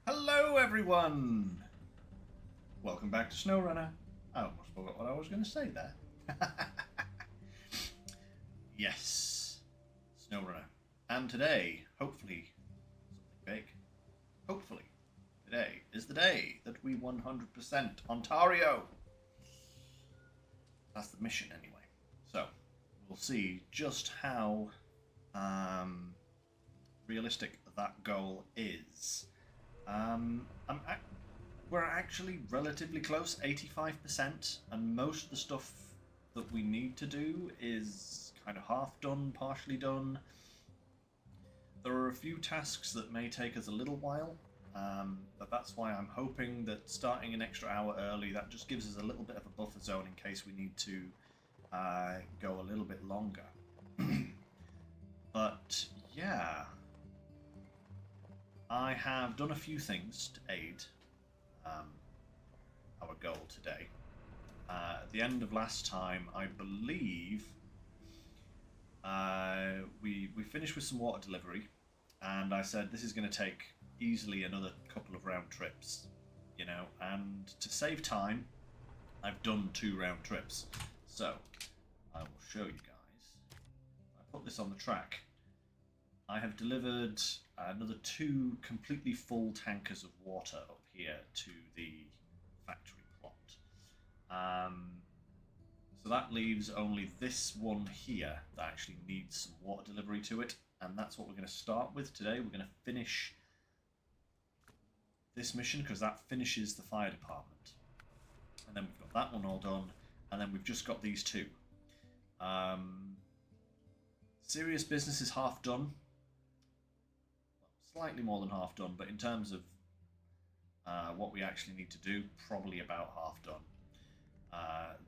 Hello, everyone! Welcome back to SnowRunner. I almost forgot what I was going to say there. Yes, SnowRunner. And today, hopefully, something big. Hopefully, today is the day that we 100% Ontario. That's the mission, anyway. So, we'll see just how realistic that goal is. We're actually relatively close, 85%, and most of the stuff that we need to do is kind of half done, partially done. There are a few tasks that may take us a little while, but that's why I'm hoping that starting an extra hour early, that just gives us a little bit of a buffer zone in case we need to go a little bit longer. But yeah, I have done a few things to aid our goal today. At the end of last time, I believe we finished with some water delivery, and I said this is going to take easily another couple of round trips, you know, and to save time, I've done 2 round trips. So I will show you guys. I put this on the track. I have delivered another 2 completely full tankers of water up here to the factory plot. So that leaves only this one here that actually needs some water delivery to it, and that's what we're going to start with today. We're going to finish this mission because that finishes the fire department. And then we've got that one all done, and then we've just got these 2. Serious business is half done. slightly more than half done, but in terms of what we actually need to do, probably about half done.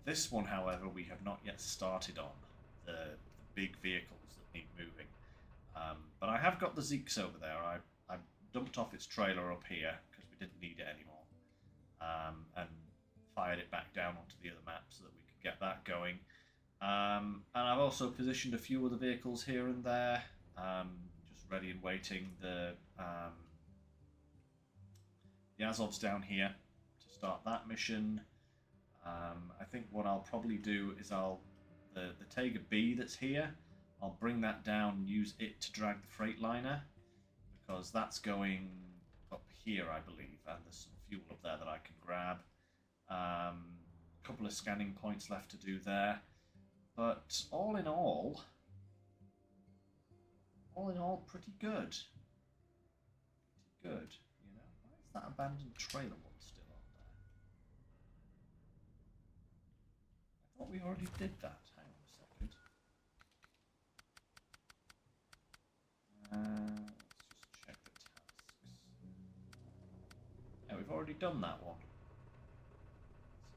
This one, however, we have not yet started on the big vehicles that need moving. But I have got the Zeeks over there. I dumped off its trailer up here because we didn't need it anymore, and fired it back down onto the other map so that we could get that going. And I've also positioned a few other vehicles here and there, just ready and waiting. The Azov's down here to start that mission. I think what I'll probably do is the Tega B that's here, I'll bring that down and use it to drag the Freightliner, because that's going up here, I believe, and there's some fuel up there that I can grab. A couple of scanning points left to do there, but all in all, pretty good. Pretty good, you know. Why is that abandoned trailer one still on there? I thought we already did that. Hang on a second. Let's just check the tasks. Yeah, we've already done that one.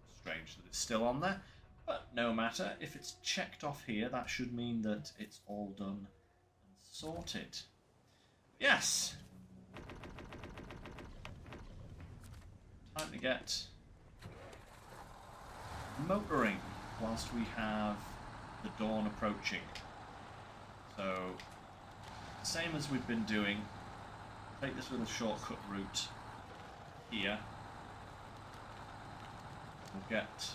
It's strange that it's still on there, but no matter. If it's checked off here, that should mean that it's all done and sorted. Yes! Time to get motoring whilst we have the dawn approaching. So, same as we've been doing, take this little shortcut route here. We'll get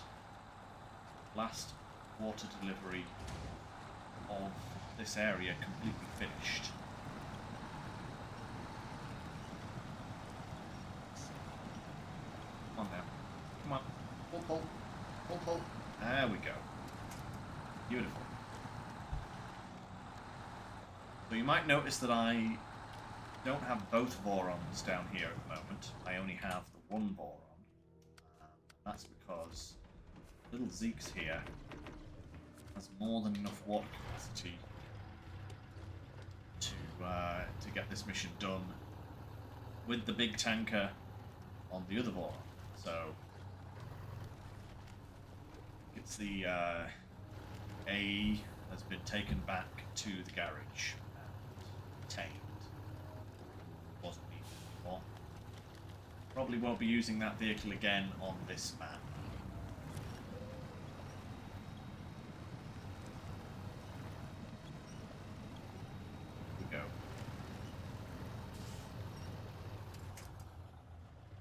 last water delivery of this area completely finished. Come on now. Come on. Pull, pull. Pull, pull. There we go. Beautiful. So you might notice that I don't have both Vorons down here at the moment. I only have the one Voron. That's because little Zeke's here has more than enough water capacity to get this mission done with the big tanker on the other Voron. So it's the A has been taken back to the garage and tamed. Wasn't needed anymore. Probably won't be using that vehicle again on this map. Here we go.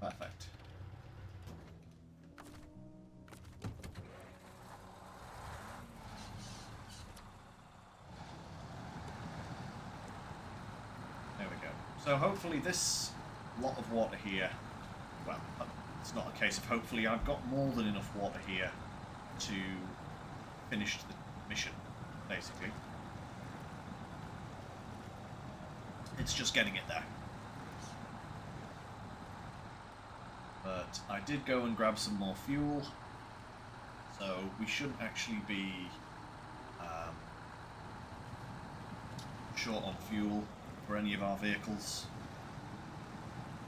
Perfect. There we go. So hopefully this lot of water here, well, it's not a case of hopefully, I've got more than enough water here to finish the mission, basically. It's just getting it there. But I did go and grab some more fuel, so we shouldn't actually be short on fuel for any of our vehicles.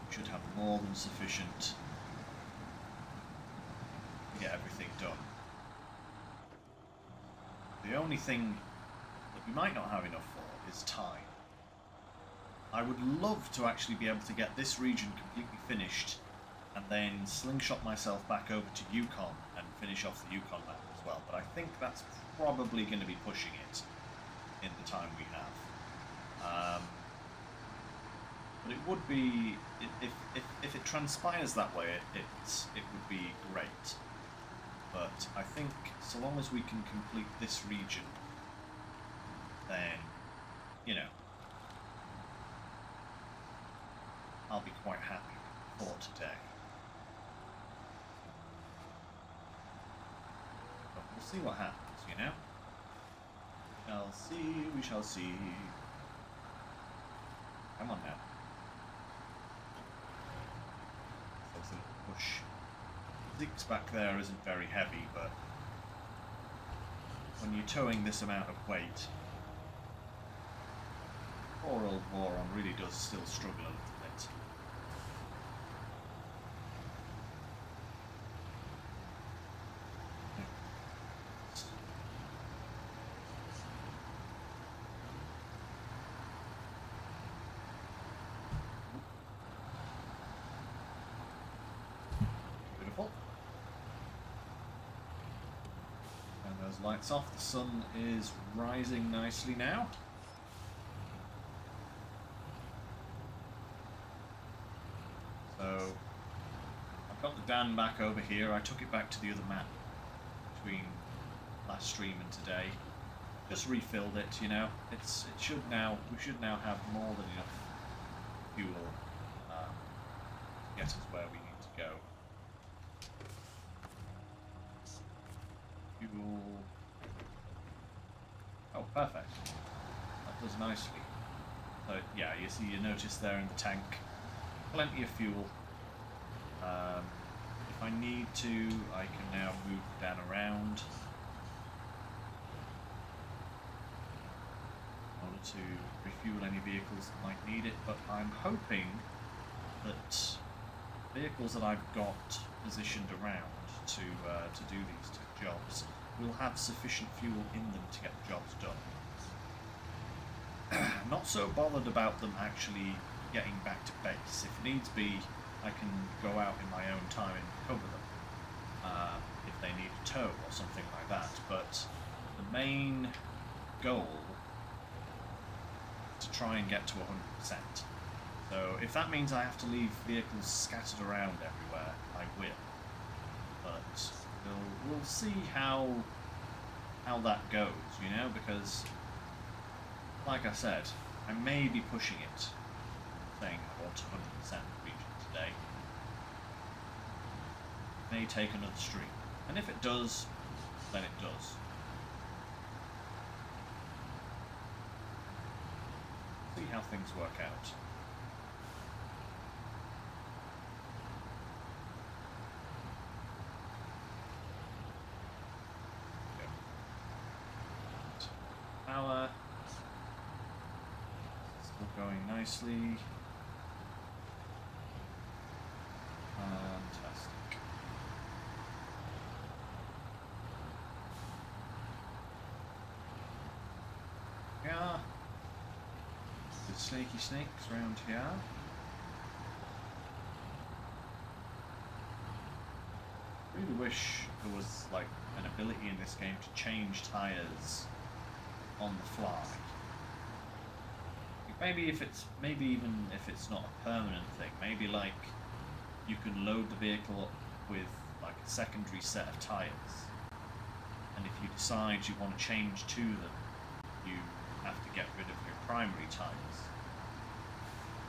We should have more than sufficient to get everything done. The only thing that we might not have enough for is time. I would love to actually be able to get this region completely finished and then slingshot myself back over to Yukon and finish off the Yukon map as well, but I think that's probably going to be pushing it in the time we have. But it would be, if it transpires that way, it would be great. But I think so long as we can complete this region, then, you know, I'll be quite happy for today. But we'll see what happens, you know? We shall see. Come on now. There's a little push. Zeke's back there isn't very heavy, but when you're towing this amount of weight, Poor old Boron really does still struggle a little bit. Beautiful. And those lights off. The sun is rising nicely now. So I've got the Dan back over here. I took it back to the other map between last stream and today. Just refilled it, you know. We should now have more than enough fuel to get us where we need to go. Fuel. Oh, perfect. That does nicely. So yeah, you notice there in the tank, plenty of fuel. If I need to, I can now move Dan around in order to refuel any vehicles that might need it, but I'm hoping that vehicles that I've got positioned around to do these two jobs will have sufficient fuel in them to get the jobs done. Not so bothered about them actually getting back to base. If needs be, I can go out in my own time and recover them if they need a tow or something like that. But the main goal is to try and get to 100%. So if that means I have to leave vehicles scattered around everywhere, I will. But we'll see how that goes, you know, because like I said, I may be pushing it, saying I want 100% region today. May take another stream, and if it does, then it does. See how things work out. Power. Still going nicely. Fantastic. Yeah. The snaky snakes around here. Really wish there was like an ability in this game to change tyres on the fly. Maybe even if it's not a permanent thing, maybe like you can load the vehicle up with like a secondary set of tyres, and if you decide you want to change to them, you have to get rid of your primary tyres,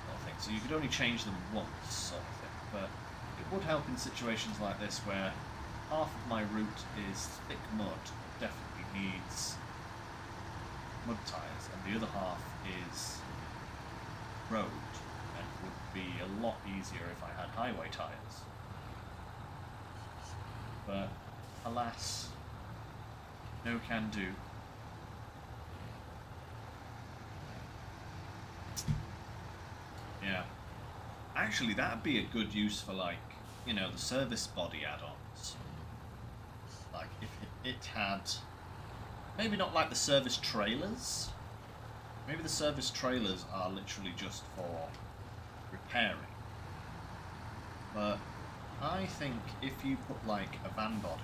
sort of thing. So you could only change them once, sort of thing. But it would help in situations like this where half of my route is thick mud, definitely needs mud tyres, and the other half is road, and it would be a lot easier if I had highway tyres. But alas, no can do. Yeah. Actually, that'd be a good use for, like, you know, the service body add-ons. Like, if it had... Maybe not like the service trailers. Maybe the service trailers are literally just for repairing. But I think if you put, like, a van body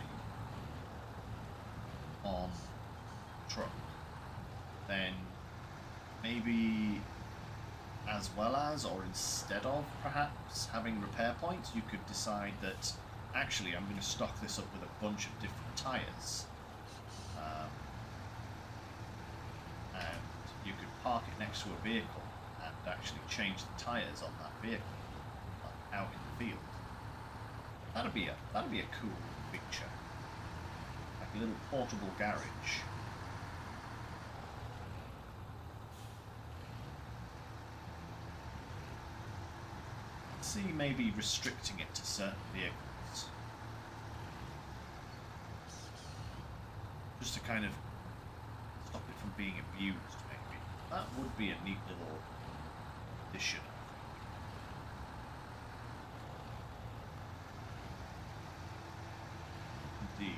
on a truck, then maybe... as well as, or instead of, perhaps, having repair points, you could decide that, actually, I'm going to stock this up with a bunch of different tyres. And you could park it next to a vehicle and actually change the tyres on that vehicle, like out in the field. That'd be a cool feature. Like a little portable garage. See, maybe restricting it to certain vehicles, just to kind of stop it from being abused. Maybe That would be a neat little addition. Indeed.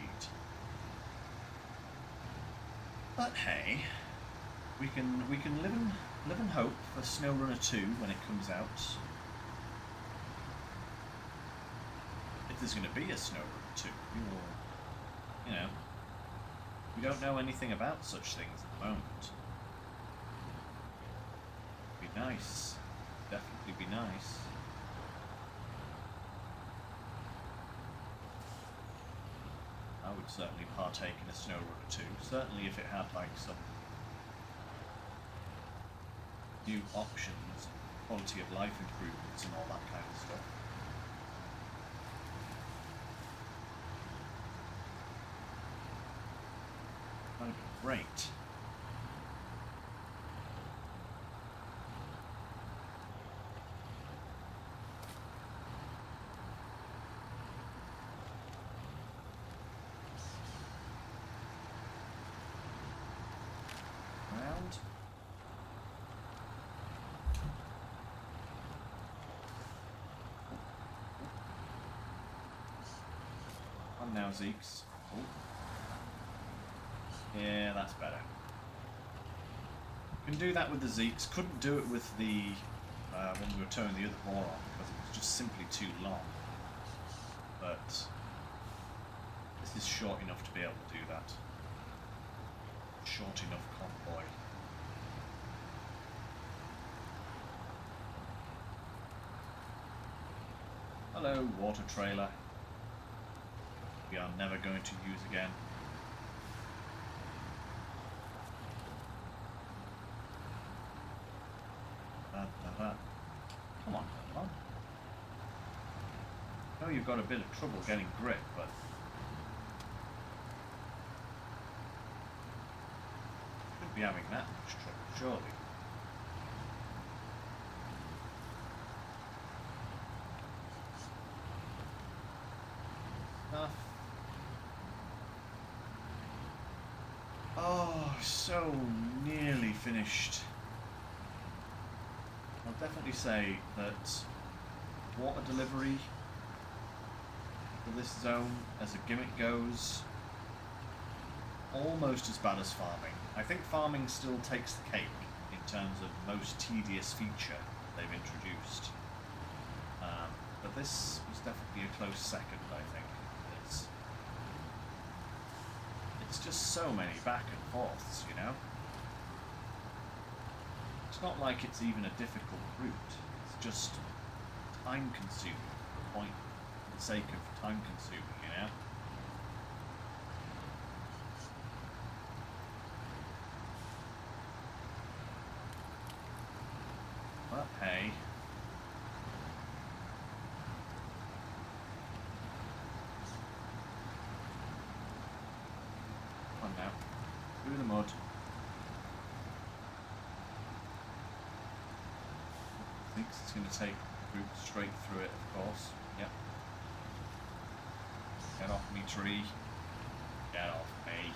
But hey, we can live in hope for SnowRunner 2 when it comes out. If there's going to be a SnowRunner 2, you know, we don't know anything about such things at the moment. Be nice, definitely be nice. I would certainly partake in a SnowRunner 2, certainly if it had like some new options, quality of life improvements and all that kind of stuff. That'd be great. Now, Zeeks. Oh. Yeah, that's better. Can do that with the Zeeks. Couldn't do it with the when we were turning the other ball on because it was just simply too long. But this is short enough to be able to do that. Short enough convoy. Hello, water trailer. We are never going to use again. Come on, come on. I know you've got a bit of trouble getting grip, but you shouldn't be having that much trouble, surely. Enough. Oh, so nearly finished. I'll definitely say that water delivery for this zone, as a gimmick goes, almost as bad as farming. I think farming still takes the cake in terms of most tedious feature they've introduced. But this was definitely a close second, I think. It's just so many back and forths, you know? It's not like it's even a difficult route. It's just time-consuming, for the sake of time-consuming, you know? But hey. Come on now. Through the mud. Thinks it's going to take the route straight through it, of course. Yep. Get off me, tree. Get off me.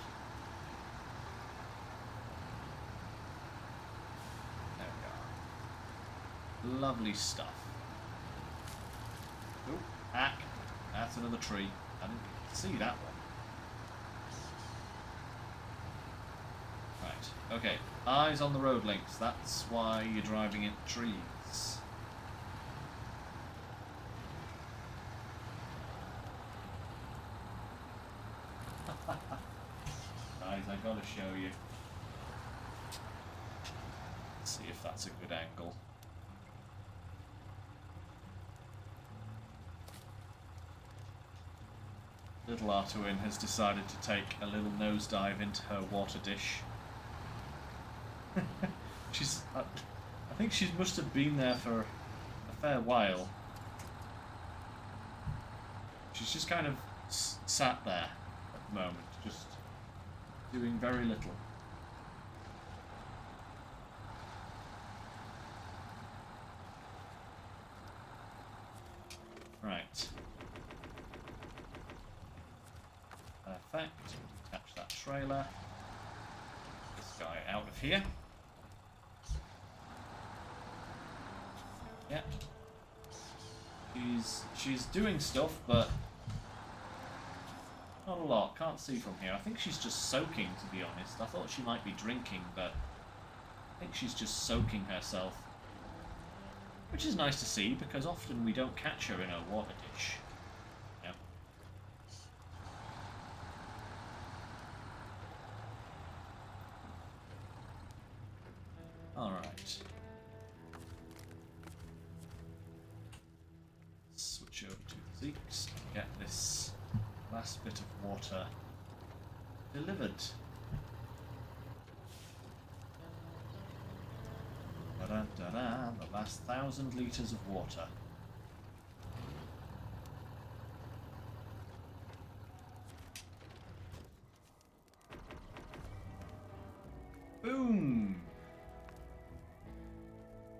There we are. Lovely stuff. Oh, hack. That's another tree. I didn't see that one. Right, okay. Eyes on the road, Lynx. That's why you're driving into trees. Guys, I gotta show you. Let's see if that's a good angle. Little Artuin has decided to take a little nosedive into her water dish. I think she must have been there for a fair while. She's just kind of sat there at the moment, just doing very little. Right. Perfect. Attach that trailer. This guy out of here. Yeah. She's doing stuff, but not a lot. Can't see from here. I think she's just soaking, to be honest. I thought she might be drinking, but I think she's just soaking herself. Which is nice to see, because often we don't catch her in a water dish. Yep. Alright. Switch over to the Zeeks and get this last bit of water delivered. Da-da-da-da, the last 1,000 litres of water. Boom!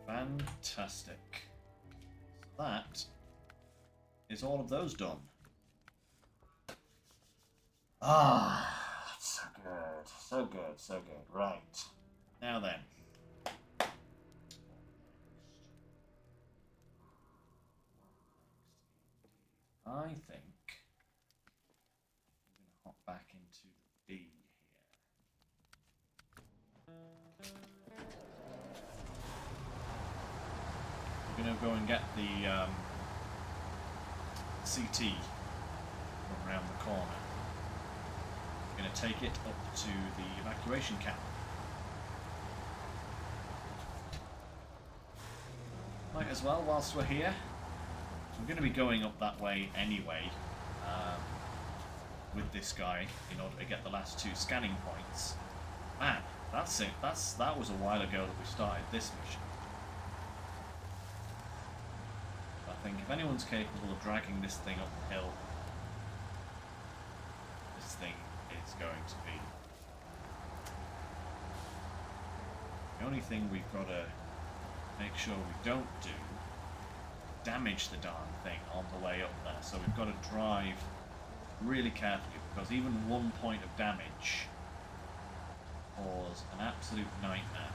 Fantastic. So that is all of those done. Ah, so good, so good, so good. Right. Now then. I think I'm going to hop back into the B here. We're going to go and get the CT from around the corner. We're going to take it up to the evacuation camp. Might as well whilst we're here. We're going to be going up that way anyway with this guy in order to get the last 2 scanning points. Man, that's it. That was a while ago that we started this mission. I think if anyone's capable of dragging this thing up the hill, this thing is going to be. The only thing we've got to make sure we don't do damage the darn thing on the way up there, so we've got to drive really carefully, because even 1 point of damage causes an absolute nightmare.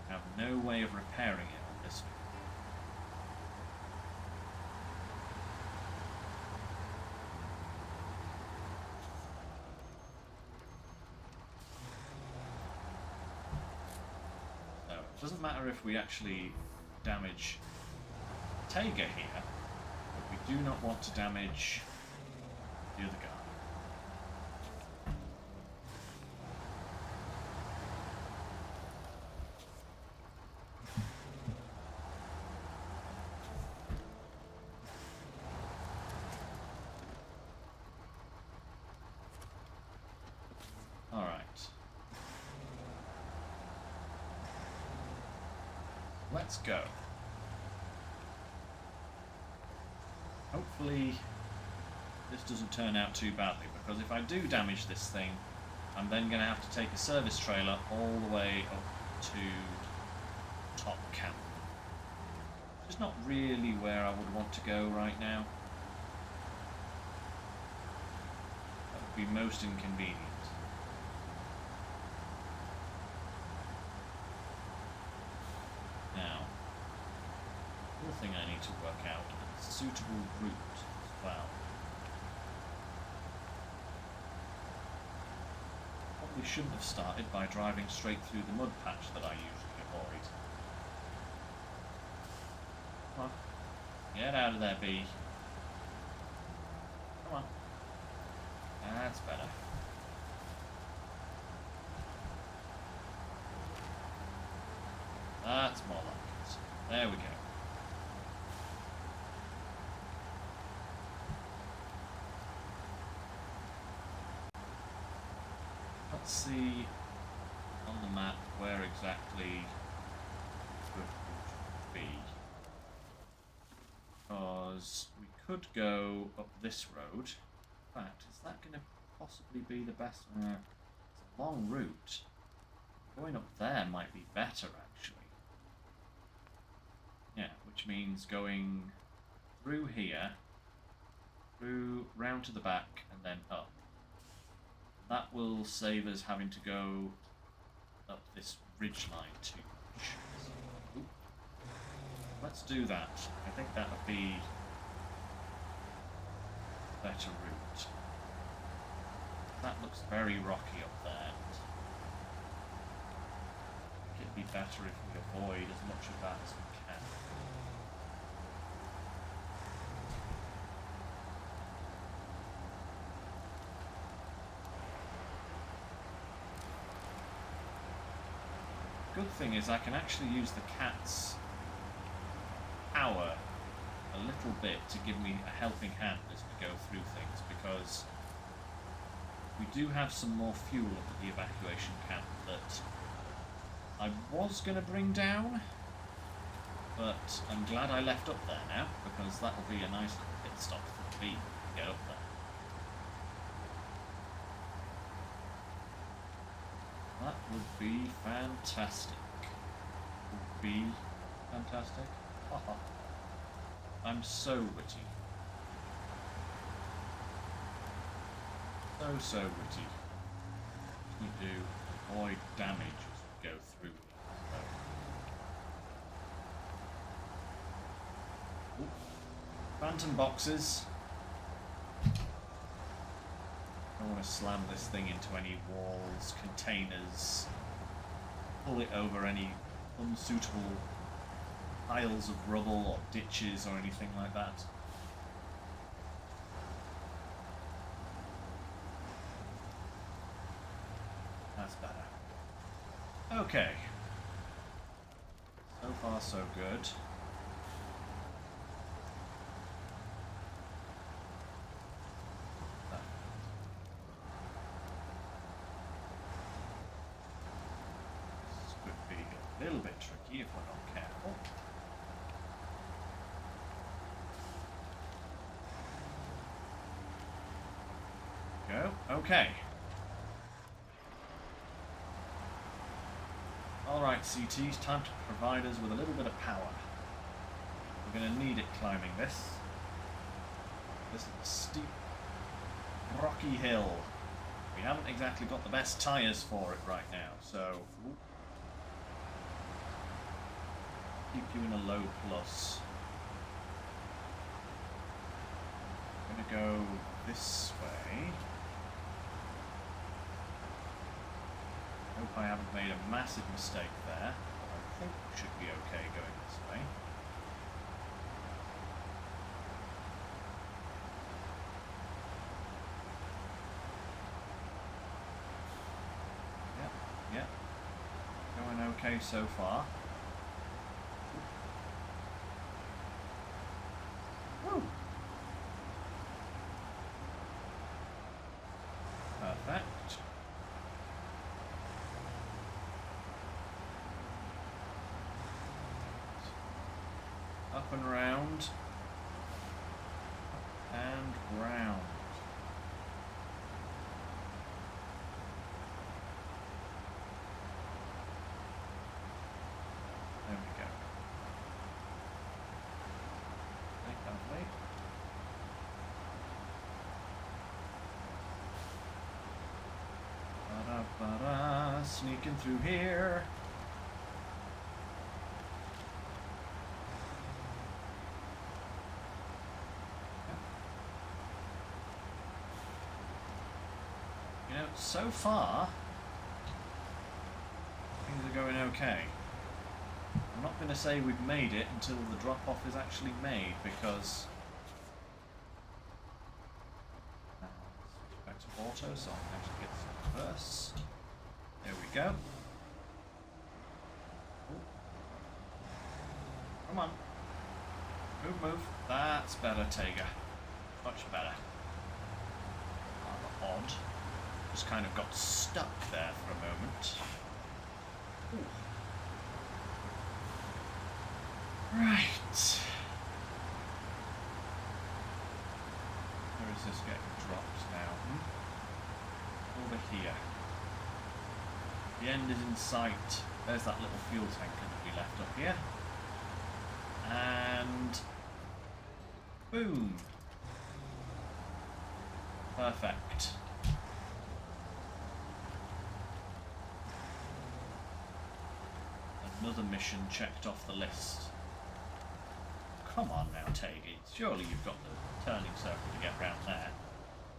We have no way of repairing it on this one. It doesn't matter if we actually damage Tega here, but we do not want to damage the other guy. Alright. Let's go. Hopefully this doesn't turn out too badly, because if I do damage this thing, I'm then going to have to take a service trailer all the way up to top camp. Which is not really where I would want to go right now. That would be most inconvenient. Thing I need to work out a suitable route as well. Probably shouldn't have started by driving straight through the mud patch that I usually avoid. Come on, get out of there, bee. Come on. That's better. That's more like it. There we go. Let's see on the map where exactly it would be, because we could go up this road. In fact, is that going to possibly be the best? It's a long route. Going up there might be better, actually. Yeah, which means going through here, through round to the back, and then up. That will save us having to go up this ridgeline too much. Ooh. Let's do that. I think that would be a better route. That looks very rocky up there. I think it'd be better if we avoid as much of that as we can. Good thing is I can actually use the cat's power a little bit to give me a helping hand as we go through things, because we do have some more fuel up at the evacuation camp that I was going to bring down, but I'm glad I left up there now, because that will be a nice little pit stop for me to get up there. That would be fantastic. Would be fantastic. I'm so witty. So witty. We do avoid damage as we go through. Ooh. Phantom boxes. I don't want to slam this thing into any walls, containers, pull it over any unsuitable piles of rubble or ditches or anything like that. That's better. Okay. So far so good. A little bit tricky if we're not careful. Go. Okay. Alright, CTs, time to provide us with a little bit of power. We're going to need it climbing this. This is a steep, rocky hill. We haven't exactly got the best tyres for it right now, so... Ooh. Keep you in a low plus. I'm going to go this way. Hope I haven't made a massive mistake there. I think we should be okay going this way. Yep. Going okay so far. Perfect. Up and round. And round. There we go. Lovely. Ba-da-ba-da, sneaking through here. You know, so far, things are going okay. I'm not going to say we've made it until the drop-off is actually made, because... back to auto, so I can actually get some reverse. There we go. Ooh. Come on. Move. That's better, Tega. Much better. Rather odd. Just kind of got stuck there for a moment. Ooh. Right. Where is this getting dropped now? Over here. The end is in sight. There's that little fuel tanker that we left up here. And... boom. Perfect. Another mission checked off the list. Come on now, Taggy. Surely you've got the turning circle to get round there.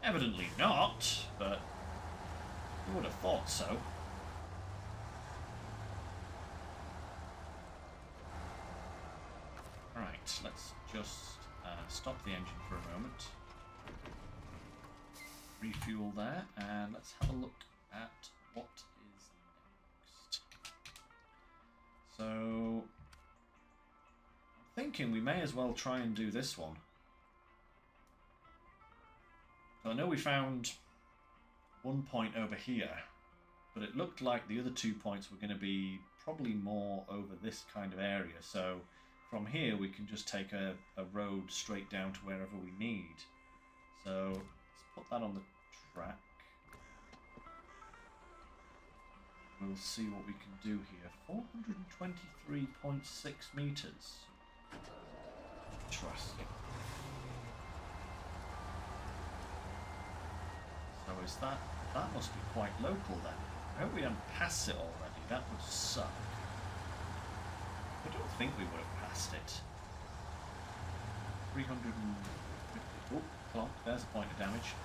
Evidently not, but you would have thought so. Right, let's just stop the engine for a moment. Refuel there, and let's have a look at what is next. So, I'm thinking we may as well try and do this one. So I know we found one point over here, but it looked like the other 2 points were going to be probably more over this kind of area. So from here we can just take a road straight down to wherever we need. So let's put that on the track. We'll see what we can do here. 423.6 meters. Interesting. So is that must be quite local then. I hope we don't pass it already. That would suck. I don't think we would have passed it. 350. Oh, clock. There's a point of damage.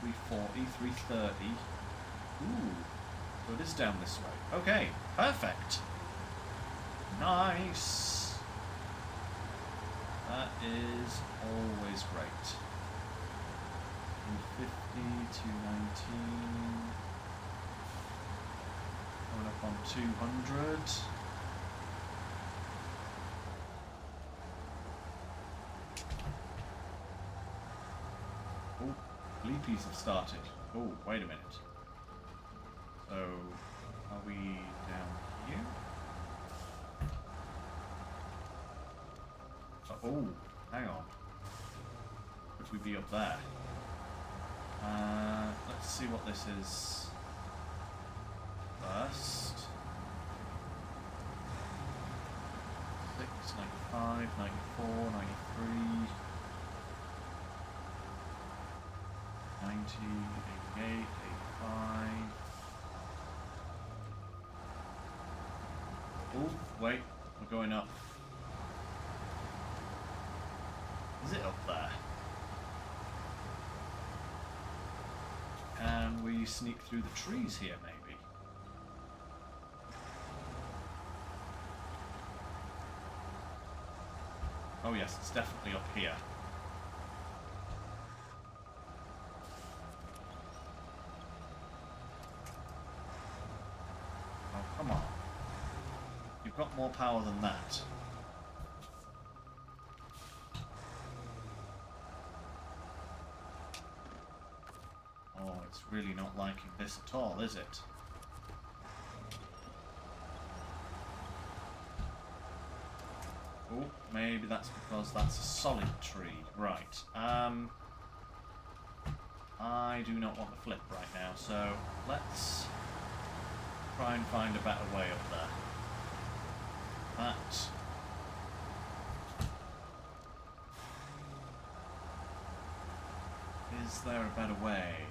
340, 330. Ooh. So it is down this way. Okay, perfect. Nice. That is always great. 250, 219. Going up on 200. Oh, bleepies have started. Oh, wait a minute. So, are we down here? Oh, hang on. Could we be up there? Let's see what this is first. 6, 95, 94, 93, 90, 88, 85. Oh, wait, we're going up. Is it up there? Can we sneak through the trees here, maybe? Oh yes, it's definitely up here. Oh, come on. You've got more power than that. Oh, it's really not liking this at all, is it? Oh, maybe that's because that's a solid tree. Right. I do not want to flip right now, so let's try and find a better way up there. That... Is there a better way?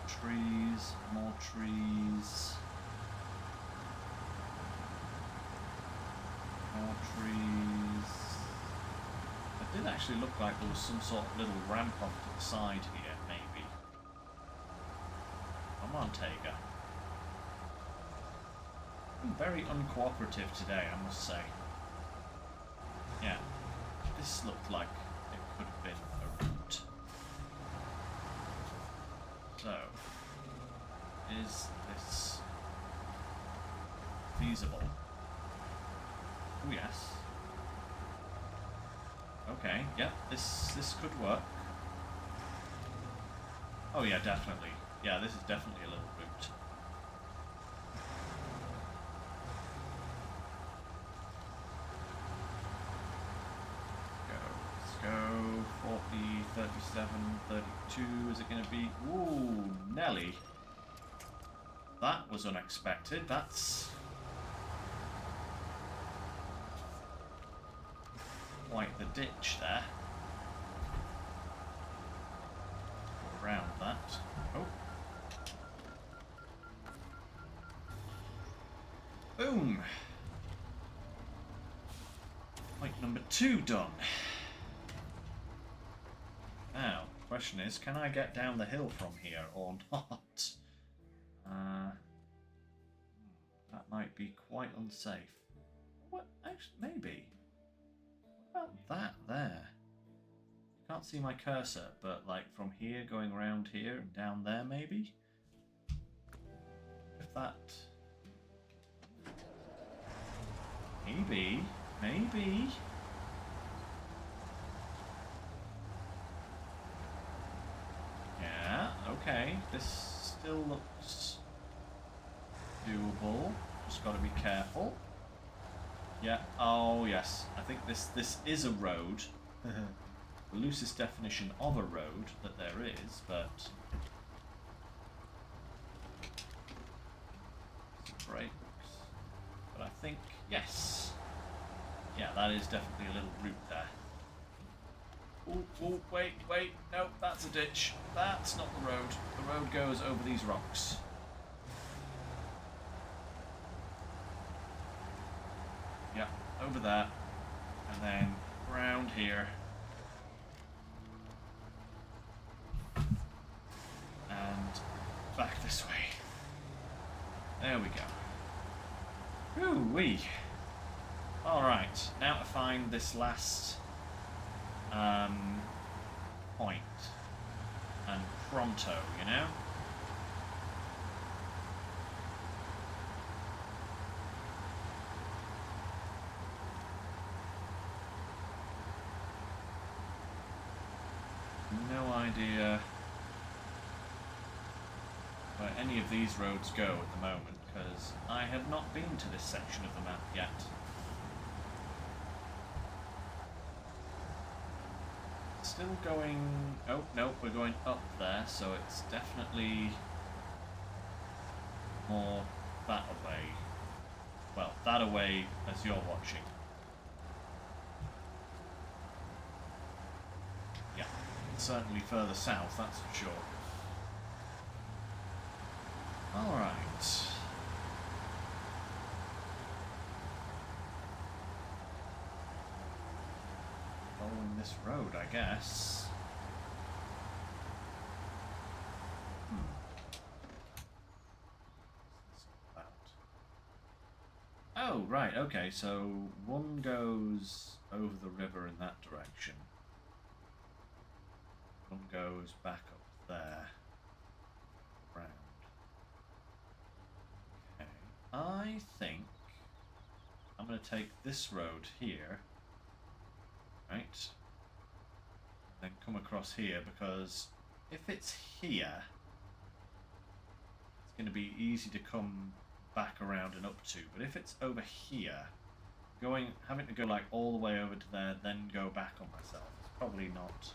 Trees, more trees. More trees. It did actually look like there was some sort of little ramp off to the side here, maybe. Come on, Tager. Been very uncooperative today, I must say. Yeah, this looked like it could have been a route. So, is this feasible? Oh yes. Okay, yeah, this could work. Oh yeah, definitely. Yeah, this is definitely a little route. Let's go. 40, 37, 32. Is it going to be? Ooh, Nelly. That was unexpected. That's quite the ditch there. Around that. Oh. Boom! Point number 2 done. Now, question is, can I get down the hill from here or not? That might be quite unsafe. What? Actually, maybe. What about that there? Can't see my cursor, but like from here going around here and down there maybe? If that... Maybe. Maybe. Yeah, okay. This still looks doable. Just gotta be careful. Yeah, oh yes. I think this is a road. The loosest definition of a road that there is, but... Brakes. But I think, yes. Yeah, that is definitely a little route there. Oh, wait, no, that's a ditch. That's not the road. The road goes over these rocks. Yeah, over there. And then round here. And back this way. There we go. Ooh-wee. Alright, now to find this last point. And pronto, you know? No idea where any of these roads go at the moment, because I have not been to this section of the map yet. Still going... Oh, no, we're going up there, so it's definitely more that away. Well, that away as you're watching. Yeah, certainly further south, that's for sure. Alright. Following this road, I guess. Oh, right, okay, so one goes over the river in that direction. One goes back up there. Round. Okay. I think I'm going to take this road here. Right. Then come across here, because if it's here, it's going to be easy to come back around and up to. But if it's over here, having to go like all the way over to there, then go back on myself, it's probably not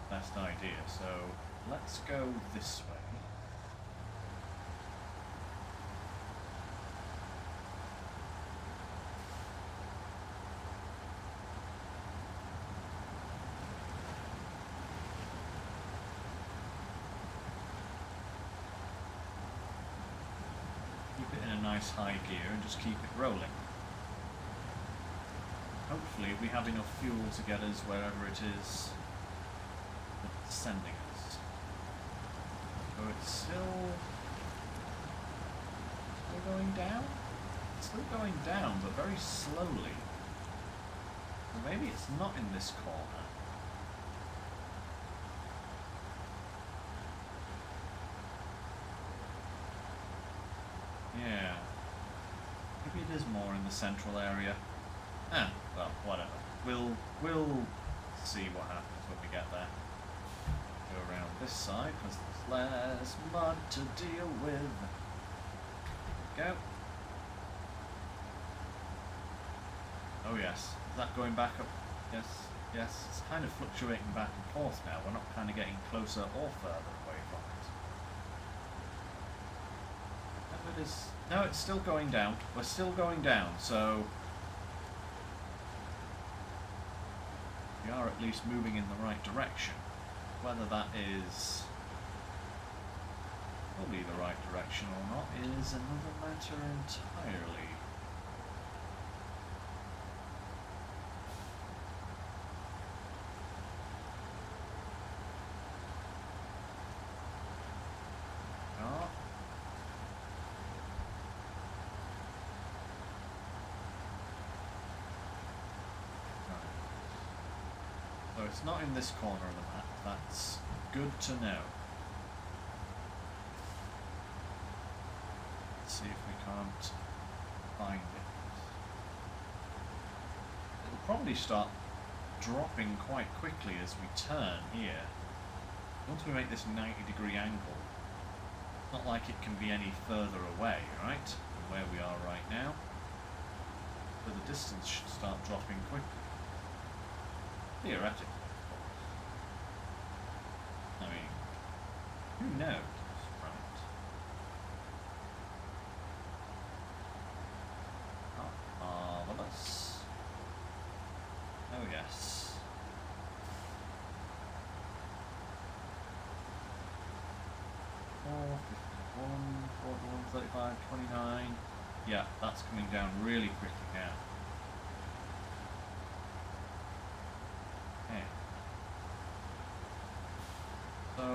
the best idea. So let's go this way. Nice high gear and just keep it rolling. Hopefully we have enough fuel to get us wherever it is that's sending us. So it's still going down? It's still going down, but very slowly. Or maybe it's not in this corner. Yeah. Maybe it is more in the central area. Well, whatever. We'll see what happens when we get there. Go around this side, because there's less mud to deal with. Go. Oh yes. Is that going back up? Yes. Yes. It's kind of fluctuating back and forth now. We're not kind of getting closer or further away from it. It is. No, it's still going down. We're still going down, so we are at least moving in the right direction. Whether that is fully the right direction or not is another matter entirely. So it's not in this corner of the map. That's good to know. Let's see if we can't find it. It'll probably start dropping quite quickly as we turn here. Once we make this 90-degree angle, it's not like it can be any further away, right, than where we are right now. So the distance should start dropping quickly. Theoretically, of course. I mean, who knows, right? Oh, marvellous. Oh yes. Oh, 51, 41, 35, 29. Yeah, that's coming down really quickly now. Okay. So,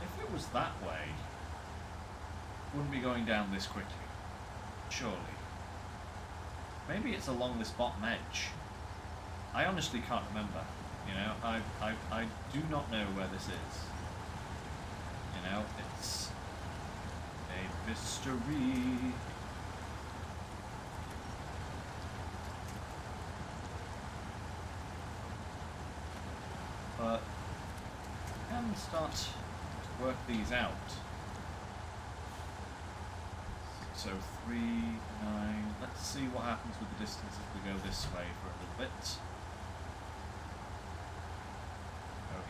if it was that way, it wouldn't be going down this quickly, surely. Maybe it's along this bottom edge. I honestly can't remember. You know, I do not know where this is. You know, it's a mystery. But I can start to work these out. 603, 9. Let's see what happens with the distance if we go this way for a little bit.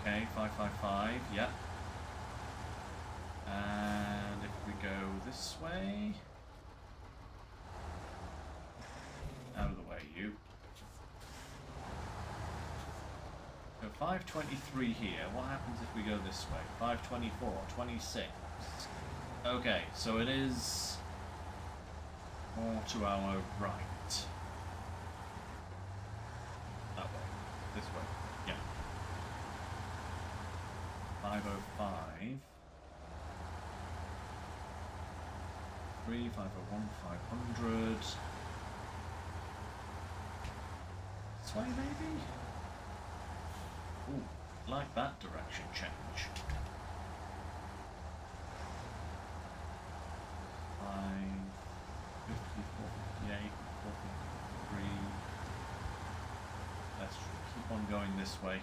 Okay, 555, yep. And if we go this way... Out of the way, you. So 523 here. What happens if we go this way? 524, 26. Okay, so it is more to our right. That way. This way. Yeah. 505. 3, 501, 500. This way, maybe? Ooh, like that direction change. 5, 50, 458, 453. Let's keep on going this way.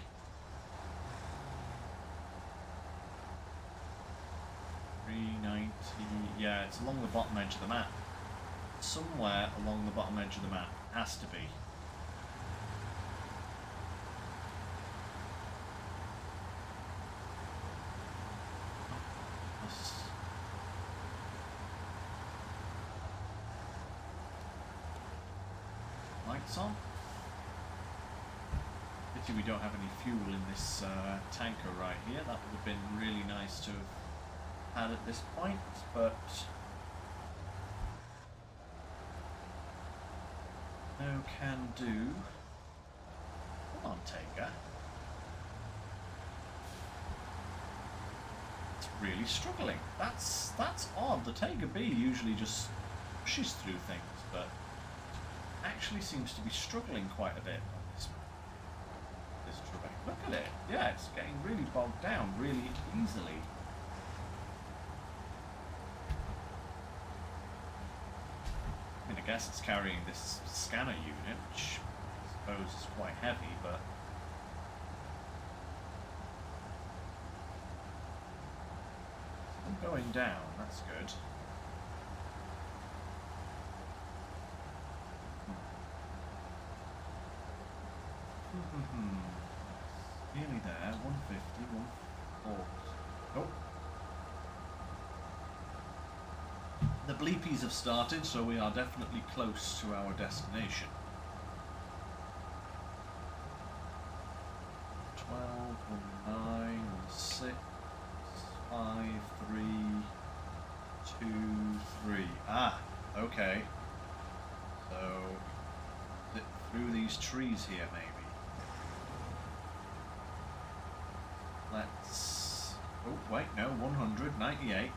390. Yeah, it's along the bottom edge of the map. Somewhere along the bottom edge of the map. Has to be. Lights on. Pity we don't have any fuel in this tanker right here. That would have been really nice to have had at this point, but no can do. Come on, Tanker. It's really struggling. That's odd. The Tanker B usually just pushes through things, but actually seems to be struggling quite a bit on this terrain. Look at it. Yeah, it's getting really bogged down really easily. I mean, I guess it's carrying this scanner unit, which I suppose is quite heavy, but still going down. That's good. Nearly there, 150, 140. Oh. The bleepies have started, so we are definitely close to our destination. 12, 19, okay. So, is it through these trees here, maybe? Let's... Oh, wait, no, 100, 98,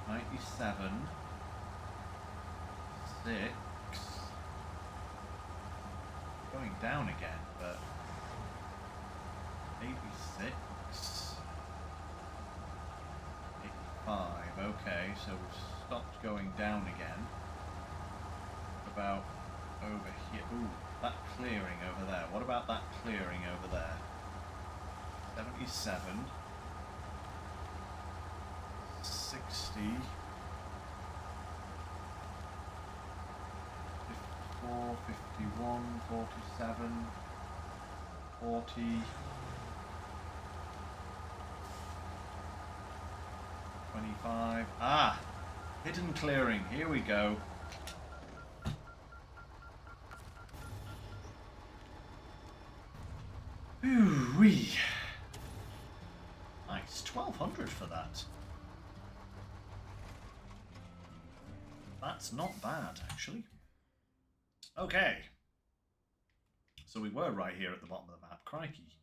97, 6... Going down again, but... 86... 85, okay, so we've stopped going down again. About over here. Ooh, that clearing over there. What about that clearing over there? 77, 60, 54, 51, 47, 40, 25. Ah! Hidden clearing. Here we go. Ooh-wee. Nice. 1200 for that. That's not bad, actually. Okay. So we were right here at the bottom of the map. Crikey.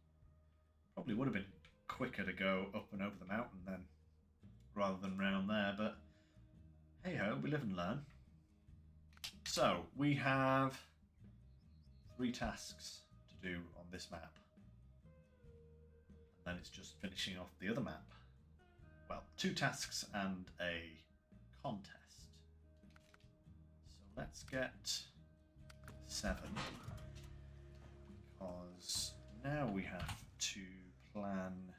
Probably would have been quicker to go up and over the mountain then, rather than round there, but hey ho, we live and learn. So we have 3 tasks to do on this map. And then it's just finishing off the other map. Well, 2 tasks and a contest. So let's get 7. Because now we have to plan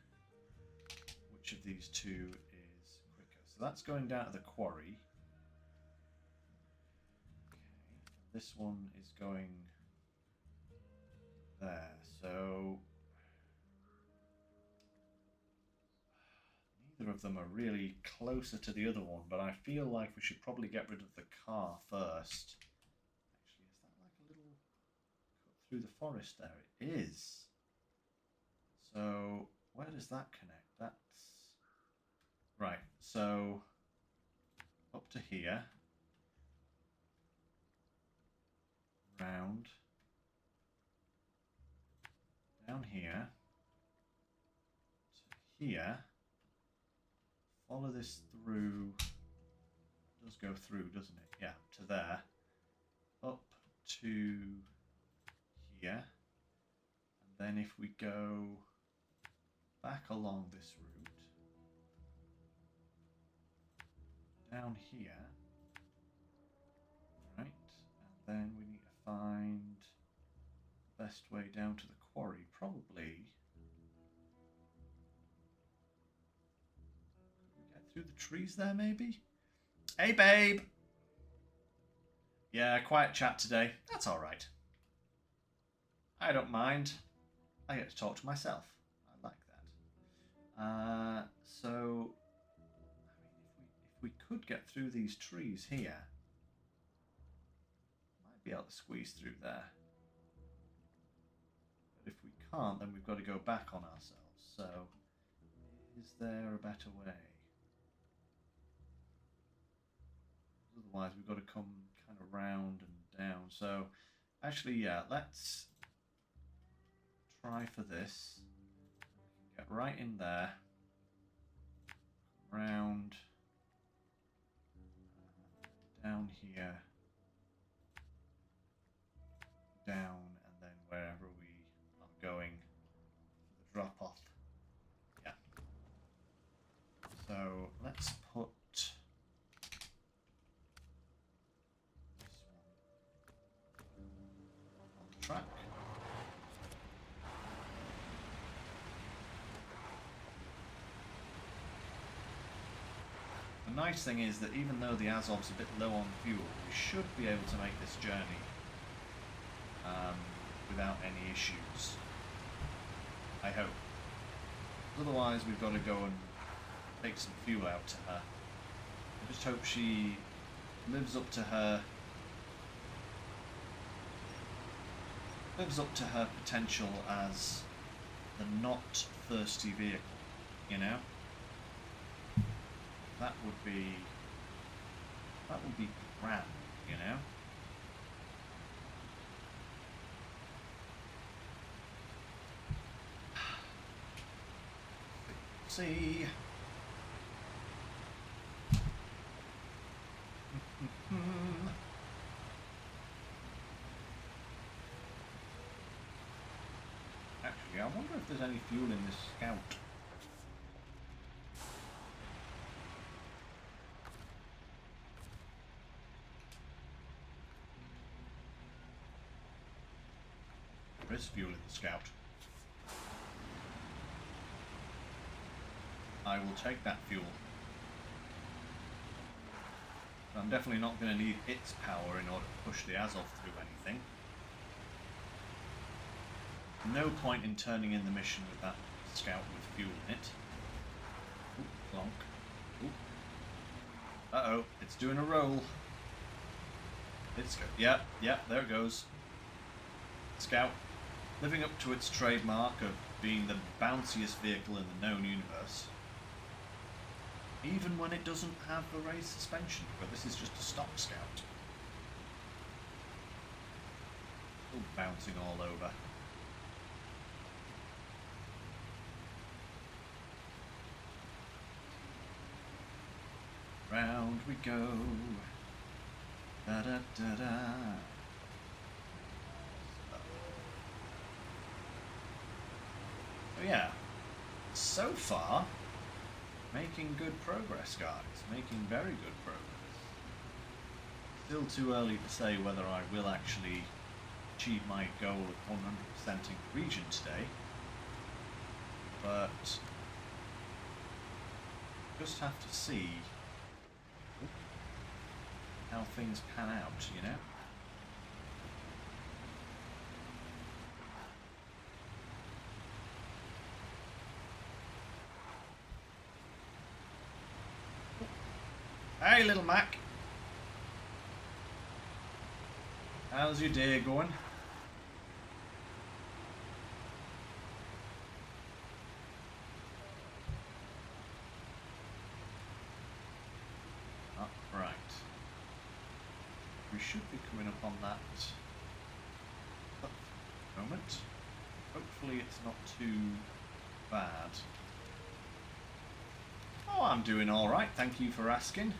which of these 2 is quicker. So that's going down to the quarry. Okay. This one is going there. So neither of them are really closer to the other one, but I feel like we should probably get rid of the car first. Actually, is that like a little cut through the forest there? It is. So where does that connect? That's right. So up to here, round, down here, to here. Follow this through. It does go through, doesn't it? Yeah, to there. Up to here. And then if we go back along this route, down here, right? And then we need to find the best way down to the quarry. Probably through the trees there, maybe? Hey, babe! Yeah, quiet chat today. That's alright. I don't mind. I get to talk to myself. I like that. So, I mean, if we could get through these trees here, might be able to squeeze through there. But if we can't, then we've got to go back on ourselves. So, is there a better way? Otherwise, we've got to come kind of round and down. So, actually, yeah, let's try for this. Get right in there. Round. Down here. Down, and then wherever we are going for the drop off. Yeah. So, let's put track. The nice thing is that even though the Azov's a bit low on fuel, we should be able to make this journey without any issues. I hope. Otherwise we've got to go and take some fuel out to her. I just hope she lives up to her potential as the not thirsty vehicle, you know? That would be ram, you know? See. Actually, I wonder if there's any fuel in this scout. There is fuel in the scout. I will take that fuel. I'm definitely not going to need its power in order to push the Azov through anything. No point in turning in the mission with that scout with fuel in it. Ooh, plonk. Ooh. Uh-oh, it's doing a roll. It's go. Yeah, there it goes. Scout, living up to its trademark of being the bounciest vehicle in the known universe. Even when it doesn't have a raised suspension, but this is just a stock scout. Still bouncing all over. Round we go. Da da da da. So yeah, so far, making good progress, guys. Making very good progress. Still too early to say whether I will actually achieve my goal of 100%ing the region today. But just have to see how things pan out, you know? Hey, little Mac. How's your day going? Oh, right. We should be coming up on that moment. Hopefully it's not too bad. Oh, I'm doing alright, thank you for asking.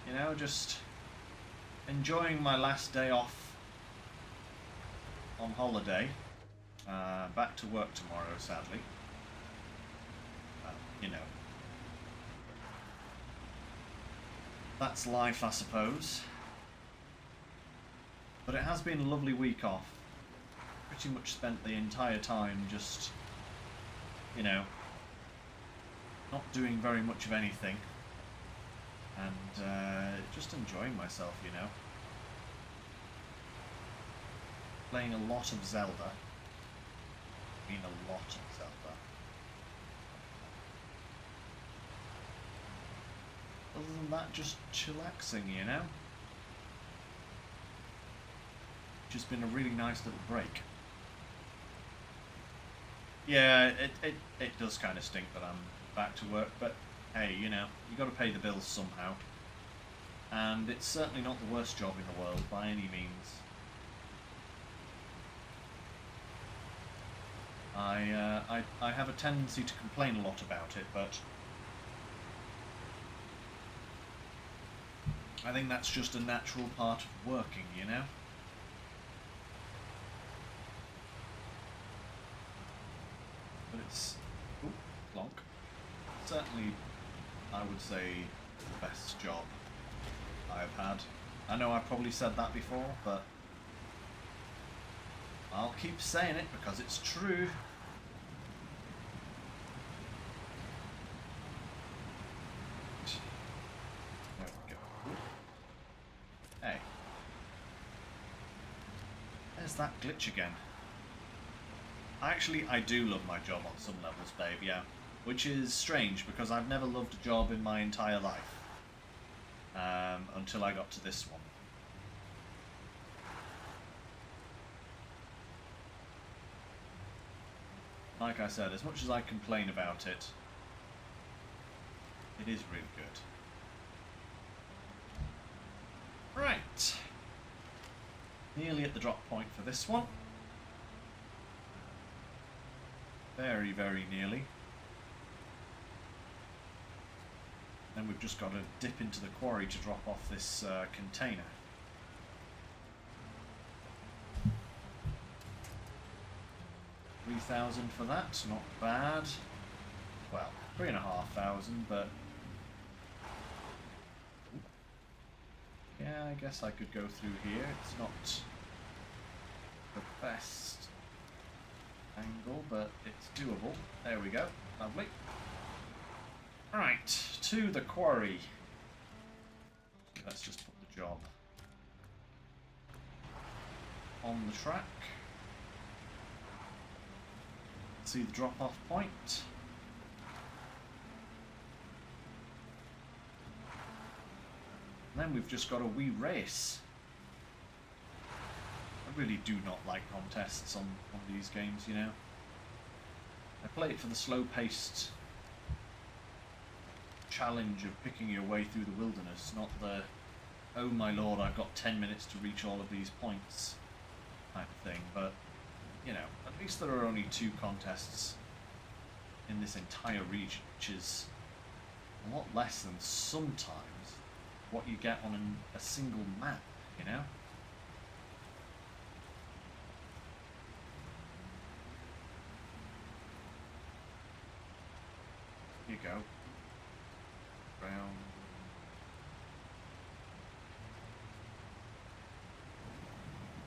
You know, just enjoying my last day off on holiday. Back to work tomorrow, sadly. You know. That's life, I suppose. But it has been a lovely week off. Pretty much spent the entire time just, you know, not doing very much of anything. And just enjoying myself, you know. Playing a lot of Zelda. I mean a lot of Zelda. Other than that, just chillaxing, you know. Just been a really nice little break. Yeah, it does kind of stink that I'm back to work, but hey, you know, you got to pay the bills somehow. And it's certainly not the worst job in the world by any means. I have a tendency to complain a lot about it, but I think that's just a natural part of working, you know? But it's... Ooh, plonk. Certainly, I would say, the best job I've had. I know I've probably said that before, but I'll keep saying it because it's true. There we go. Ooh. Hey. There's that glitch again. Actually, I do love my job on some levels, babe, yeah. Which is strange, because I've never loved a job in my entire life. Until I got to this one. Like I said, as much as I complain about it, it is really good. Right. Nearly at the drop point for this one. Very, very nearly. Then we've just got to dip into the quarry to drop off this container. $3,000 for that, not bad. Well, 3,500, but yeah, I guess I could go through here. It's not the best angle, but it's doable. There we go. Lovely. Right, to the quarry. Let's just put the job on the track. See the drop-off point. And then we've just got a wee race. I really do not like contests on these games, you know. I play it for the slow-paced challenge of picking your way through the wilderness, not the, oh my lord, I've got 10 minutes to reach all of these points type of thing. But, you know, at least there are only 2 contests in this entire region, which is a lot less than sometimes what you get on a single map, you know? Here you go. Round.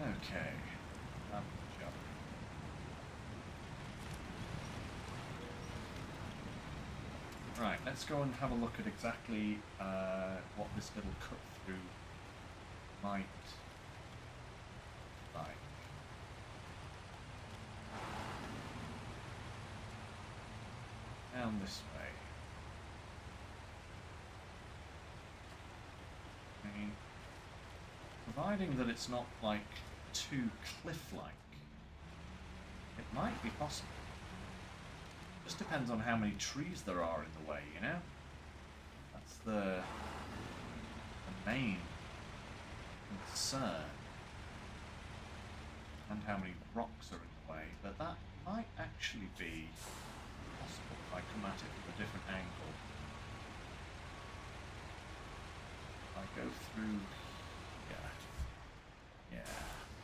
Okay. That's the job. Right, let's go and have a look at exactly what this little cut through might like. Down this way. Okay. Providing that it's not like too cliff-like, it might be possible. Just depends on how many trees there are in the way, you know? That's the main concern. And how many rocks are in the way, but that might actually be possible if I come at it from a different angle. I go through here. Yeah,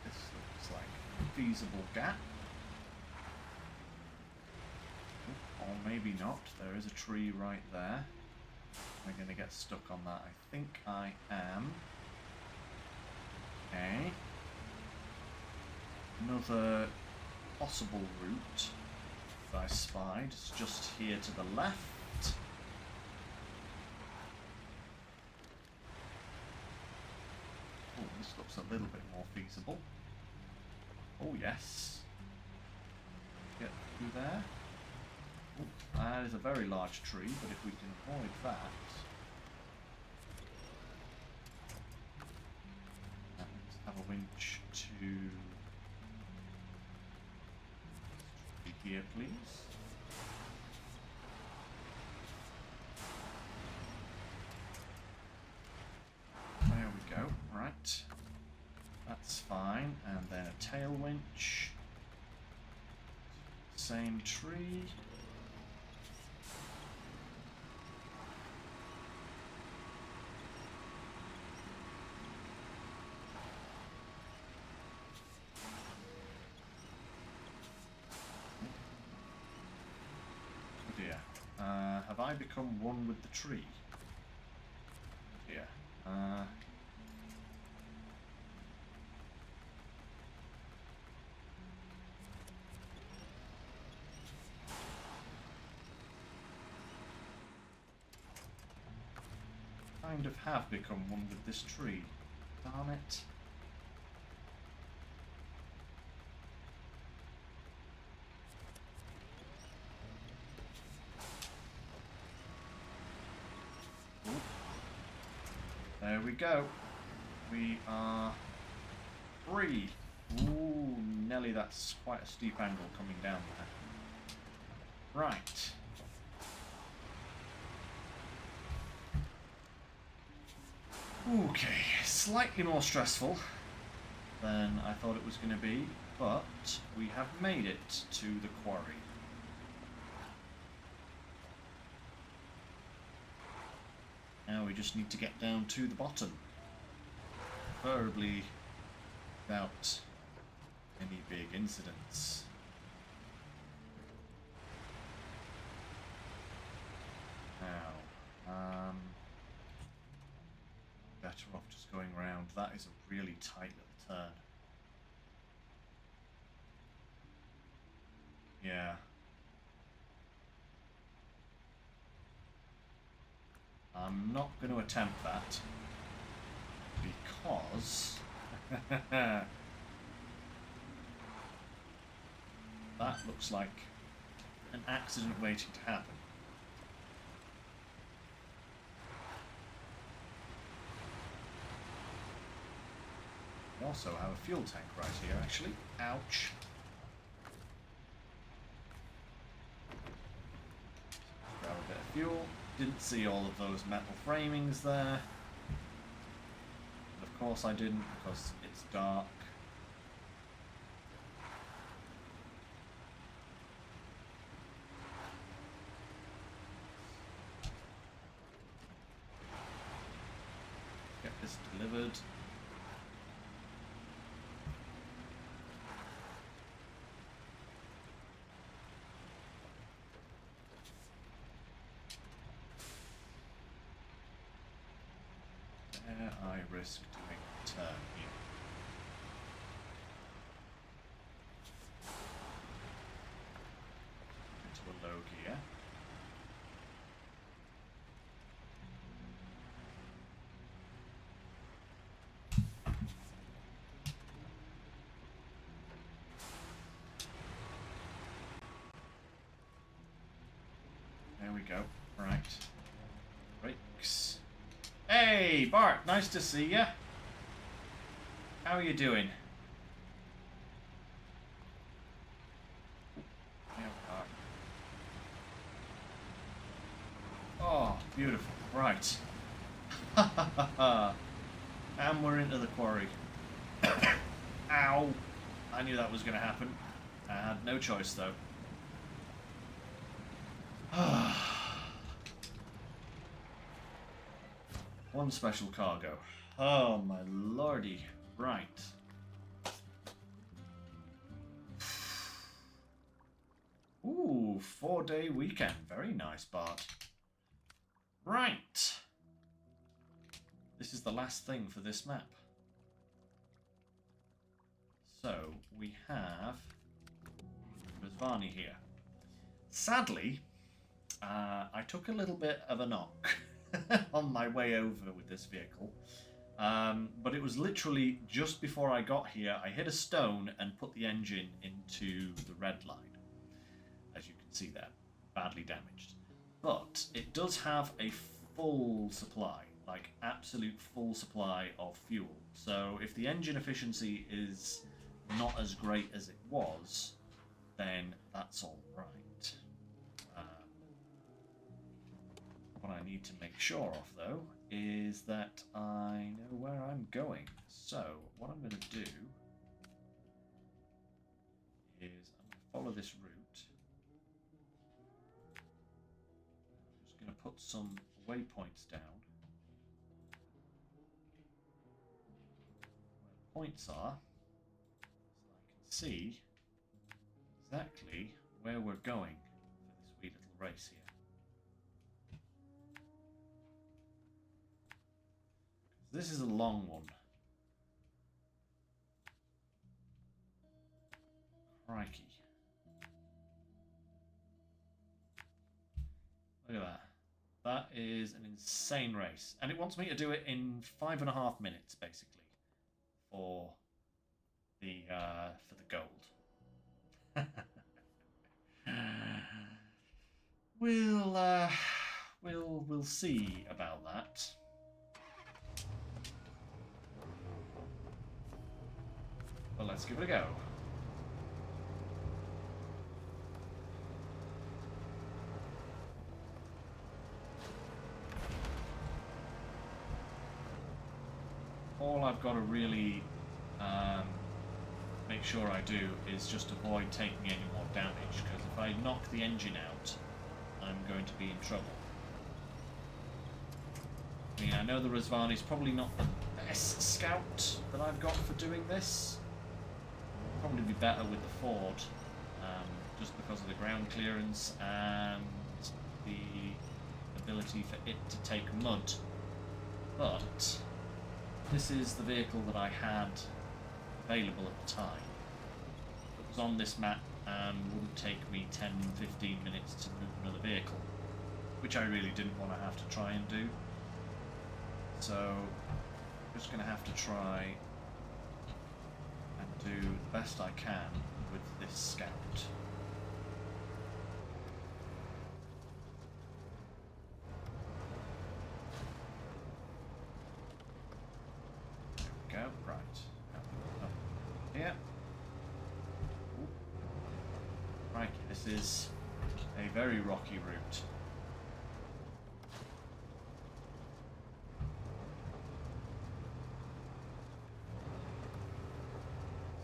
this looks like a feasible gap. Or maybe not. There is a tree right there. Am I going to get stuck on that? I think I am. Okay. Another possible route that I spied is just here to the left. Oh, this looks a little bit more feasible. Oh, yes. Get through there. Oh, that is a very large tree, but if we can avoid that... Let's have a winch to... here, please. There we go. Right. That's fine. And then a tail winch. Same tree. Have I become one with the tree? Yeah. Kind of have become one with this tree. Darn it. There we go. We are free. Ooh, Nelly, that's quite a steep angle coming down there. Right. Okay, slightly more stressful than I thought it was going to be, but we have made it to the quarry. Now we just need to get down to the bottom, preferably without any big incidents. Now, better off just going round. That is a really tight little turn. Yeah. I'm not going to attempt that because that looks like an accident waiting to happen. We also have a fuel tank right here, actually. Ouch. Grab a bit of fuel. Didn't see all of those metal framings there. But of course I didn't, because it's dark. Get this delivered. I risk doing a turn here. Into a low gear. There we go. Right. Brakes. Hey, Bart, nice to see ya. How are you doing? Yeah, Bart. Oh, beautiful. Right. And we're into the quarry. Ow. I knew that was going to happen. I had no choice, though. One special cargo. Oh my lordy. Right. Ooh, 4-day weekend. Very nice, Bart. Right. This is the last thing for this map. So, we have Razvani here. Sadly, I took a little bit of a knock on my way over with this vehicle. But it was literally just before I got here, I hit a stone and put the engine into the red line. As you can see there, badly damaged. But it does have a full supply, like absolute full supply of fuel. So if the engine efficiency is not as great as it was, then that's all right. What I need to make sure of, though, is that I know where I'm going. So what I'm going to do is I'm going to follow this route. I'm just going to put some waypoints down. Where points are, so I can see exactly where we're going for this wee little race here. This is a long one. Crikey. Look at that. That is an insane race. And it wants me to do it in 5.5 minutes, basically, for the gold. We'll see about that. Well, let's give it a go. all I've got to really make sure I do is just avoid taking any more damage, because if I knock the engine out, I'm going to be in trouble. I mean, I know the Razvani's probably not the best scout that I've got for doing this. Probably be better with the Ford, just because of the ground clearance and the ability for it to take mud. But this is the vehicle that I had available at the time. It was on this map and wouldn't take me 10-15 minutes to move another vehicle, which I really didn't want to have to try and do. So I'm just going to have to try and do the best I can with this scout. There we go, right. Up here. Ooh. Right, this is a very rocky route.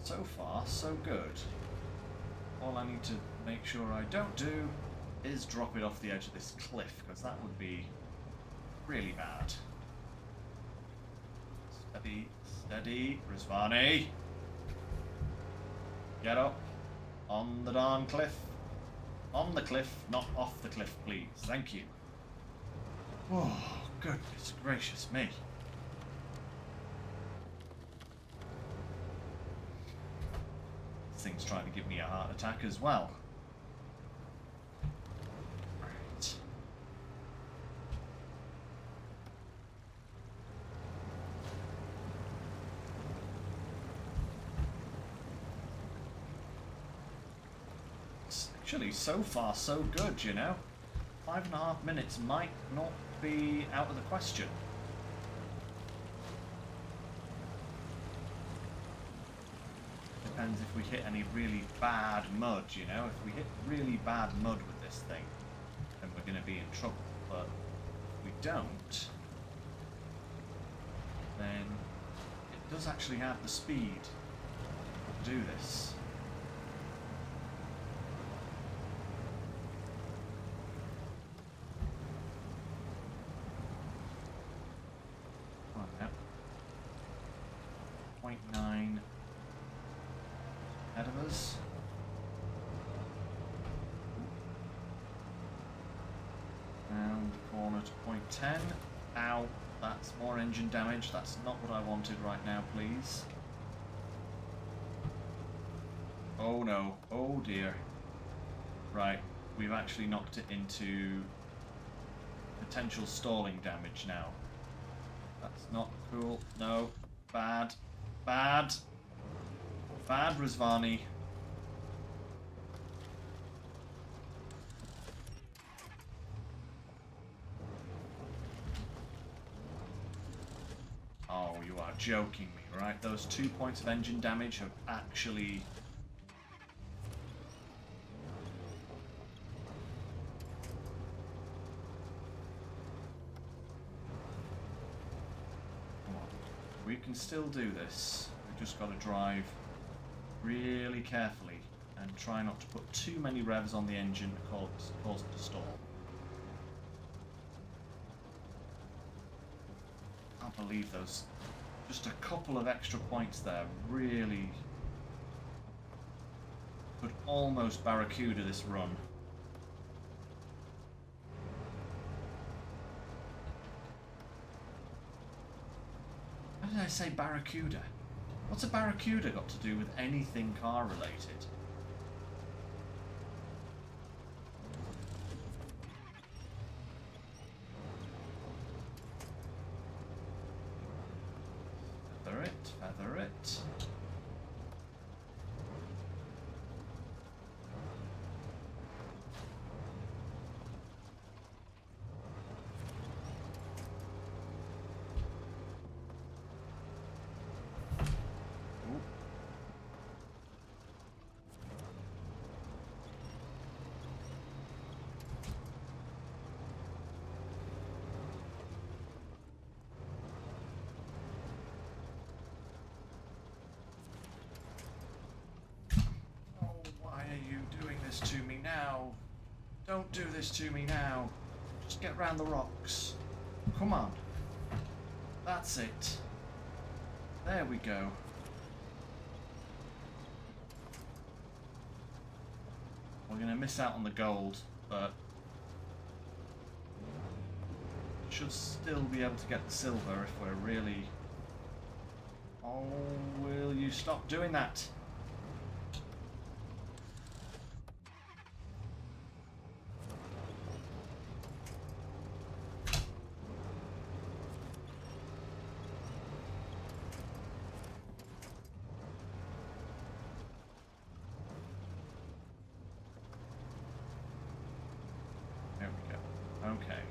So far, so good. All I need to make sure I don't do is drop it off the edge of this cliff, because that would be really bad. Steady, steady, Razvani. Get up. On the darn cliff. On the cliff, not off the cliff, please. Thank you. Oh, goodness gracious me. Thing's trying to give me a heart attack as well. Right. Actually, so far so good, you know. 5.5 minutes might not be out of the question. Depends if we hit any really bad mud, you know. If we hit really bad mud with this thing, then we're going to be in trouble. But if we don't, then it does actually have the speed to do this. Come on now. 0.9 ahead of us. Round the corner to 0.10. Ow, that's more engine damage. That's not what I wanted right now, please. Oh no, oh dear. Right, we've actually knocked it into potential stalling damage now. That's not cool. No, bad, bad. Bad, Razvani. Oh, you are joking me, right? Those 2 points of engine damage have actually... Come on. We can still do this. We've just got to drive really carefully and try not to put too many revs on the engine to cause it to stall. I can't believe those, just a couple of extra points there really could almost barracuda this run. Why did I say barracuda? What's a barracuda got to do with anything car related? Feather it, feather it. Don't do this to me now. Just get round the rocks. Come on. That's it. There we go. We're going to miss out on the gold, but should still be able to get the silver if we're really... Oh, will you stop doing that? There we go. Okay.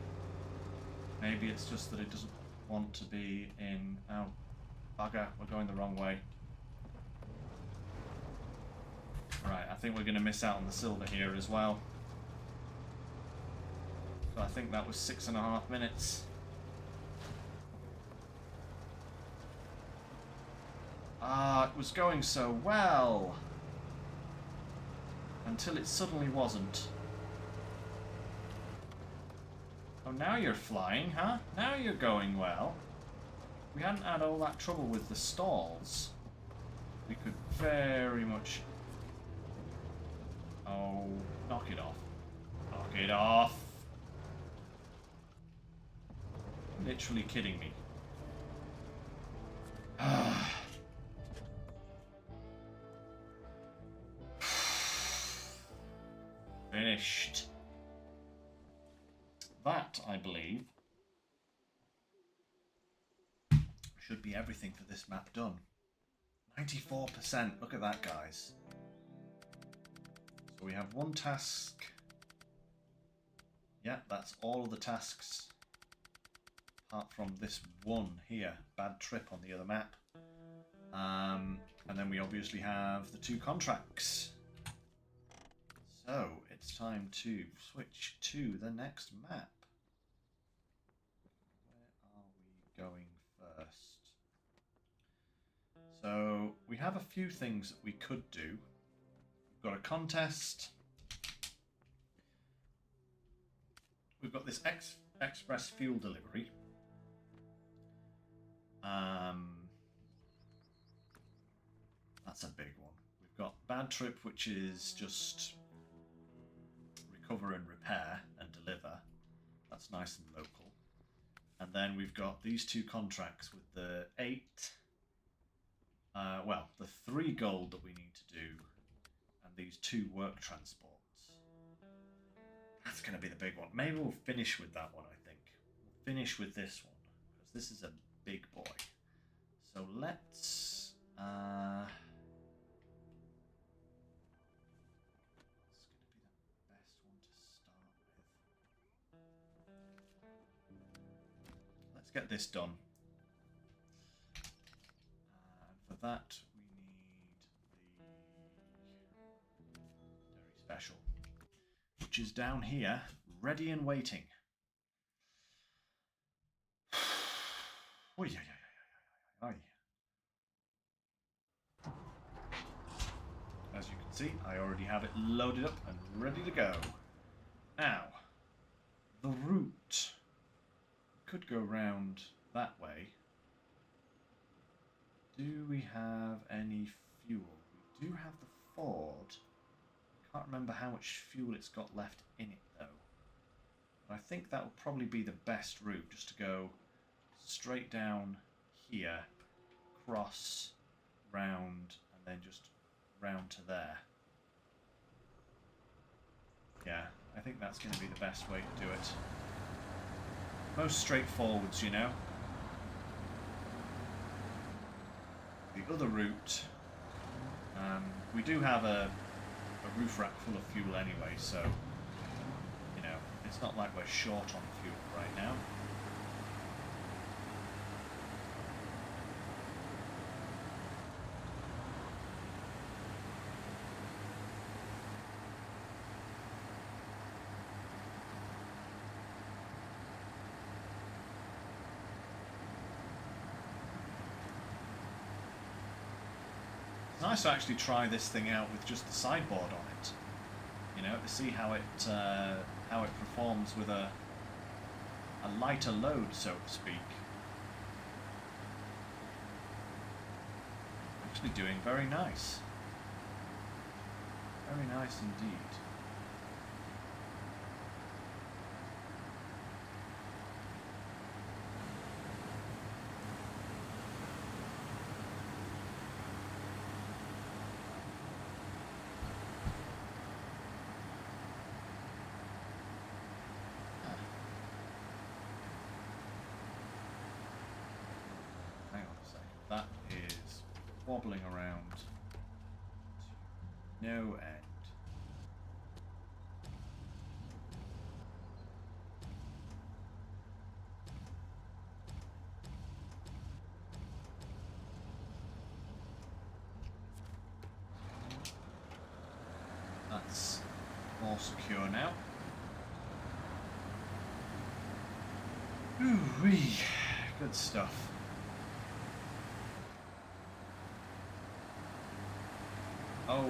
Maybe it's just that it doesn't want to be in... Oh, bugger, we're going the wrong way. Right, I think we're going to miss out on the silver here as well. So I think that was 6.5 minutes. Ah, it was going so well. Until it suddenly wasn't. Oh, now you're flying, huh? Now you're going well. If we hadn't had all that trouble with the stalls, we could very much... Oh, knock it off. Knock it off. Literally kidding me. Finished. That, I believe, should be everything for this map done. 94%. Look at that, guys. So we have one task. Yeah, that's all of the tasks. Apart from this one here. Bad trip on the other map. And then we obviously have the 2 contracts. So, it's time to switch to the next map. Where are we going first? So, we have a few things that we could do. We've got a contest. We've got this express fuel delivery. That's a big one. We've got Bad Trip, which is just recover and repair and deliver. That's nice and local. And then we've got these 2 contracts with the 3 gold that we need to do and these 2 work transports. That's going to be the big one. Maybe we'll finish with that one, I think. We'll finish with this one because this is a big boy. So let's... get this done. And for that we need the very special, which is down here, ready and waiting. As you can see, I already have it loaded up and ready to go. Now, the route. Could go round that way. Do we have any fuel? We do have the Ford. I can't remember how much fuel it's got left in it though. But I think that will probably be the best route, just to go straight down here, cross, round, and then just round to there. Yeah, I think that's going to be the best way to do it. Most straightforwards, you know. The other route, we do have a roof rack full of fuel anyway, so, you know, it's not like we're short on fuel right now. It's nice to actually try this thing out with just the sideboard on it. You you know, to see how it performs with a lighter load, so to speak. Actually doing very nice. Very nice indeed. That is wobbling around to no end. That's more secure now. Ooh-wee. Good stuff. Oh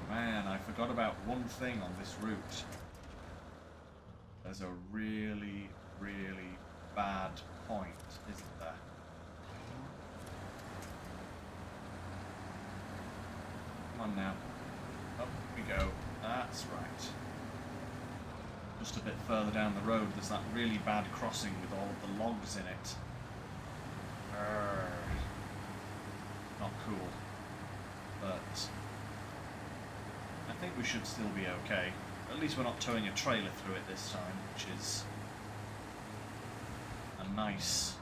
man, I forgot about one thing on this route. There's a really, really bad point, isn't there? Come on now. Up we go. That's right. Just a bit further down the road, there's that really bad crossing with all of the logs in it. Not cool. But I think we should still be okay. At least we're not towing a trailer through it this time, which is a nice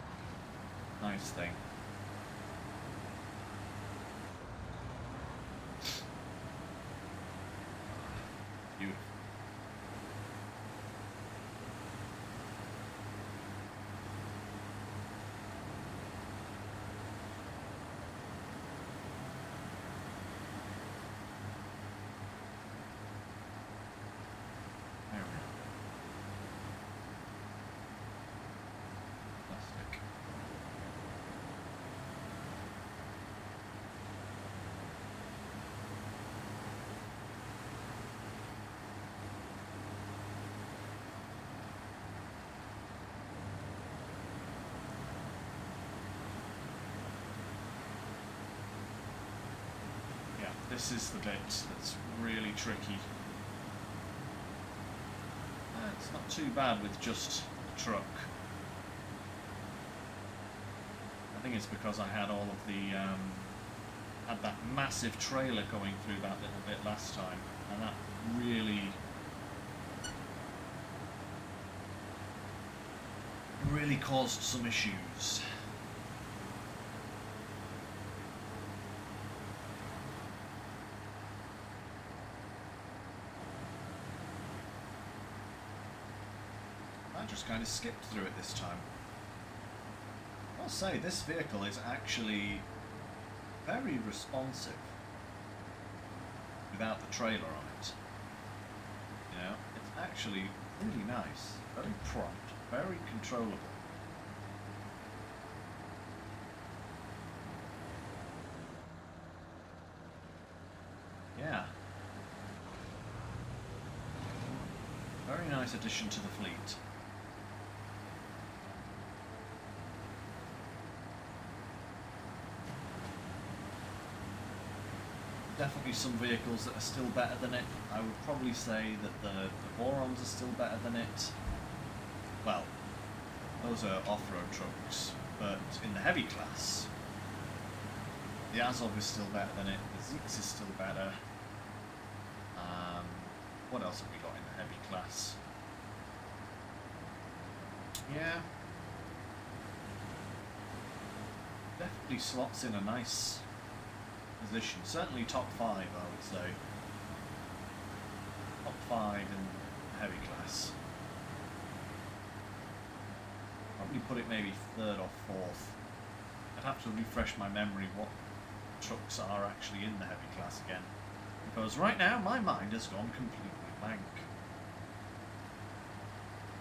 thing. Beautiful. This is the bit that's really tricky. It's not too bad with just the truck. I think it's because I had all of the had that massive trailer going through that little bit last time, and that really caused some issues. Just kind of skipped through it this time. I'll say this vehicle is actually very responsive without the trailer on it. You know, it's actually really nice, very prompt, very controllable. Yeah. Very nice addition to the fleet. Definitely some vehicles that are still better than it. I would probably say that the Borons are still better than it. Well, those are off-road trucks, but in the heavy class, the Azov is still better than it, the Zeeks is still better. What else have we got in the heavy class? Yeah. Definitely slots in a nice position. Certainly top 5, I would say. Top 5 in the heavy class. Probably put it maybe 3rd or 4th. I'd have to refresh my memory what trucks are actually in the heavy class again. Because right now my mind has gone completely blank.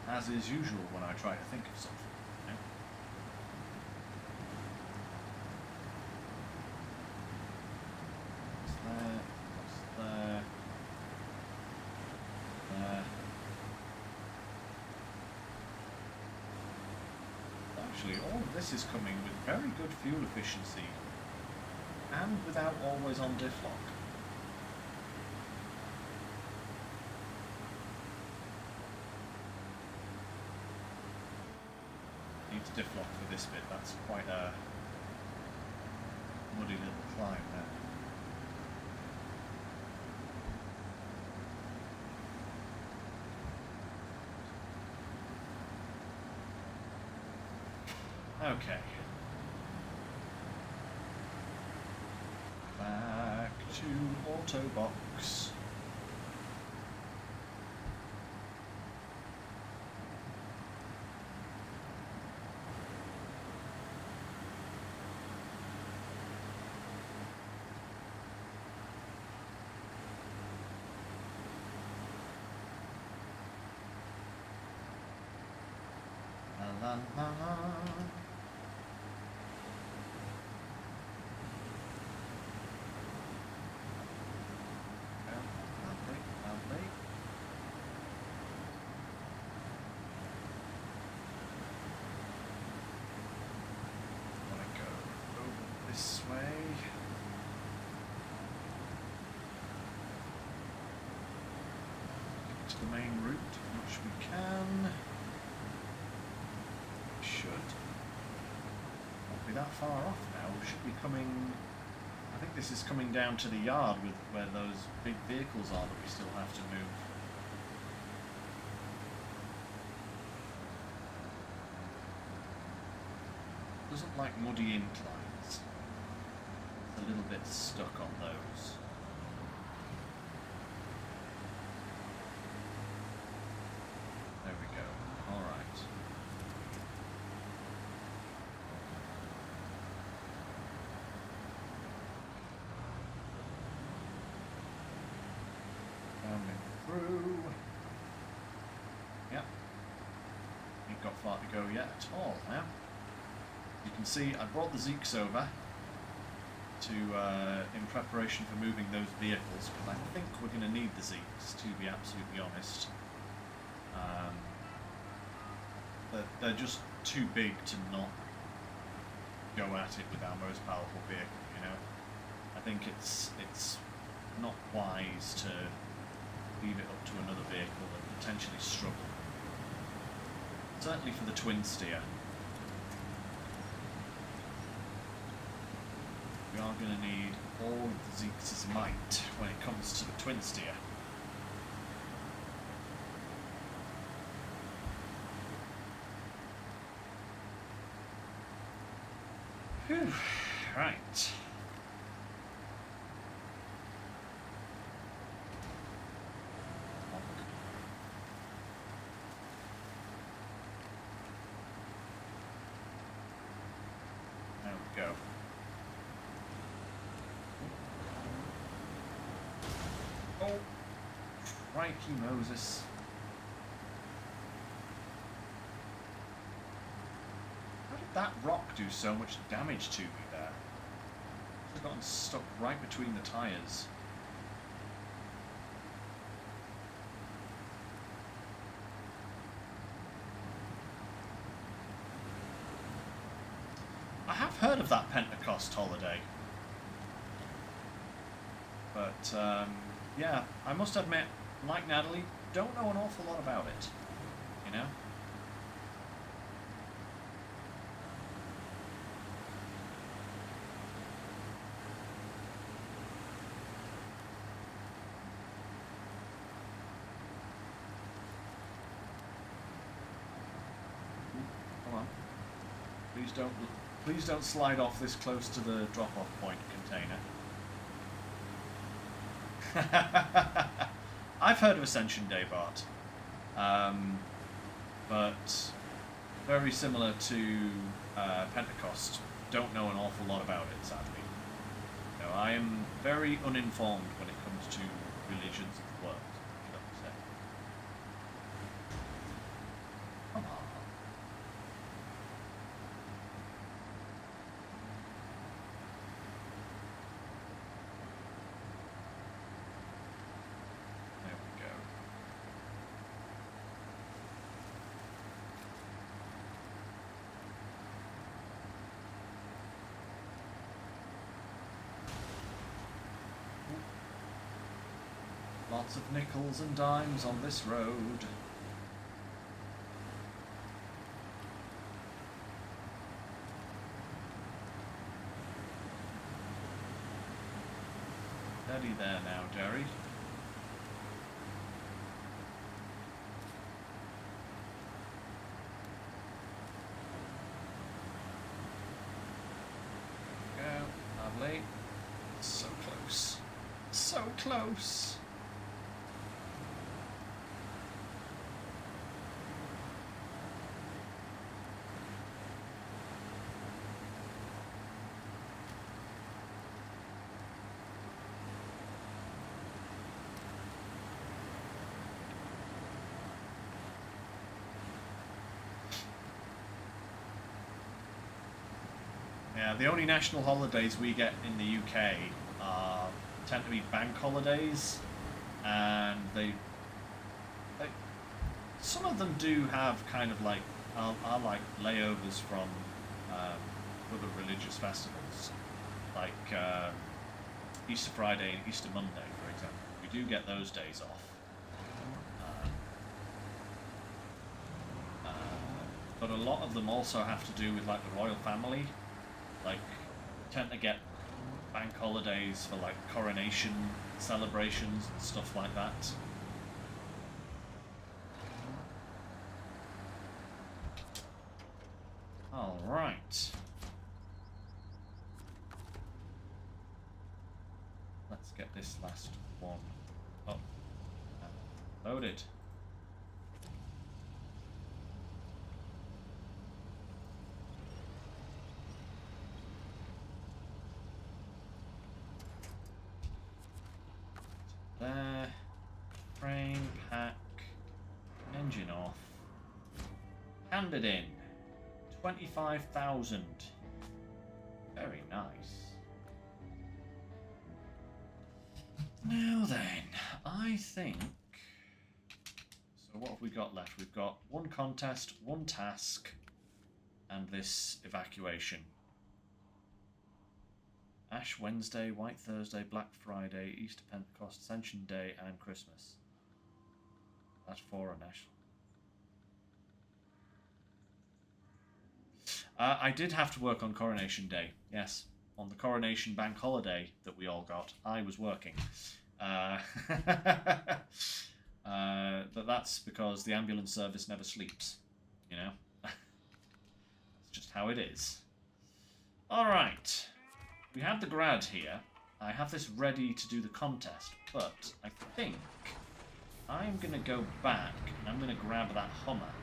As is usual when I try to think of something. actually. All of this is coming with very good fuel efficiency and without always on diff lock. Need to diff lock for this bit. That's quite a muddy little climb there. Okay. Back to auto box. La la la. This way. Get to the main route as much as we can. Should not be that far off now. We should be coming. I think this is coming down to the yard with where those big vehicles are that we still have to move. Doesn't like muddy inclines. A little bit stuck on those. There we go. All right. Coming through. Yep. Ain't got far to go yet at all now. You can see I brought the Zeeks over to in preparation for moving those vehicles, because I think we're going to need the Zeeks, to be absolutely honest. They're just too big to not go at it with our most powerful vehicle, you know. I think it's not wise to leave it up to another vehicle and potentially struggle. Certainly for the twin steer. We are going to need all of the Zeeks' might when it comes to the twin steer. Whew. Right. There we go. Oh, crikey Moses. How did that rock do so much damage to me there? I've gotten stuck right between the tyres. I have heard of that Pentecost holiday. But, yeah, I must admit, like Natalie, don't know an awful lot about it, you know? Come on. Please don't slide off this close to the drop-off point container. I've heard of Ascension Day, Bart, but very similar to Pentecost. Don't know an awful lot about it, sadly. No, I am very uninformed when it comes to religions of the world, shall we say. Come on. Lots of nickels and dimes on this road. Steady there now, Jerry. Go, lovely. So close. So close. Yeah, the only national holidays we get in the UK tend to be bank holidays, and they some of them do have kind of like are like layovers from other religious festivals, like Easter Friday and Easter Monday, for example. We do get those days off. But a lot of them also have to do with like the royal family. Like, tend to get bank holidays for like coronation celebrations and stuff like that. All right. Let's get this last one up and loaded. There, frame, pack, engine off, handed in, 25,000, very nice. Now then, I think, so what have we got left? We've got one contest, one task, and this evacuation. Ash Wednesday, White Thursday, Black Friday, Easter Pentecost, Ascension Day, and Christmas. That's 4 on Ash. I did have to work on Coronation Day, yes. On the Coronation Bank holiday that we all got, I was working. But that's because the ambulance service never sleeps, you know? That's just how it is. Alright. We have the grad here. I have this ready to do the contest, but I think I'm going to go back and I'm going to grab that Hummer,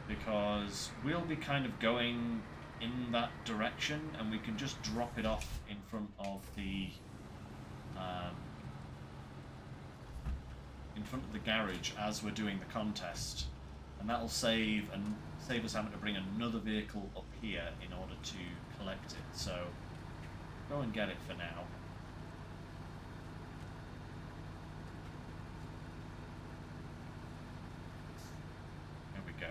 because we'll be kind of going in that direction and we can just drop it off in front of the garage as we're doing the contest, and that'll save us having to bring another vehicle up here in order to collect it. So go and get it for now. There we go.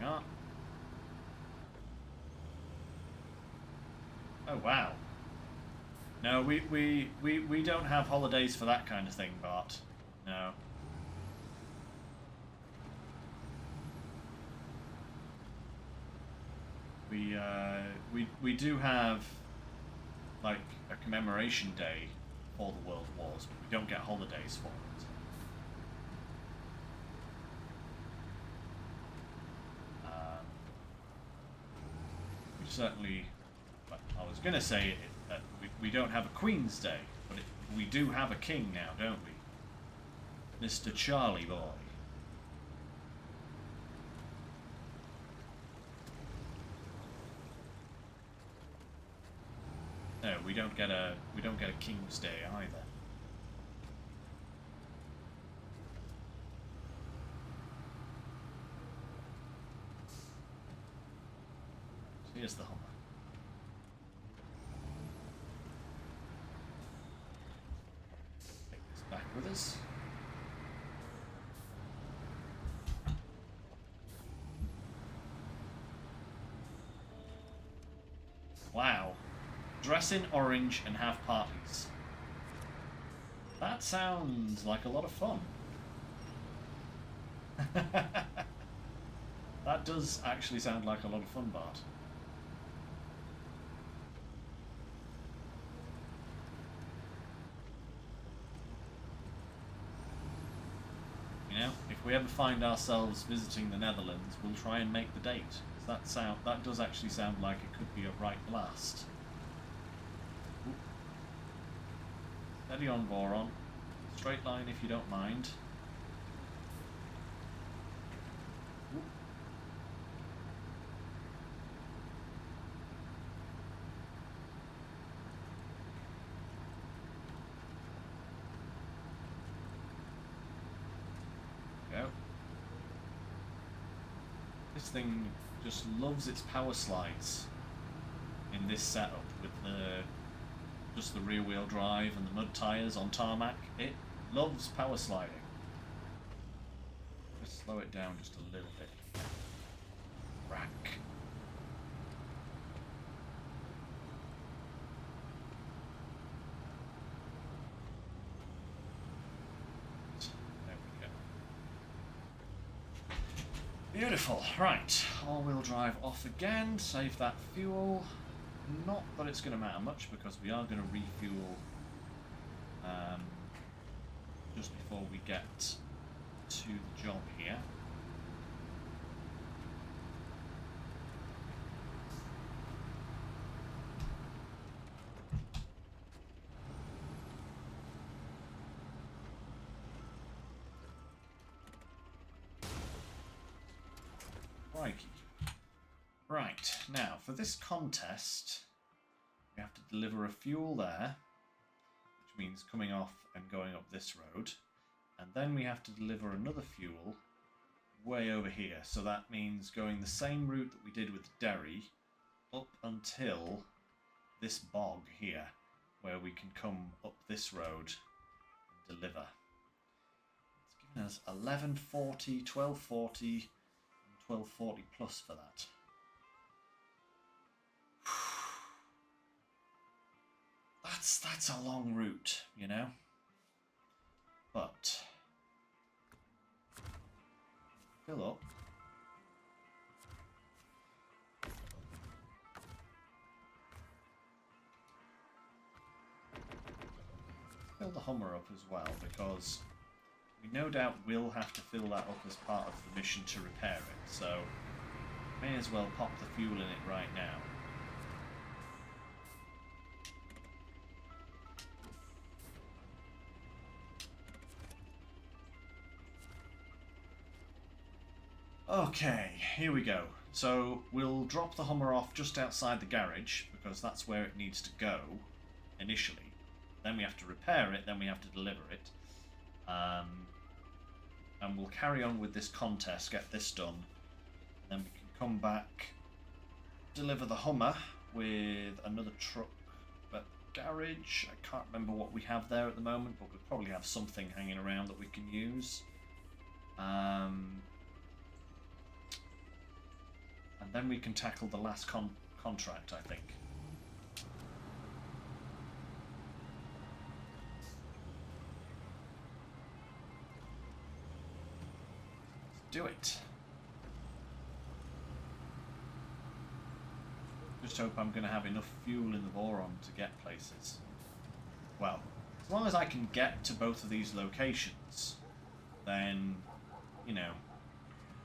Yeah. Oh wow. No, we don't have holidays for that kind of thing, Bart. No. We do have like a commemoration day for the World Wars, but we don't get holidays for it. We certainly. I was going to say that we don't have a Queen's Day, but we do have a king now, don't we? Mr. Charlie Boy. No, we don't get a King's Day either. So here's the Hummer. Take this back with us. Wow. Dress in orange and have parties. That sounds like a lot of fun. That does actually sound like a lot of fun, Bart. You know, if we ever find ourselves visiting the Netherlands, we'll try and make the date. That does actually sound like it could be a right blast. Ooh. Steady on, Voron. Straight line if you don't mind. Ooh. Go. This thing just loves its power slides in this setup with just the rear wheel drive and the mud tyres on tarmac. It loves power sliding. Let's slow it down just a little bit. Rack. There we go. Beautiful. Right. All-wheel drive off again. Save that fuel. Not that it's going to matter much because we are going to refuel just before we get to the job here. Crikey. Right, now for this contest we have to deliver a fuel there, which means coming off and going up this road, and then we have to deliver another fuel way over here, so that means going the same route that we did with Derry up until this bog here, where we can come up this road and deliver. It's given us 1140, 1240 and 1240 plus for that. That's a long route, you know. But fill up. Fill the Hummer up as well, because we no doubt will have to fill that up as part of the mission to repair it. So may as well pop the fuel in it right now. Okay, here we go. So we'll drop the Hummer off just outside the garage because that's where it needs to go initially. Then we have to repair it, then we have to deliver it. And we'll carry on with this contest, get this done. Then we can come back, deliver the Hummer with another truck at the garage. I can't remember what we have there at the moment, but we'll probably have something hanging around that we can use. And then we can tackle the last contract, I think. Let's do it. Just hope I'm going to have enough fuel in the Voron to get places. Well, as long as I can get to both of these locations, then, you know,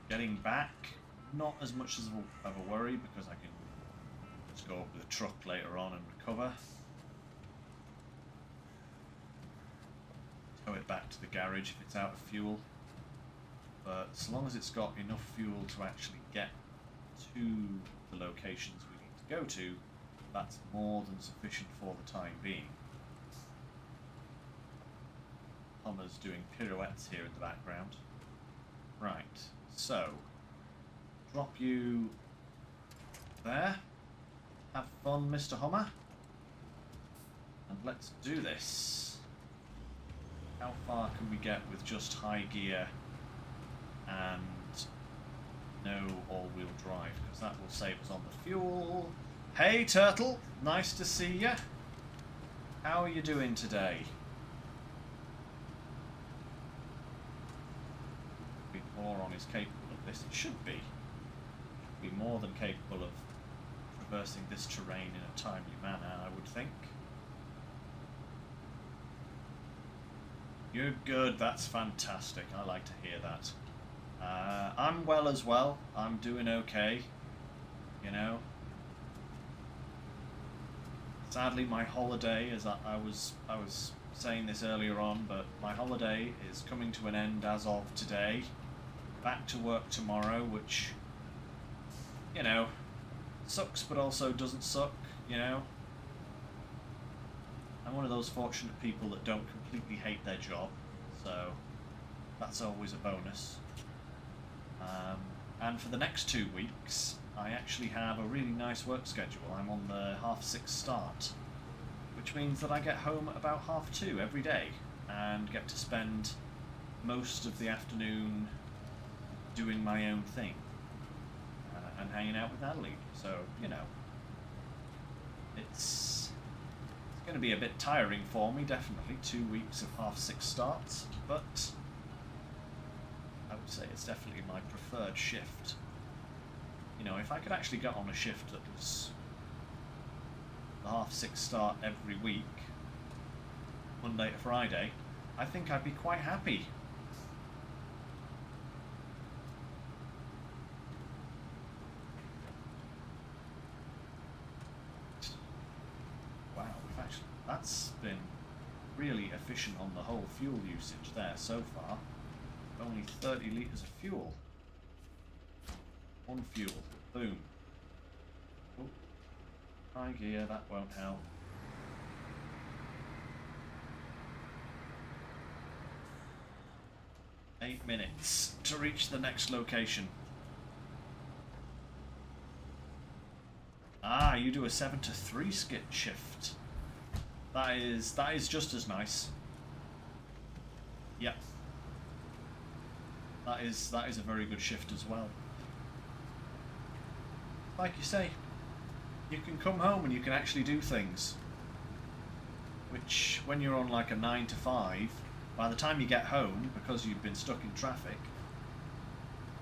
getting back, not as much of a worry because I can just go up with a truck later on and recover. Tow it back to the garage if it's out of fuel. But as long as it's got enough fuel to actually get to the locations we need to go to, that's more than sufficient for the time being. Hummer's doing pirouettes here in the background. Right, so drop you there. Have fun, Mr. Hummer. And let's do this. How far can we get with just high gear and no all-wheel drive? Because that will save us on the fuel. Hey Turtle, nice to see you. How are you doing today? Moron is capable of this. It should be. Be more than capable of traversing this terrain in a timely manner, I would think. You're good, that's fantastic. I like to hear that. I'm well as well. I'm doing okay. You know. Sadly, my holiday, as I was saying this earlier on, but my holiday is coming to an end as of today. Back to work tomorrow, which, you know, sucks but also doesn't suck, you know. I'm one of those fortunate people that don't completely hate their job, so that's always a bonus. And for the next 2 weeks, I actually have a really nice work schedule. I'm on the 6:30 start, which means that I get home at about 2:30 every day and get to spend most of the afternoon doing my own thing and hanging out with Natalie. So, you know, it's going to be a bit tiring for me, definitely. 2 weeks of 6:30 starts, but I would say it's definitely my preferred shift. You know, if I could actually get on a shift that was the 6:30 start every week, Monday to Friday, I think I'd be quite happy. That's been really efficient on the whole fuel usage there so far. Only 30 litres of fuel. One fuel. Boom. Oh, high gear, that won't help. Eight minutes to reach the next location. Ah, you do a 7 to 3 skip shift. That is just as nice. Yep. That is a very good shift as well. Like you say, you can come home and you can actually do things. Which, when you're on like a 9 to 5, by the time you get home, because you've been stuck in traffic,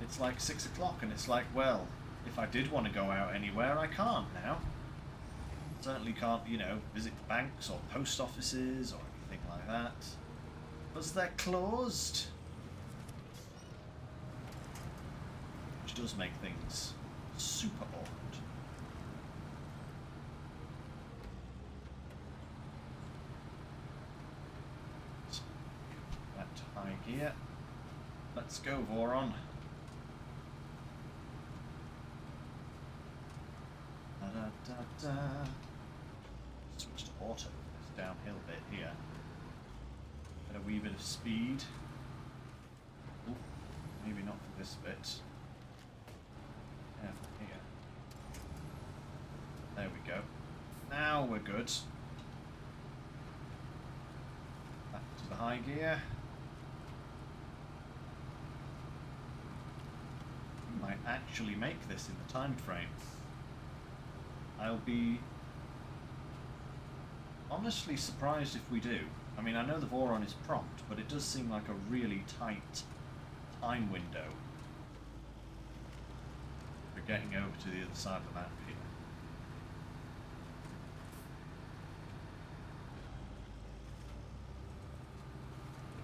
it's like 6 o'clock and it's like, well, if I did want to go out anywhere, I can't now. Certainly can't, you know, visit banks or post offices or anything like that, because they're closed. Which does make things super awkward. Back to high gear. Let's go, Voron. Da-da-da-da. Switch to auto for this downhill bit here. Get a wee bit of speed. Ooh, maybe not for this bit. Careful here. There we go. Now we're good. Back to the high gear. We might actually make this in the time frame. I'll be honestly surprised if we do. I mean, I know the Voron is prompt, but it does seem like a really tight time window for getting over to the other side of the map here.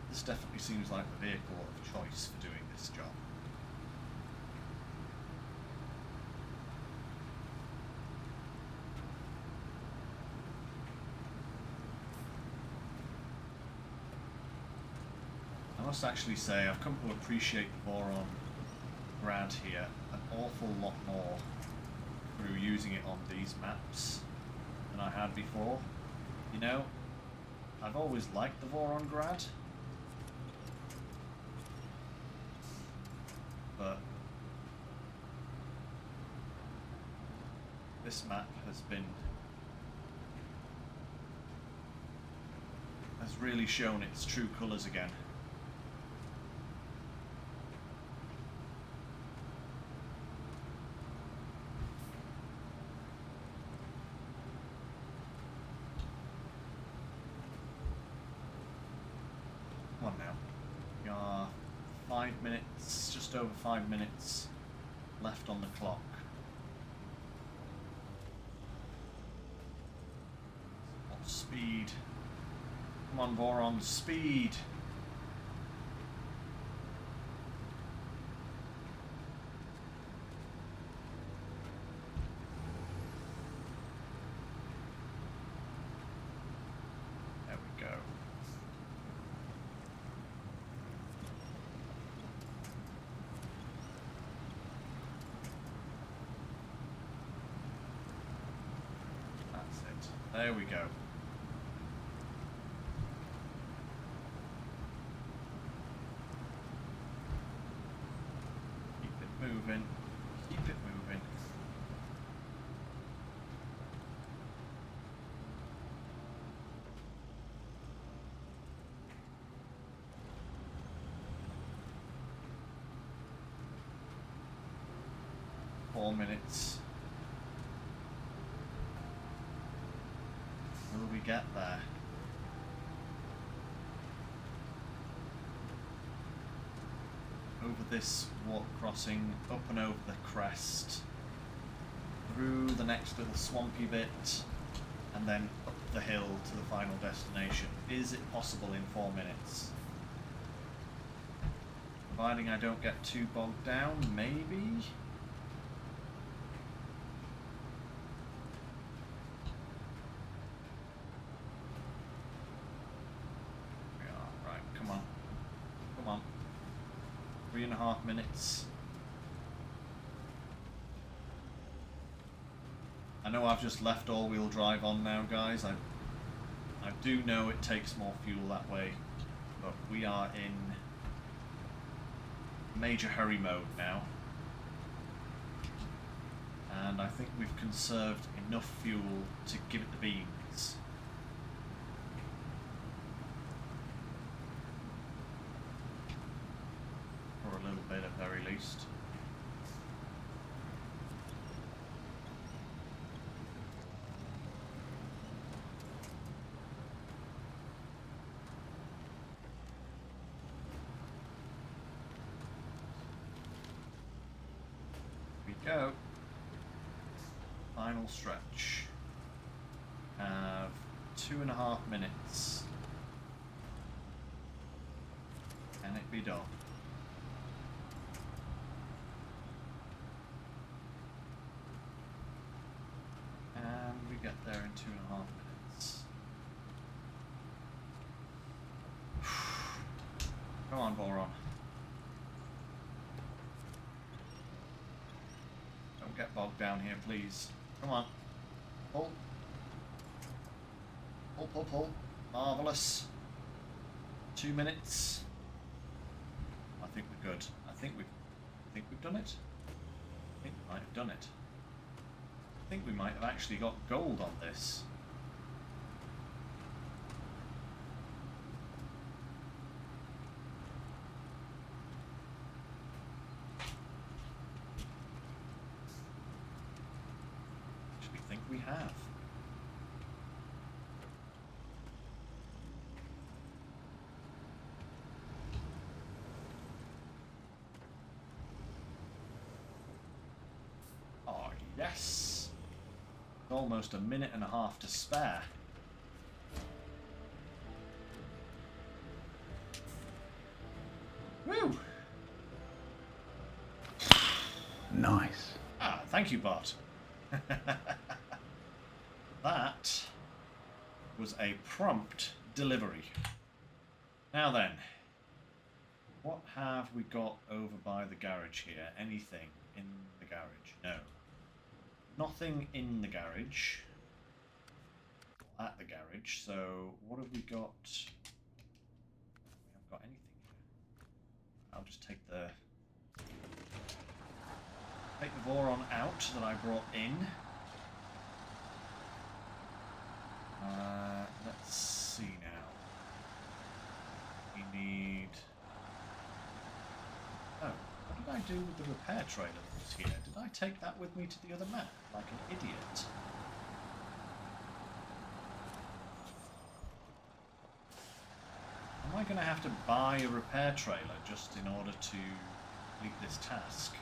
This definitely seems like the vehicle of choice for doing this job. I must actually say I've come to appreciate the Voron Grad here an awful lot more through using it on these maps than I had before. You know, I've always liked the Voron Grad, but this map has really shown its true colours again. 5 minutes, just over 5 minutes left on the clock. What speed? Come on, Voron, speed! There we go. That's it. There we go. Moving. Keep it moving. Four minutes. Will we get there? Over this water crossing, up and over the crest, through the next little swampy bit, and then up the hill to the final destination. Is it possible in 4 minutes? Providing I don't get too bogged down, maybe? We are, right, come on. Come on. 3.5 minutes. I know I've just left all-wheel drive on now, guys. I do know it takes more fuel that way, but we are in major hurry mode now. And I think we've conserved enough fuel to give it the beans. For a little bit at very least. Here we go. Final stretch. Have 2.5 minutes. Can it be done? And we get there in 2.5 minutes. Come on, Boron. Don't get bogged down here, please. Come on. Pull. Pull, pull, pull. Marvellous. 2 minutes. I think we're good. I think we've done it. I think we might have done it. I think we might have actually got gold on this. Actually think we have. Oh, yes. Almost 1.5 minutes to spare. Woo! Nice. Ah, thank you, Bart. That was a prompt delivery. Now then, what have we got over by the garage here? Anything in the garage? No. Nothing in the garage. At the garage. So what have we got? We haven't got anything here. I'll just take the Voron out that I brought in. Let's see now. We need. Oh, what did I do with the repair trailer that was here? Did I take that with me to the other map like an idiot? Am I going to have to buy a repair trailer just in order to complete this task.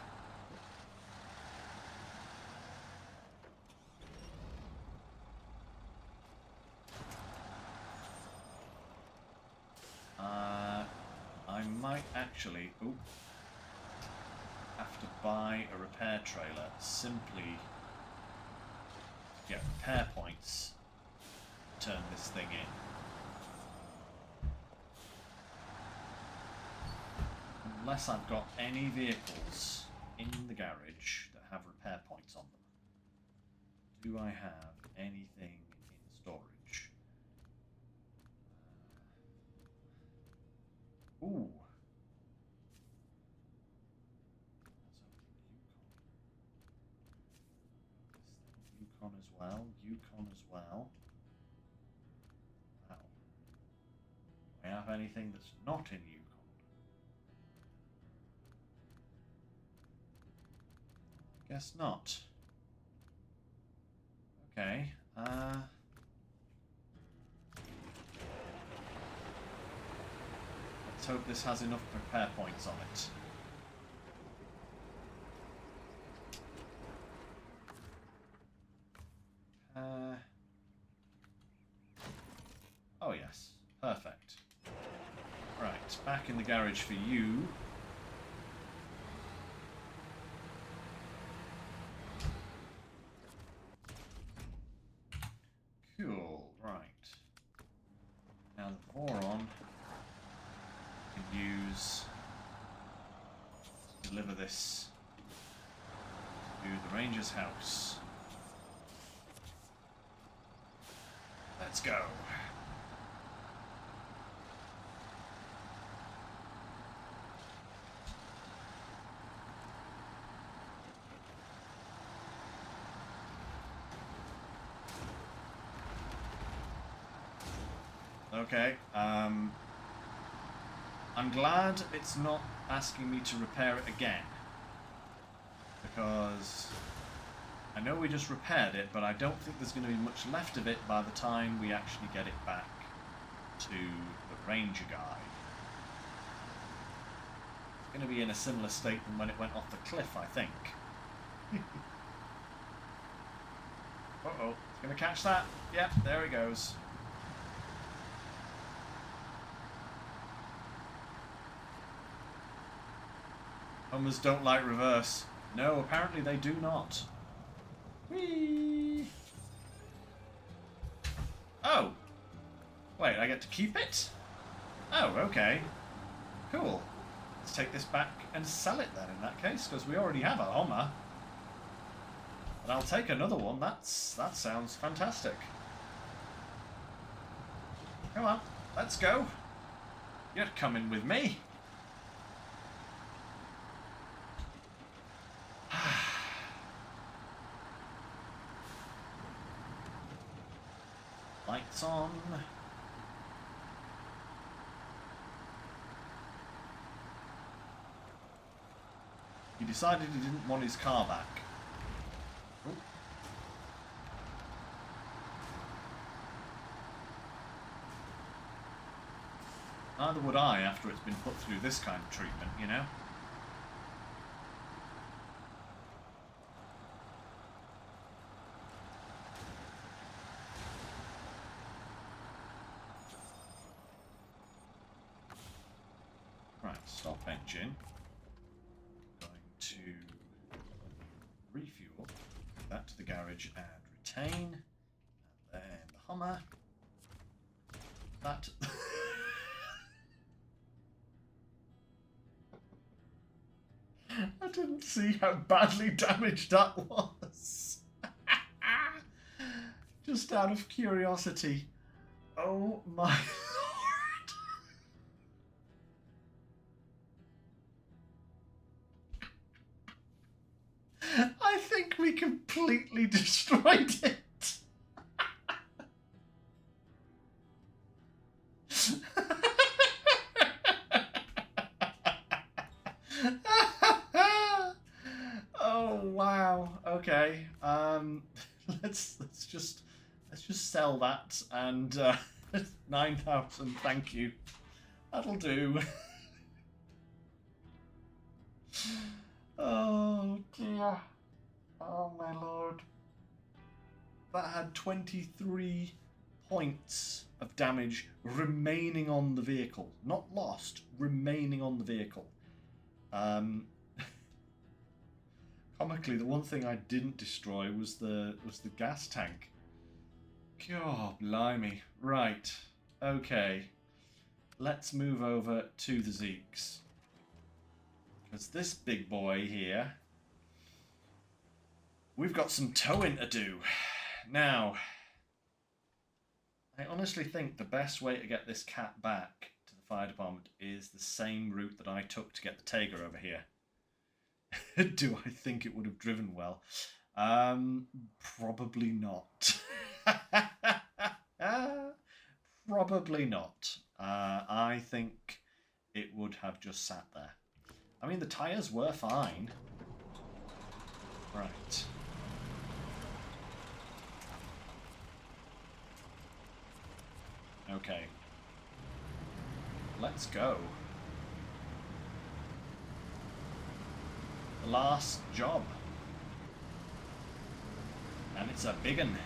I might actually have to buy a repair trailer simply to get repair points to turn this thing in. Unless I've got any vehicles in the garage that have repair points on them. Do I have anything in storage? Ooh. Yukon as well. Yukon as well. Wow. Do I have anything that's not in Yukon? Guess not. Okay. Let's hope this has enough repair points on it. Oh yes, perfect. Right, back in the garage for you. Cool, right. Now the Voron can use to deliver this to the Ranger's house. Let's go. Okay, I'm glad it's not asking me to repair it again, because I know we just repaired it, but I don't think there's going to be much left of it by the time we actually get it back to the Ranger guy. It's going to be in a similar state than when it went off the cliff, I think. Uh-oh, it's going to catch that. Yep, there it goes. Hummers don't like reverse. No, apparently they do not. Whee! Oh! Wait, I get to keep it? Oh, okay. Cool. Let's take this back and sell it then in that case, because we already have a Hummer. But I'll take another one. That sounds fantastic. Come on, let's go. You're coming with me. Lights on. He decided he didn't want his car back. Ooh. Neither would I after it's been put through this kind of treatment, you know? Stop engine. Going to refuel, take that to the garage and retain, and then the Hummer. That. I didn't see how badly damaged that was. Just out of curiosity. Oh my. I think we completely destroyed it. Oh wow. Okay. Let's just sell that and 9,000. Thank you. That'll do. Oh dear. Oh my lord. That had 23 points of damage remaining on the vehicle. Not lost, remaining on the vehicle. Comically, the one thing I didn't destroy was the gas tank. God, blimey. Right. Okay. Let's move over to the Zeeks. Because this big boy here, we've got some towing to do. Now, I honestly think the best way to get this cat back to the fire department is the same route that I took to get the Tiger over here. Do I think it would have driven well? Probably not. Probably not. I think it would have just sat there. I mean, the tyres were fine. Right. Okay. Let's go. The last job. And it's a big one.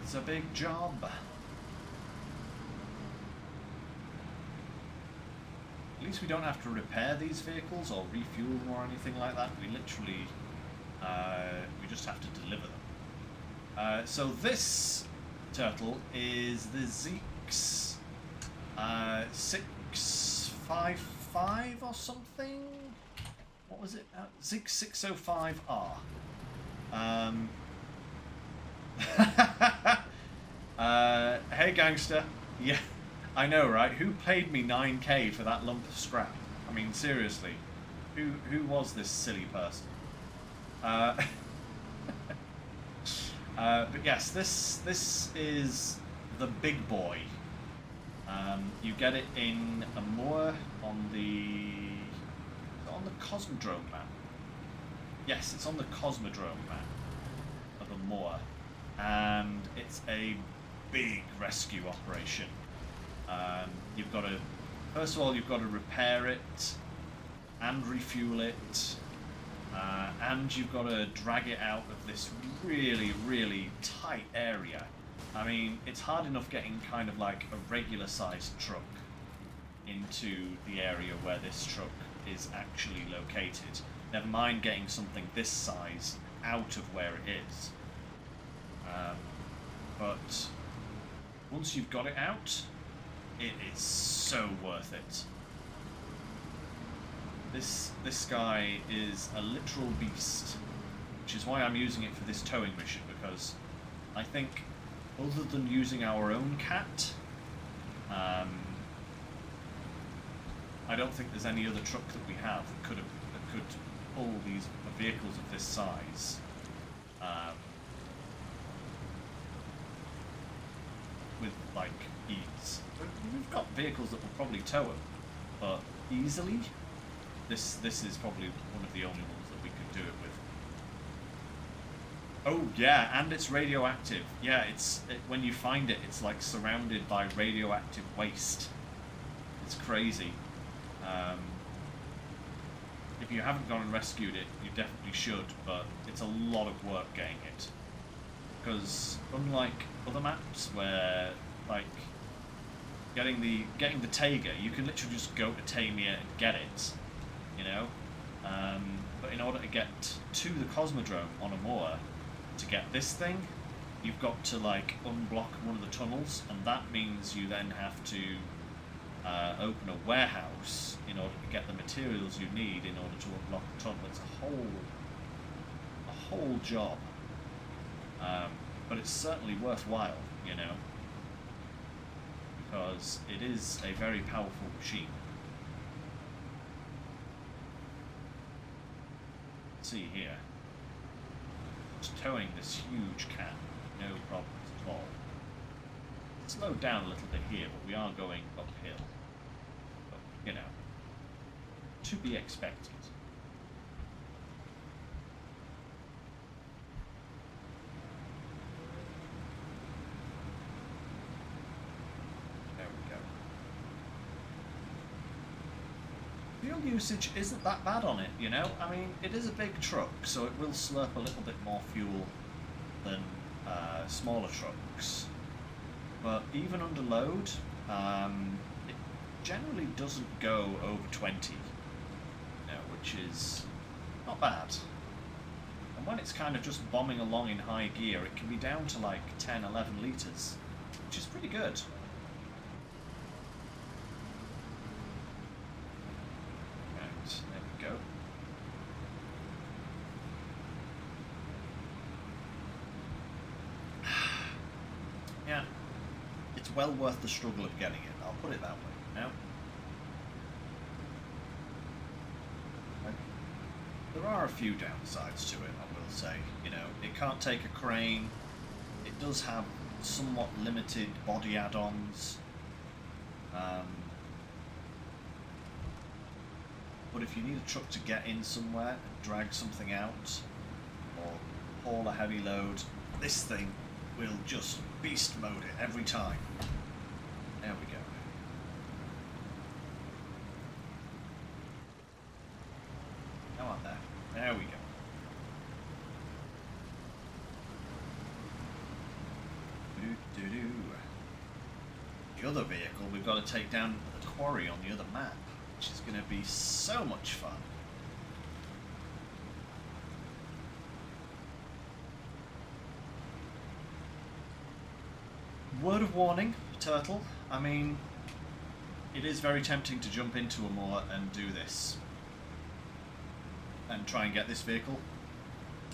It's a big job. At least we don't have to repair these vehicles or refuel them or anything like that. We literally, we just have to deliver them. So this turtle is the Zeeks 655 or something? What was it? Zeeks 605R. Hey gangster. Yeah, I know, right? Who paid me 9k for that lump of scrap? I mean, seriously. Who was this silly person? But yes, this is the big boy. You get it in a moor on the Cosmodrome map. Yes, it's on the Cosmodrome map of a moor, and it's a big rescue operation. You've got to, first of all, you've got to repair it and refuel it. And you've got to drag it out of this really, really tight area. I mean, it's hard enough getting kind of like a regular sized truck into the area where this truck is actually located. Never mind getting something this size out of where it is. But once you've got it out, it is so worth it. This guy is a literal beast, which is why I'm using it for this towing mission, because I think, other than using our own cat, I don't think there's any other truck that we have that could pull these vehicles of this size. With like ease. We've got vehicles that will probably tow them, but easily. This is probably one of the only ones that we could do it with. Oh yeah, and it's radioactive. Yeah, when you find it, it's like surrounded by radioactive waste. It's crazy. If you haven't gone and rescued it, you definitely should, but it's a lot of work getting it. Because unlike other maps where, like, getting the Tiger, you can literally just go to Tamia and get it. You know, but in order to get to the Cosmodrome on a moor, to get this thing, you've got to like unblock one of the tunnels, and that means you then have to open a warehouse in order to get the materials you need in order to unblock the tunnel. It's a whole job, but it's certainly worthwhile, you know, because it is a very powerful machine. See here, just towing this huge cat, no problems at all. Slowed down a little bit here, but we are going uphill. But, you know, to be expected. There we go. Fuel usage isn't that bad on it, you know? I mean, it is a big truck, so it will slurp a little bit more fuel than smaller trucks. But even under load, it generally doesn't go over 20, you know, which is not bad. And when it's kind of just bombing along in high gear, it can be down to like 10, 11 litres, which is pretty good. Right, there we go. Yeah, it's well worth the struggle of getting it, I'll put it that way, you know? There are a few downsides to it, I will say. You know, it can't take a crane, it does have somewhat limited body add-ons, but if you need a truck to get in somewhere and drag something out, or haul a heavy load, this thing will just beast mode it every time. There we go. Come on there. There we go. Doo-doo-doo. The other vehicle we've got to take down the quarry on the other map, which is going to be so much fun. Word of warning, Turtle. I mean, it is very tempting to jump into a moor and do this. And try and get this vehicle.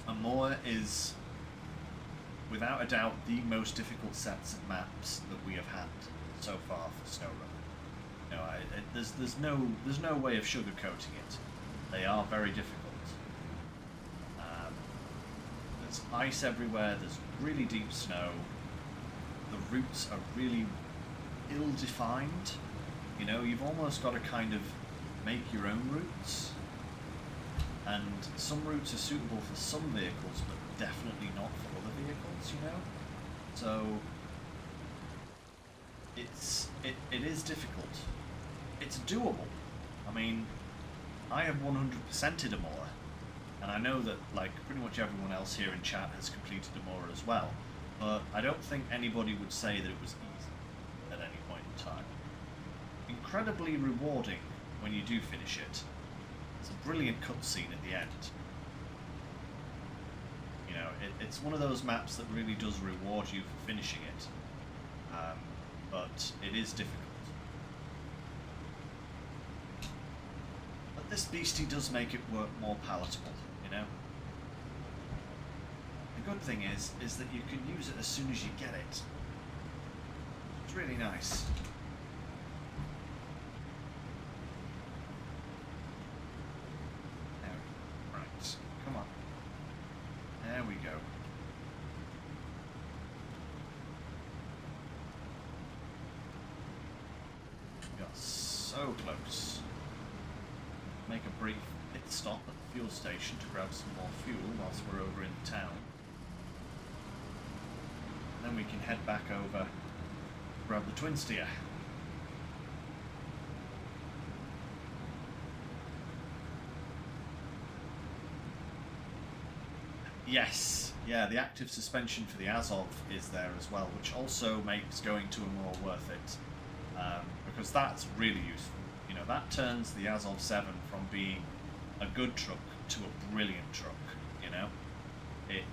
A moor is, without a doubt, the most difficult sets of maps that we have had so far for SnowRunner. You know, there's no way of sugarcoating it. They are very difficult. There's ice everywhere. There's really deep snow. The routes are really ill-defined. You know, you've almost got to kind of make your own routes. And some routes are suitable for some vehicles, but definitely not for other vehicles, you know? So, it is difficult. It's doable. I mean, I have 100%ed a moor, and I know that, like, pretty much everyone else here in chat has completed a moor as well. But I don't think anybody would say that it was easy at any point in time. Incredibly rewarding when you do finish it. It's a brilliant cutscene at the end. You know, it's one of those maps that really does reward you for finishing it. But it is difficult. But this beastie does make it work more palatable, you know? The good thing is that you can use it as soon as you get it. It's really nice. There, right, come on. There we go. We got so close. Make a brief pit stop at the fuel station to grab some more fuel whilst we're over in town. Then we can head back over, grab the twin steer. Yes, yeah, the active suspension for the Azov is there as well, which also makes going to a moor worth it, because that's really useful. You know, that turns the Azov 7 from being a good truck to a brilliant truck, you know? It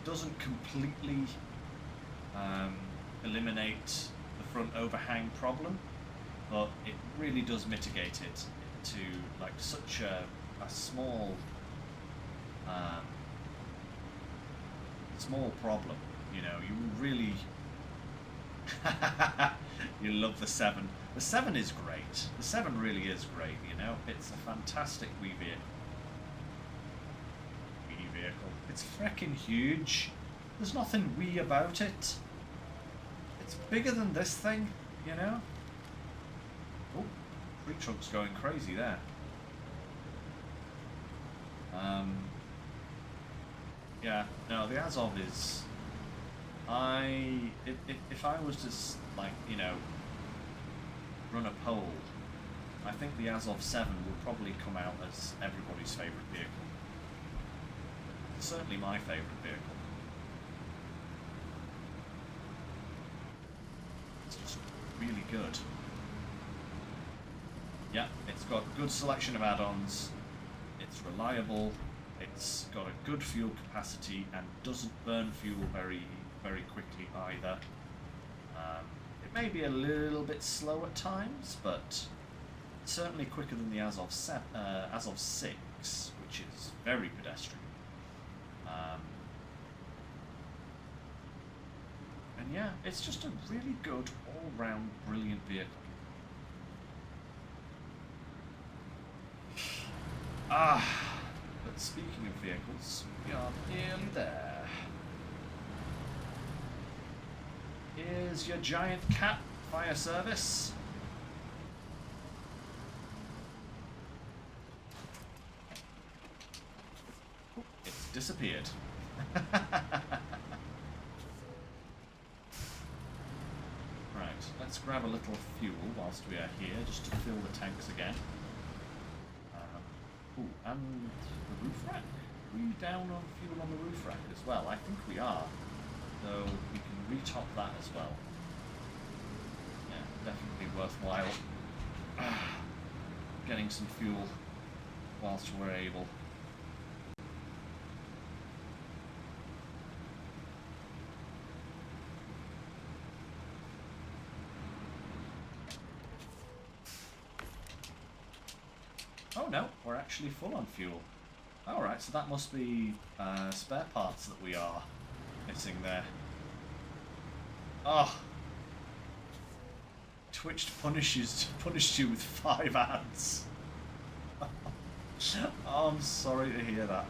doesn't completely eliminate the front overhang problem, but it really does mitigate it to like such a small small problem. You know, you really you love the 7. The 7 is great. The 7 really is great, you know? It's a fantastic wee vehicle. Wee vehicle. It's freaking huge. There's nothing wee about it. It's bigger than this thing, you know? Oh, tree trunk's going crazy there. Yeah, no, the Azov is... If I was to, like, you know, run a poll, I think the Azov 7 will probably come out as everybody's favourite vehicle. Certainly my favourite vehicle. It's just really good. Yeah, it's got a good selection of add-ons, it's reliable, it's got a good fuel capacity and doesn't burn fuel very quickly either. It may be a little bit slow at times, but certainly quicker than the Azov 6, which is very pedestrian. And yeah, it's just a really good, all-round, brilliant vehicle. But speaking of vehicles, we are nearly there. Here's your giant cat fire service. Oh, it's disappeared. Right, let's grab a little fuel whilst we are here, just to fill the tanks again. And the roof rack? Are we down on fuel on the roof rack as well? I think we are. So we can retop that as well. Yeah, definitely worthwhile. Getting some fuel whilst we're able. Oh no, we're actually full on fuel. Alright, so that must be spare parts that we are missing there. Oh! Twitch punished you with 5 ads. Oh, I'm sorry to hear that.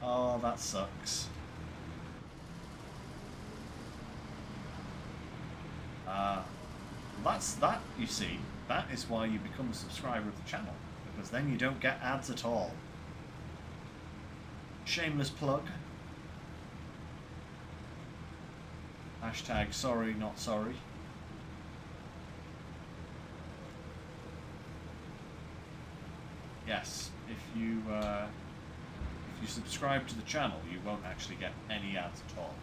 Oh, that sucks. That's that, you see. That is why you become a subscriber of the channel, because then you don't get ads at all. Shameless plug. Hashtag sorry, not sorry. Yes, if you subscribe to the channel, you won't actually get any ads at all.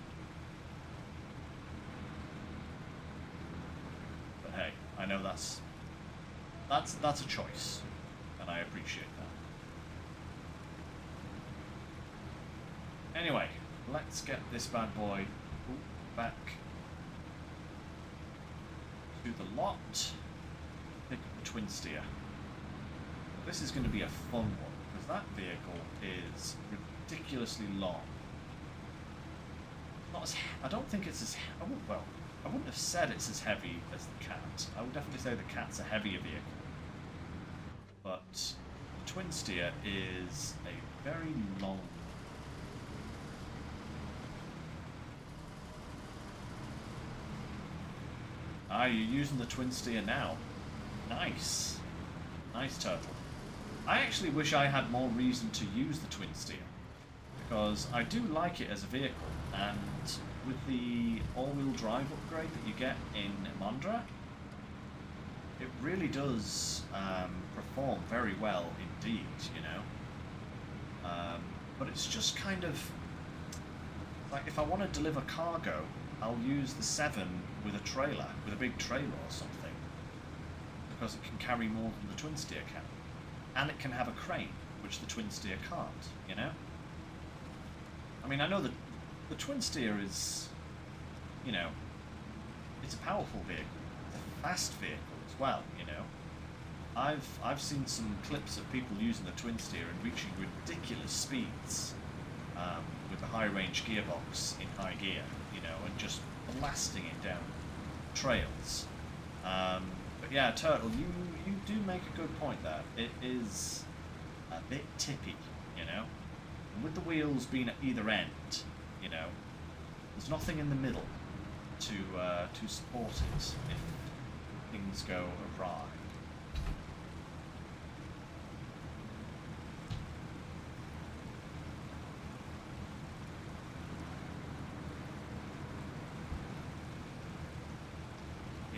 But hey, I know that's a choice, and I appreciate that. Anyway, let's get this bad boy back to the lot. Pick up the twin steer. This is going to be a fun one, because that vehicle is ridiculously long. I don't think it's as... Well, I wouldn't have said it's as heavy as the Cat. I would definitely say the Cat's a heavier vehicle. But the twin steer is a very long... Ah, you're using the twin steer now. Nice. Nice, Turtle. I actually wish I had more reason to use the twin steer, because I do like it as a vehicle, and with the all-wheel drive upgrade that you get in Mondra, it really does perform very well indeed, you know. But it's just kind of like, if I want to deliver cargo, I'll use the 7 with a trailer, with a big trailer or something, because it can carry more than the twin steer can. And it can have a crane, which the twin steer can't, you know? I mean, I know that the twin steer is, you know, it's a powerful vehicle. It's a fast vehicle as well, you know? I've seen some clips of people using the twin steer and reaching ridiculous speeds with the high-range gearbox in high gear, you know, and just blasting it down trails. But yeah, Turtle, you do make a good point there. It is a bit tippy, you know? And with the wheels being at either end, you know, there's nothing in the middle to support it if things go awry.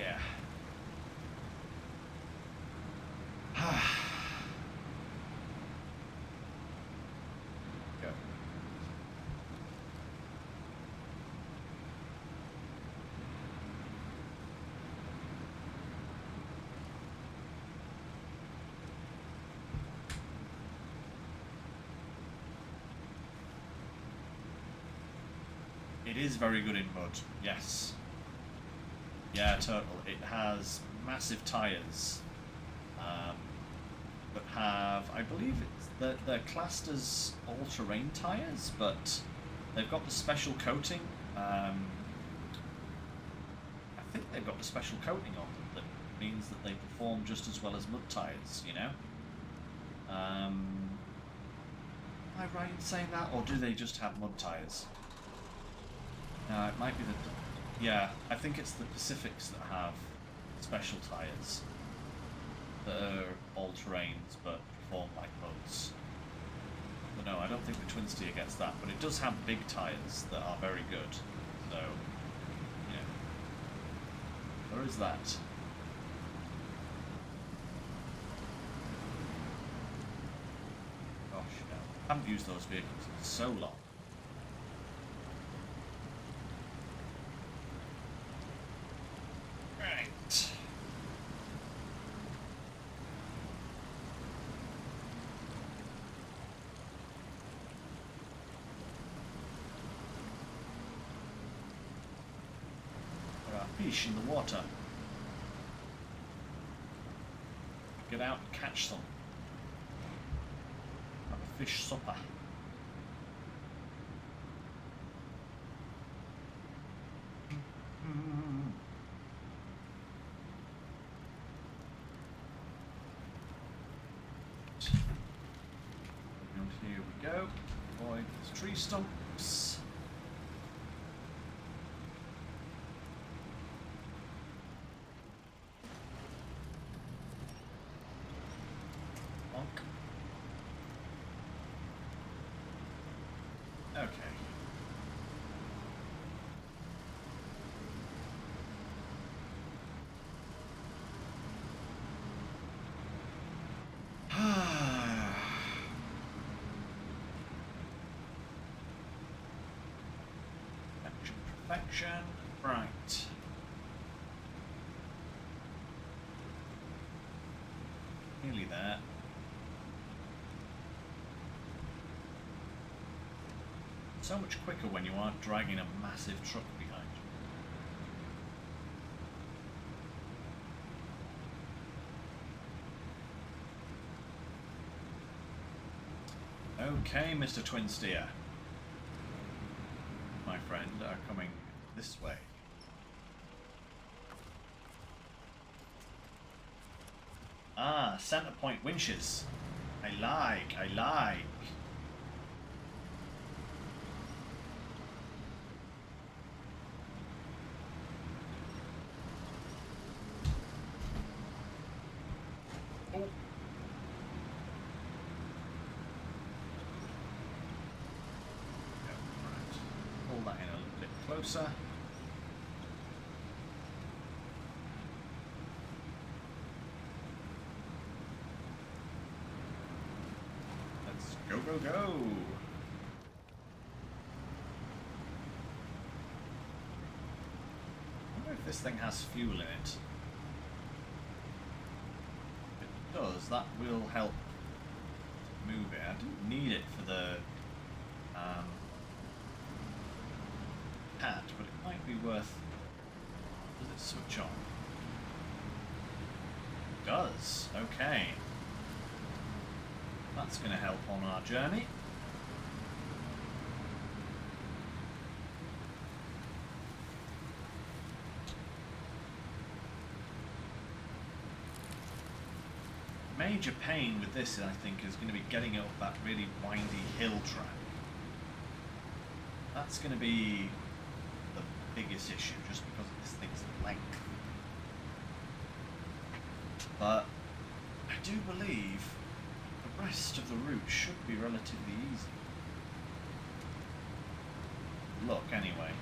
yeah. Go. It is very good in mud, yes. Yeah, Turtle. It has massive tyres that have, I believe they're classed as all-terrain tyres, but they've got the special coating. I think they've got the special coating on them that means that they perform just as well as mud tyres, you know? Am I right in saying that, or do they just have mud tyres? No, it might be the... Yeah, I think it's the Pacifics that have special tyres that are all-terrains but perform like muds. But no, I don't think the Twin Steer gets that, but it does have big tyres that are very good. So, yeah. There is that. Gosh, no. I haven't used those vehicles in so long. Right. There are fish in the water. Get out and catch some. Have a fish supper. And here we go. Avoid these tree stumps. Okay. Perfection. Right. Nearly there. So much quicker when you aren't dragging a massive truck behind you. Okay, Mr. Twin Steer. My friend, are coming this way. Ah, center point winches. I like. Oh. Pull that in a little bit closer. Let's go, go, go. I wonder if this thing has fuel in it. If it does, that will help move it. I didn't need it for the pad, but it might be worth... Does it switch on? It does. Okay. That's going to help on our journey. Major pain with this, I think, is going to be getting up that really windy hill track. That's going to be the biggest issue, just because of this thing's length. But I do believe the rest of the route should be relatively easy. Look, anyway.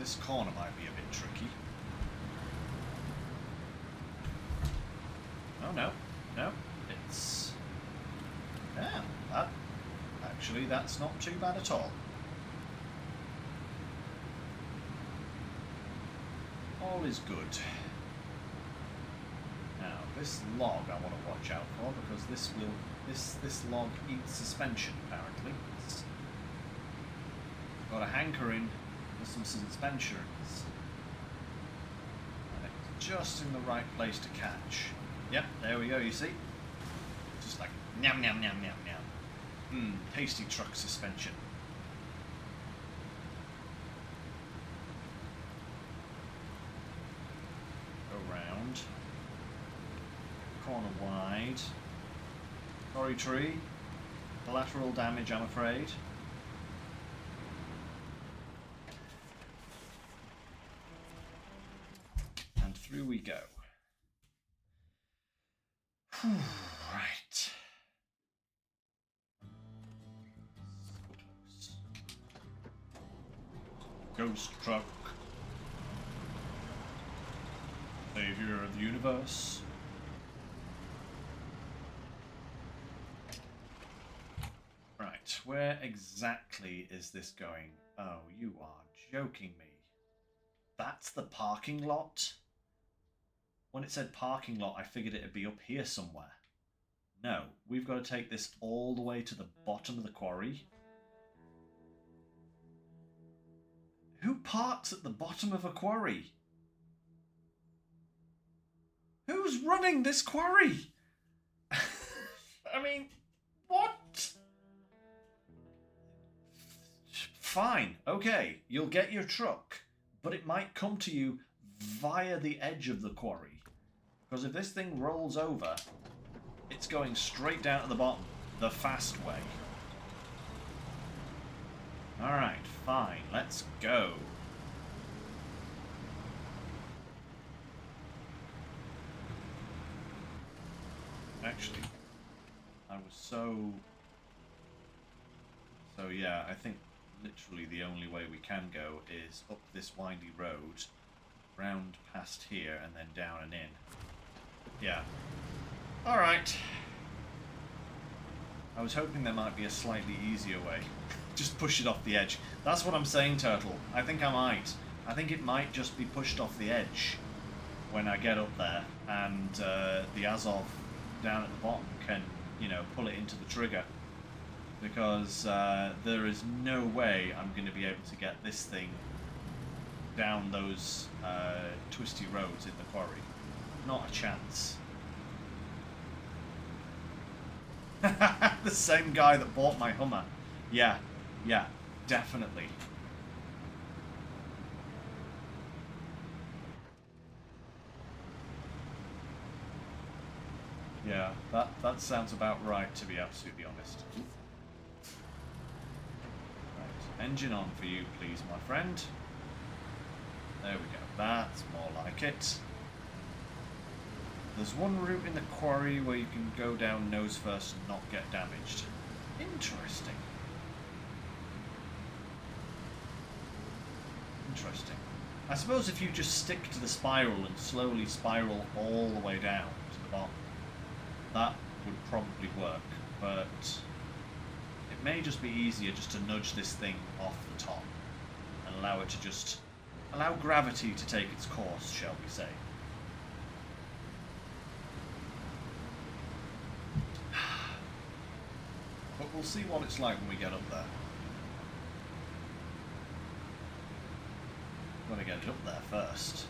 this corner might be a bit tricky. Oh no, no, it's... Yeah, actually that's not too bad at all. All is good. Now, this log I want to watch out for because this log eats suspension apparently. It's got a hankering for some suspensions. And it's just in the right place to catch. Yep, there we go, you see? Just like nyam nyam nyam nyam nyam. Tasty truck suspension. Around. Corner wide. Sorry tree. Collateral damage, I'm afraid. And through we go. Right. So close. Ghost truck. Savior of the universe. Right, where exactly is this going? Oh, you are joking me. That's the parking lot? When it said parking lot, I figured it'd be up here somewhere. No, we've got to take this all the way to the bottom of the quarry. Who parks at the bottom of a quarry? Who's running this quarry? I mean, what? Fine, okay, you'll get your truck, but it might come to you via the edge of the quarry. Because if this thing rolls over, it's going straight down to the bottom, the fast way. Alright, fine, let's go. Actually, I was so yeah, I think literally the only way we can go is up this windy road, round past here, and then down and in. Yeah. Alright. I was hoping there might be a slightly easier way. Just push it off the edge. That's what I'm saying, Turtle. I think I might. I think it might just be pushed off the edge when I get up there, and the Azov down at the bottom can, you know, pull it into the trigger. Because there is no way I'm going to be able to get this thing down those twisty roads in the quarry. Not a chance. The same guy that bought my Hummer. Yeah, definitely. Yeah, that sounds about right, to be absolutely honest. Right, engine on for you, please, my friend. There we go. That's more like it. There's one route in the quarry where you can go down nose first and not get damaged. Interesting. Interesting. I suppose if you just stick to the spiral and slowly spiral all the way down to the bottom, that would probably work, but it may just be easier just to nudge this thing off the top and allow it to just allow gravity to take its course, shall we say. But we'll see what it's like when we get up there. Gotta get it up there first.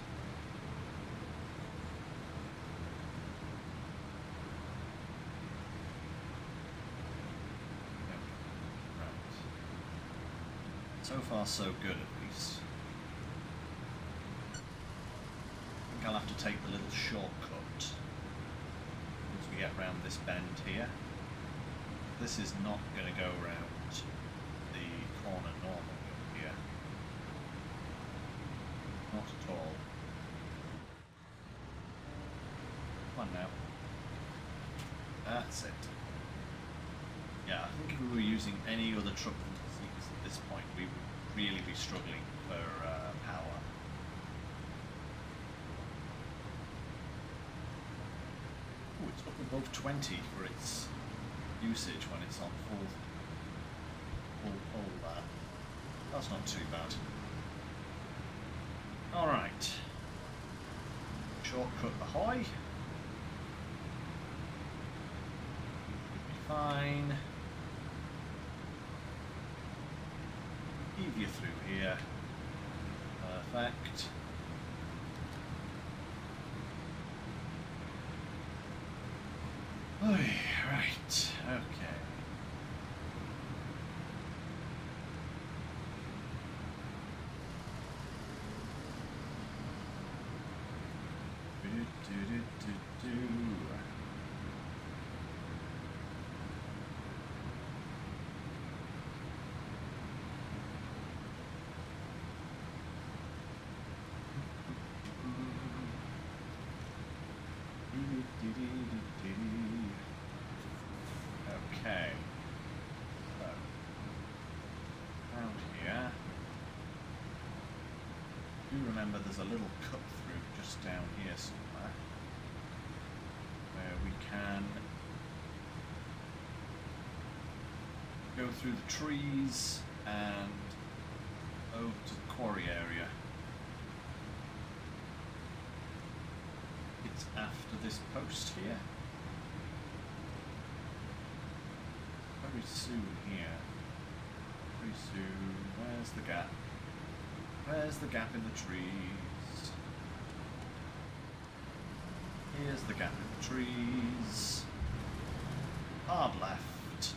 Right. So far so good, at least. I think I'll have to take the little shortcut once we get round this bend here. This is not going to go round the corner normally up here. Not at all. Come on now. That's it. Yeah, I think if we were using any other truck at this point, we would really be struggling for power. It's up above 20 for its usage when it's on full there. That's not too bad. Alright. Shortcut ahoy. Be fine. Heave you through here. Perfect. Oy, right, okay. Okay. So, around here. Do remember there's a little cut through just down here somewhere where we can go through the trees and over to the quarry area. It's after this post here. Very soon here. Very soon. Where's the gap? Where's the gap in the trees? Here's the gap in the trees. Hard left.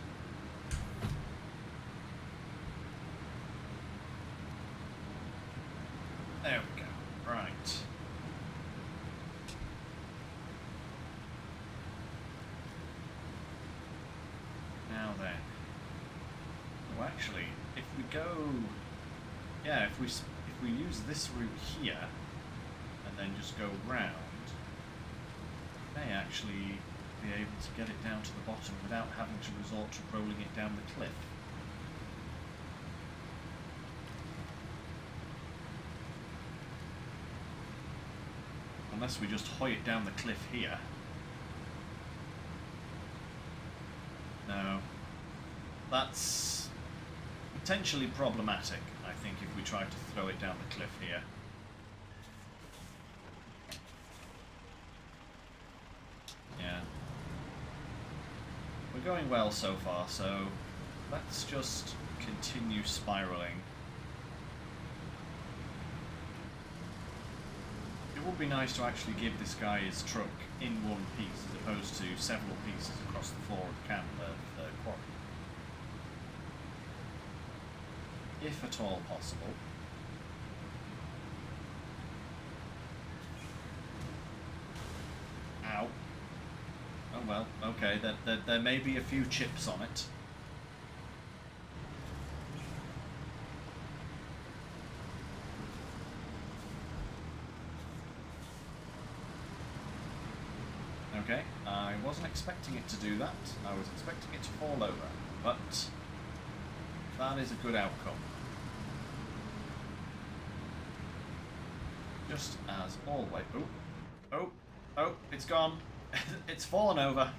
There we go. Right. Now then. Oh, actually, if we go, yeah, if we use this route here and then just go round, we may actually be able to get it down to the bottom without having to resort to rolling it down the cliff. Unless we just hoy it down the cliff here. No. That's potentially problematic, I think, if we try to throw it down the cliff here. Yeah. We're going well so far, so let's just continue spiraling. It would be nice to actually give this guy his truck in one piece as opposed to several pieces across the floor of the quarry. If at all possible. Ow. Oh well, okay, there may be a few chips on it. Okay, I wasn't expecting it to do that. I was expecting it to fall over, but that is a good outcome. Just as always. Oh, it's gone. It's fallen over.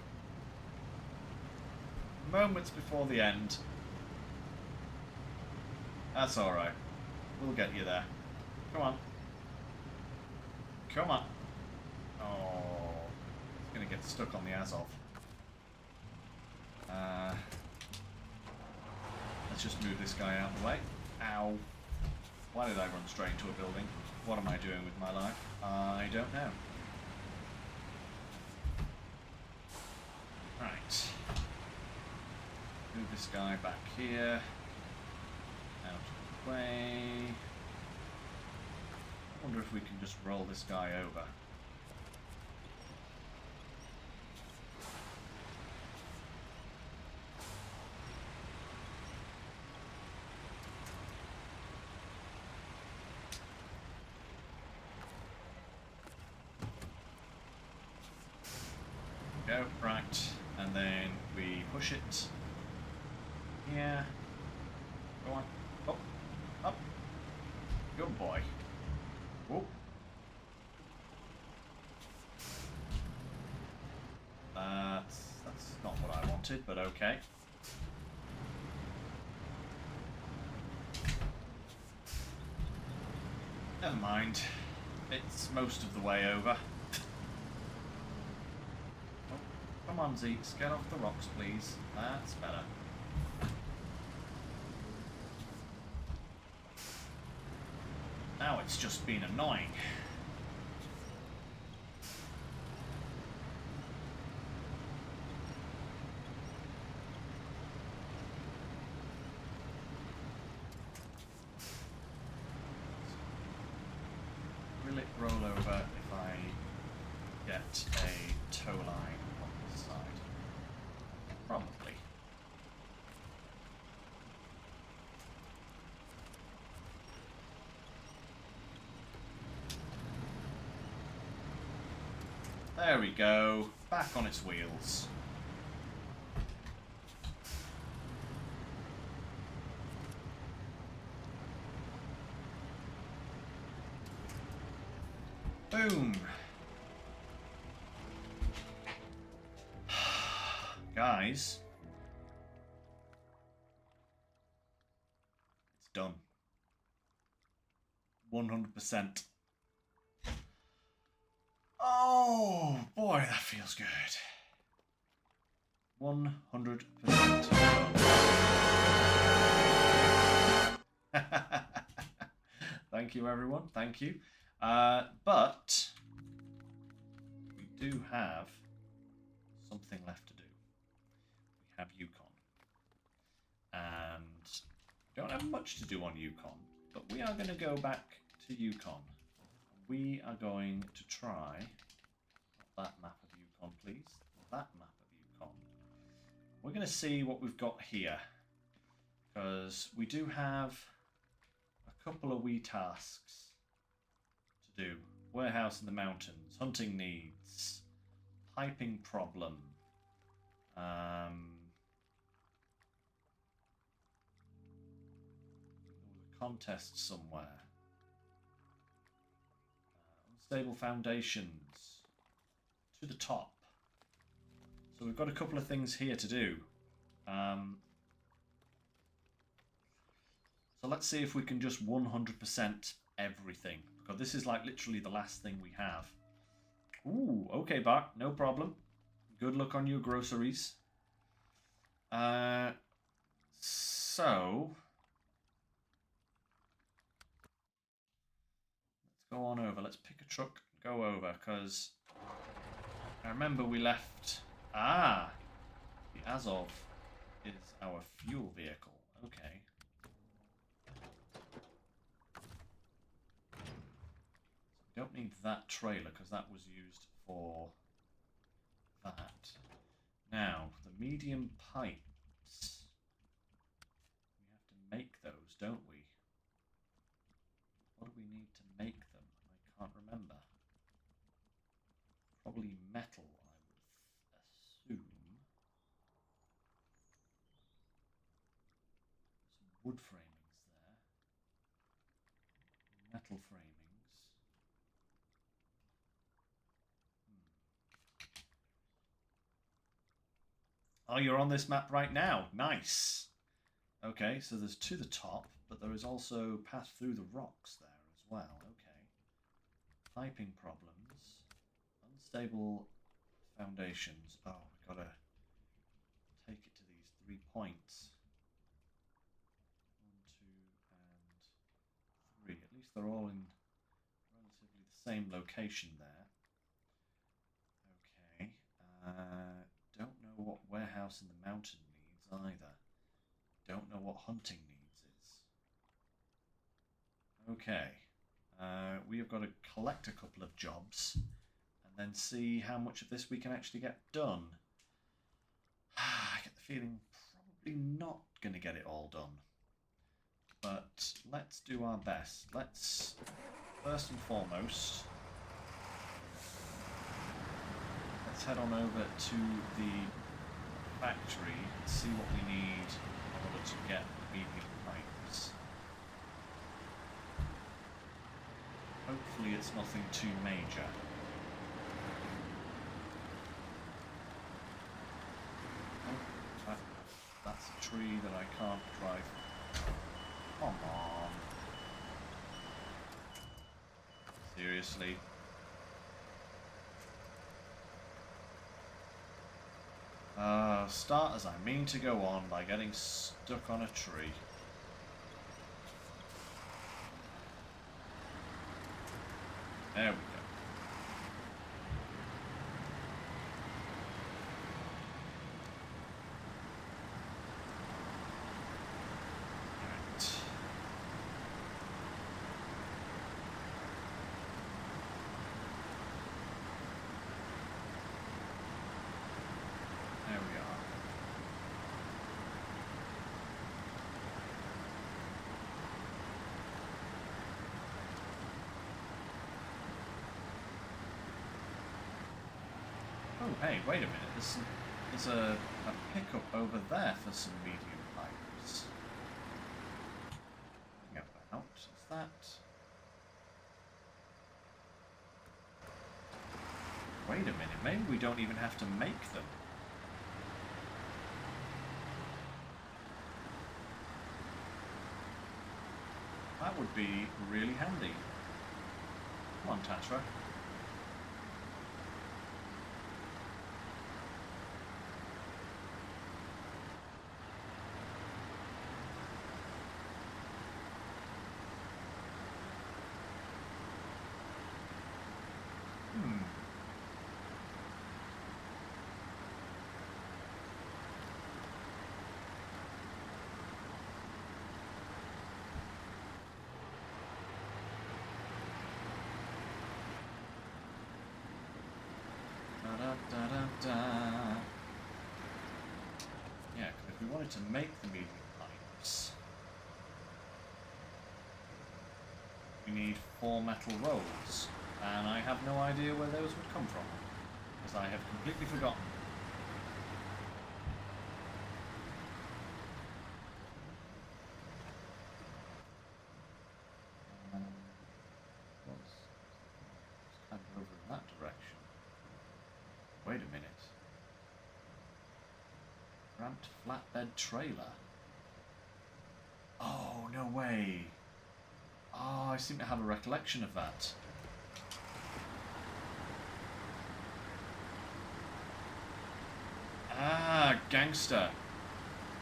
Moments before the end. That's alright. We'll get you there. Come on. Come on. Oh, it's gonna get stuck on the Azov. Let's just move this guy out of the way. Ow. Why did I run straight into a building? What am I doing with my life? I don't know. Right. Move this guy back here. Out of the way. I wonder if we can just roll this guy over. Go, right, and then we push it. Yeah. Go on. Up. Up. Good boy. Whoop. wanted, but okay. Never mind. It's most of the way over. Oh, come on, Zeeks. Get off the rocks, please. That's better. Now it's just been annoying. Will it roll over if I get a tow line on this side? Probably. There we go. Back on its wheels. Boom. Guys. It's done. 100%. Oh, boy, that feels good. 100% done. Thank you, everyone. Thank you. But we do have something left to do. We have Yukon. And we don't have much to do on Yukon, but we are going to go back to Yukon. We are going to try, not that map of Yukon, please, that map of Yukon. We're going to see what we've got here, because we do have a couple of wee tasks to do. Warehouse in the mountains, hunting needs, piping problem, contest somewhere. Unstable foundations to the top. So we've got a couple of things here to do. So let's see if we can just 100% everything, because this is like literally the last thing we have. Ooh, okay, Bart, no problem. Good luck on your groceries. So let's go on over. Let's pick a truck and go over, because I remember we left... Ah! The Azov is our fuel vehicle. Okay. So we don't need that trailer, because that was used for that. Now, the medium pipes. We have to make those, don't we? What do we need to make them? I can't remember. Probably metal, I would assume. Some wood framings there. Metal framings. Oh, you're on this map right now. Nice. Okay, so there's to the top, but there is also path through the rocks there as well. Okay. Piping problems. Unstable foundations. Oh, we've got to take it to these 3 points. 1, 2, and 3. At least they're all in relatively the same location there. Okay. Don't know what warehouse in the mountain needs either. Don't know what hunting needs is. Okay. We have got to collect a couple of jobs and then see how much of this we can actually get done. I get the feeling probably not going to get it all done. But let's do our best. Let's, first and foremost, let's head on over to the factory and see what we need in order to get medium pipes. Hopefully it's nothing too major. tree that I can't drive. Come on. Seriously. Start as I mean to go on by getting stuck on a tree. There we go. Right. There we are. Oh, hey, wait a minute. There's a pickup over there for some medium pipes. Yep, out. Is that? Wait a minute. Maybe we don't even have to make them. That would be really handy. Come on, Tatra. Yeah, if we wanted to make the medium pipes, we need 4 metal rolls, and I have no idea where those would come from, because I have completely forgotten. It's kind of over in that direction. Wait a minute. Ramped flatbed trailer. Oh, no way. Oh, I seem to have a recollection of that. Ah, gangster.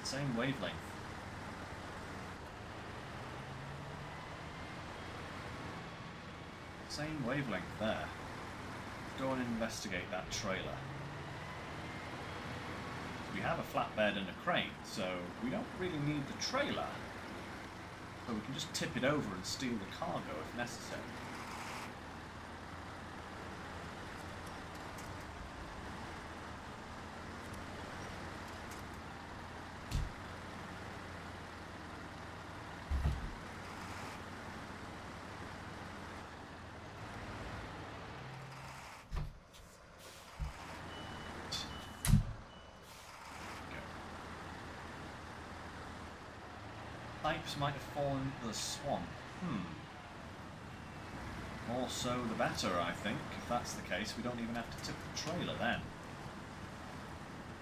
Same wavelength. Same wavelength there. Let's go and investigate that trailer. We have a flatbed and a crane, so we don't really need the trailer. So we can just tip it over and steal the cargo if necessary. Pipes might have fallen into the swamp. More so the better, I think. If that's the case, we don't even have to tip the trailer then.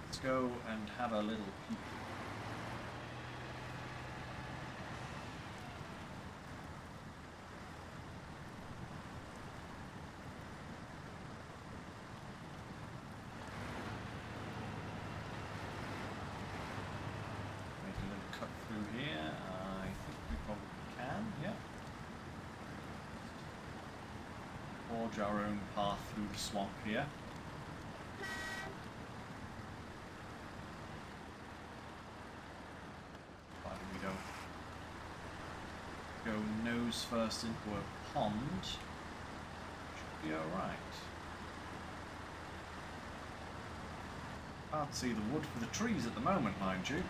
Let's go and have a little peek. Make a little cut through here. I think we probably can, yeah. Forge our own path through the swamp here. Provided we don't go nose first into a pond, should be alright. Can't see the wood for the trees at the moment, mind you.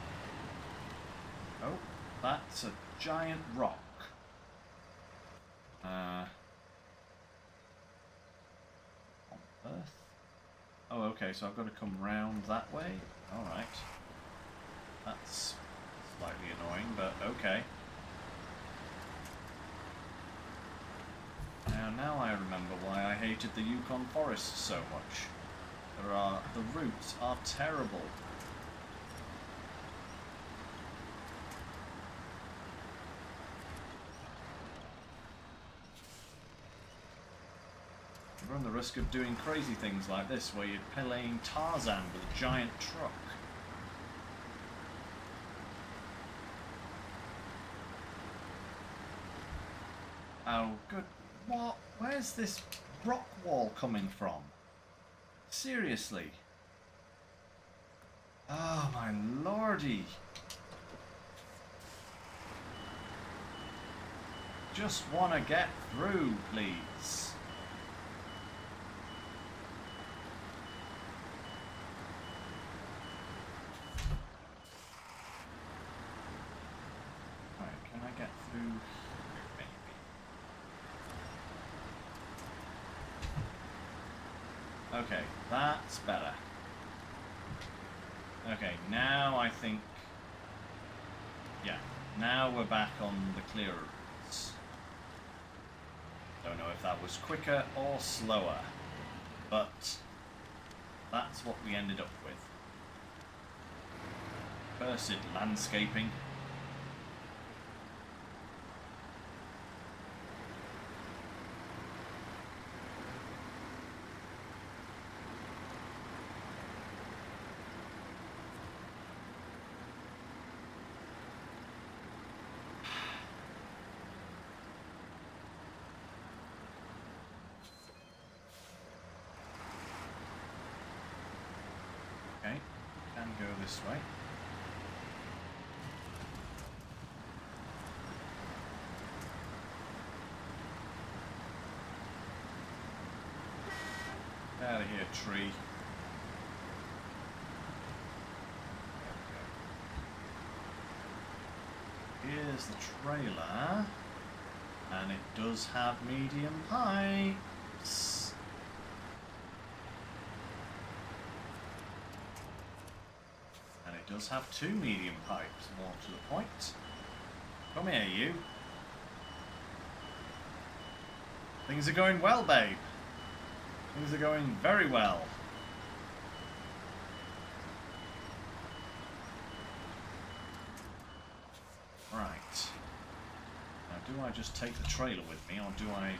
Oh, that's a giant rock. On Earth? Oh, okay, so I've got to come round that way? Alright. That's slightly annoying, but okay. Now I remember why I hated the Yukon forest so much. The roots are terrible. run the risk of doing crazy things like this, where you're playing Tarzan with a giant truck. Oh, good. What? Where's this rock wall coming from? Seriously? Oh, my lordy. Just want to get through, please. Right, can I get through? Maybe. Okay, that's better. Okay, now I think... Yeah, now we're back on the clearer routes. Don't know if that was quicker or slower, but that's what we ended up with. Cursed landscaping. Okay, can go this way. Get out of here, tree. Here's the trailer, and it does have medium pipes. And it does have 2 medium pipes, more to the point. Come here, you. Things are going well, babe. Things are going very well. Right. Now, do I just take the trailer with me, or do I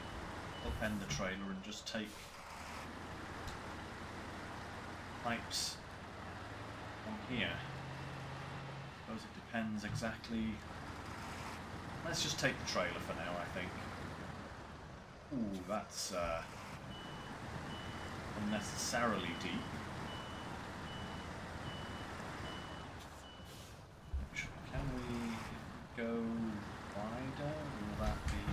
upend the trailer and just take pipes on here? I suppose it depends exactly. Let's just take the trailer for now, I think. Ooh, that's unnecessarily deep. Can we go wider? Will that be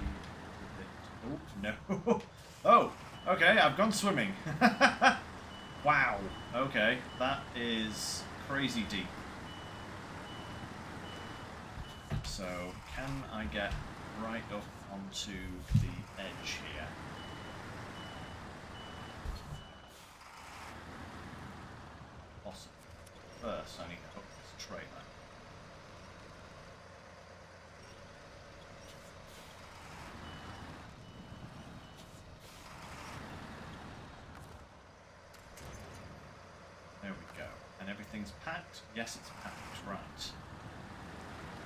a bit... Oh, no. Oh, okay, I've gone swimming. Wow. Okay, that is crazy deep. So, can I get right up onto the edge here? Possibly. First, I need to hook this trailer. There we go. And everything's packed? Yes, it's packed. Right.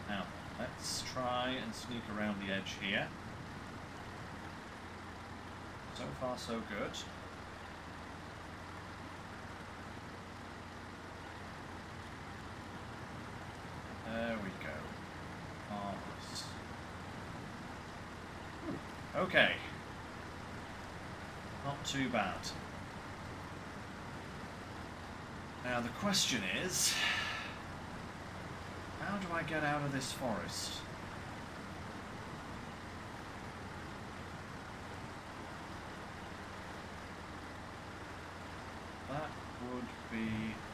Now, let's try and sneak around the edge here. So far, so good. There we go. Marvelous. Okay. Not too bad. Now the question is, how do I get out of this forest? That would be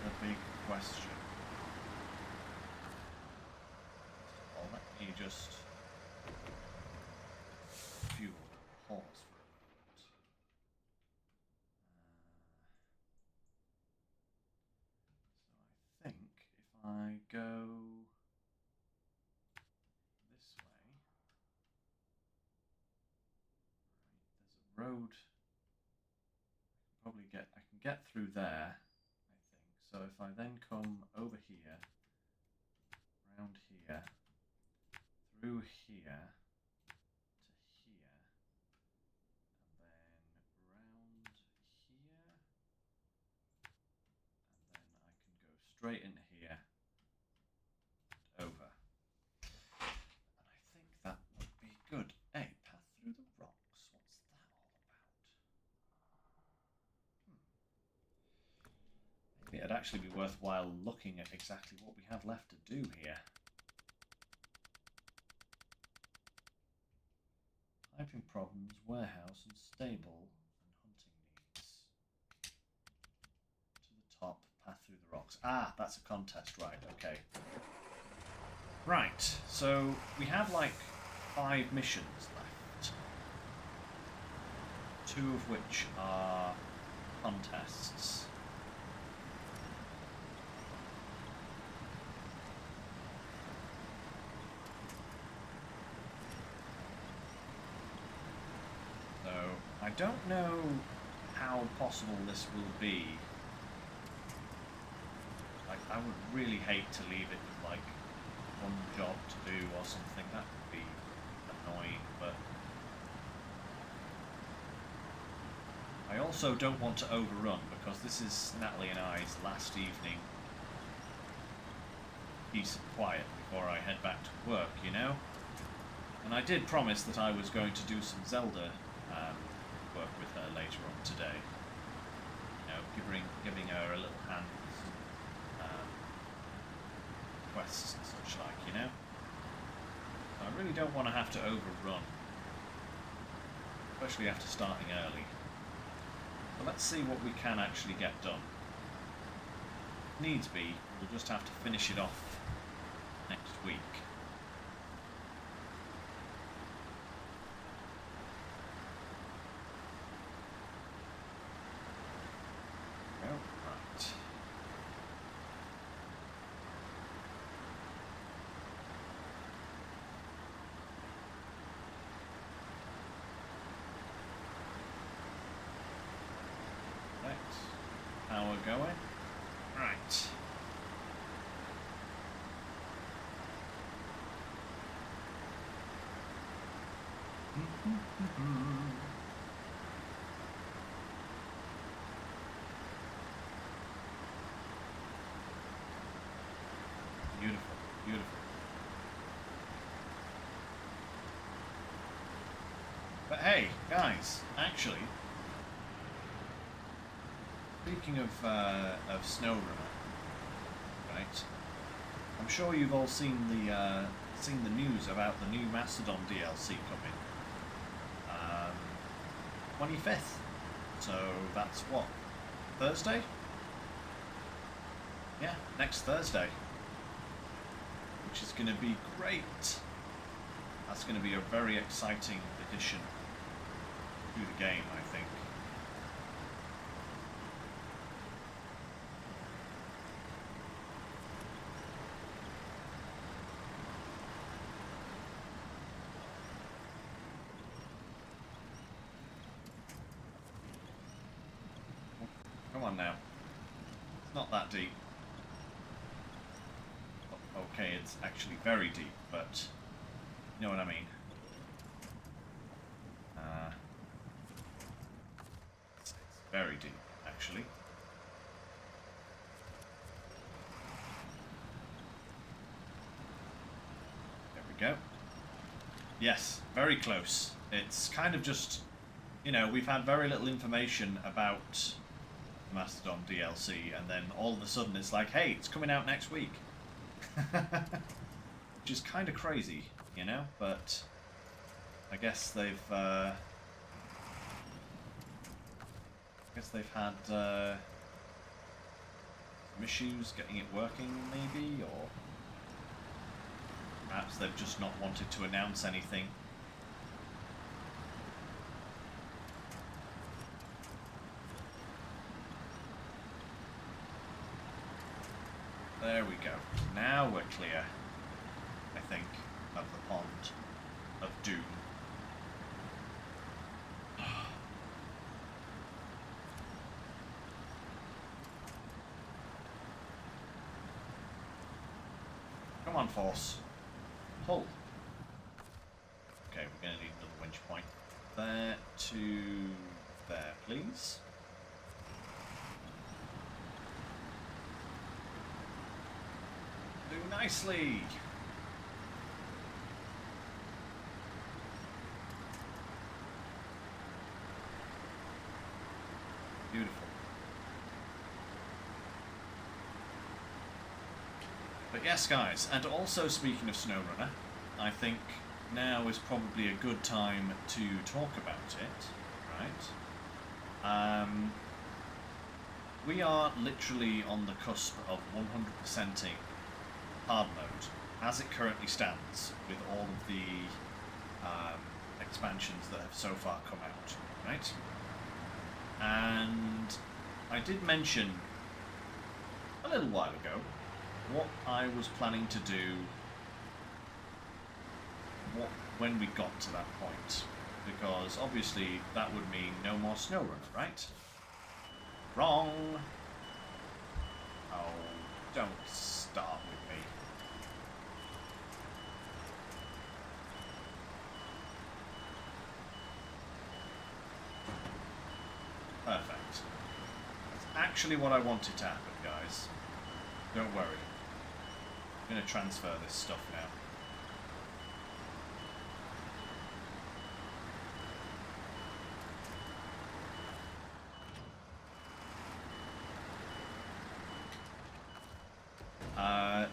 the big question. Well, let me just fuel pause for a moment. So I think if I go this way, right, there's a road. I can get through there, I think. So if I then come over here, round here, through here, to here, and then round straight in here, over. And I think that would be good. Hey, path through the rocks. What's that all about? Maybe it'd actually be worthwhile looking at exactly what we have left to do here. Piping problems, warehouse and stable, and hunting needs. To the top, path through the rocks. Ah, that's a contest, right, okay. Right, so we have like 5 missions left. 2 of which are contests. So, I don't know how possible this will be. Like, I would really hate to leave it with, like, one job to do or something. That would be annoying, but... I also don't want to overrun, because this is Natalie and I's last evening peace and quiet before I head back to work, you know? And I did promise that I was going to do some Zelda work with her later on today. You know, giving her a little hand with some quests and such like, you know? So I really don't want to have to overrun, especially after starting early. But let's see what we can actually get done. If needs be, we'll just have to finish it off next week. Power going. Right. Beautiful, beautiful. But hey, guys, actually, speaking of Snowrunner, right? I'm sure you've all seen the news about the new Mastodon DLC coming, 25th. So that's what, Thursday? Yeah, next Thursday, which is going to be great. That's going to be a very exciting addition to the game, I think. Come on now. It's not that deep. Okay, it's actually very deep, but you know what I mean. It's very deep, actually. There we go. Yes, very close. It's kind of just, you know, we've had very little information about Mastodon DLC, and then all of a sudden it's like, hey, it's coming out next week. Which is kind of crazy, you know, but I guess they've had some issues getting it working, maybe, or perhaps they've just not wanted to announce anything. There we go. Now we're clear, I think, of the pond of doom. Come on, Force. Pull. Okay, we're going to need another winch point. There to there, please. nicely. Beautiful. But yes, guys, and also speaking of SnowRunner, I think now is probably a good time to talk about it, right? We are literally on the cusp of 100%ing hard mode as it currently stands with all of the expansions that have so far come out, right? And I did mention a little while ago what I was planning to do when we got to that point, because obviously that would mean no more SnowRunner, right? Wrong! Oh, don't start with me. Perfect. That's actually what I wanted to happen, guys. Don't worry. I'm going to transfer this stuff now.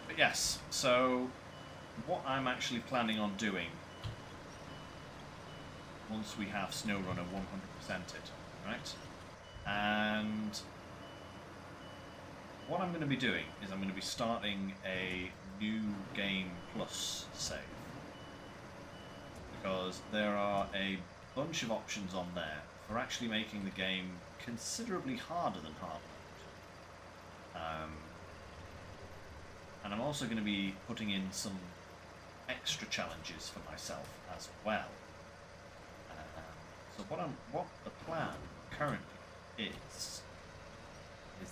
But yes, so what I'm actually planning on doing once we have SnowRunner 100%ed, right? And what I'm going to be doing is I'm going to be starting a new Game Plus save, because there are a bunch of options on there for actually making the game considerably harder than hard mode. And I'm also going to be putting in some extra challenges for myself as well. So what the plan currently is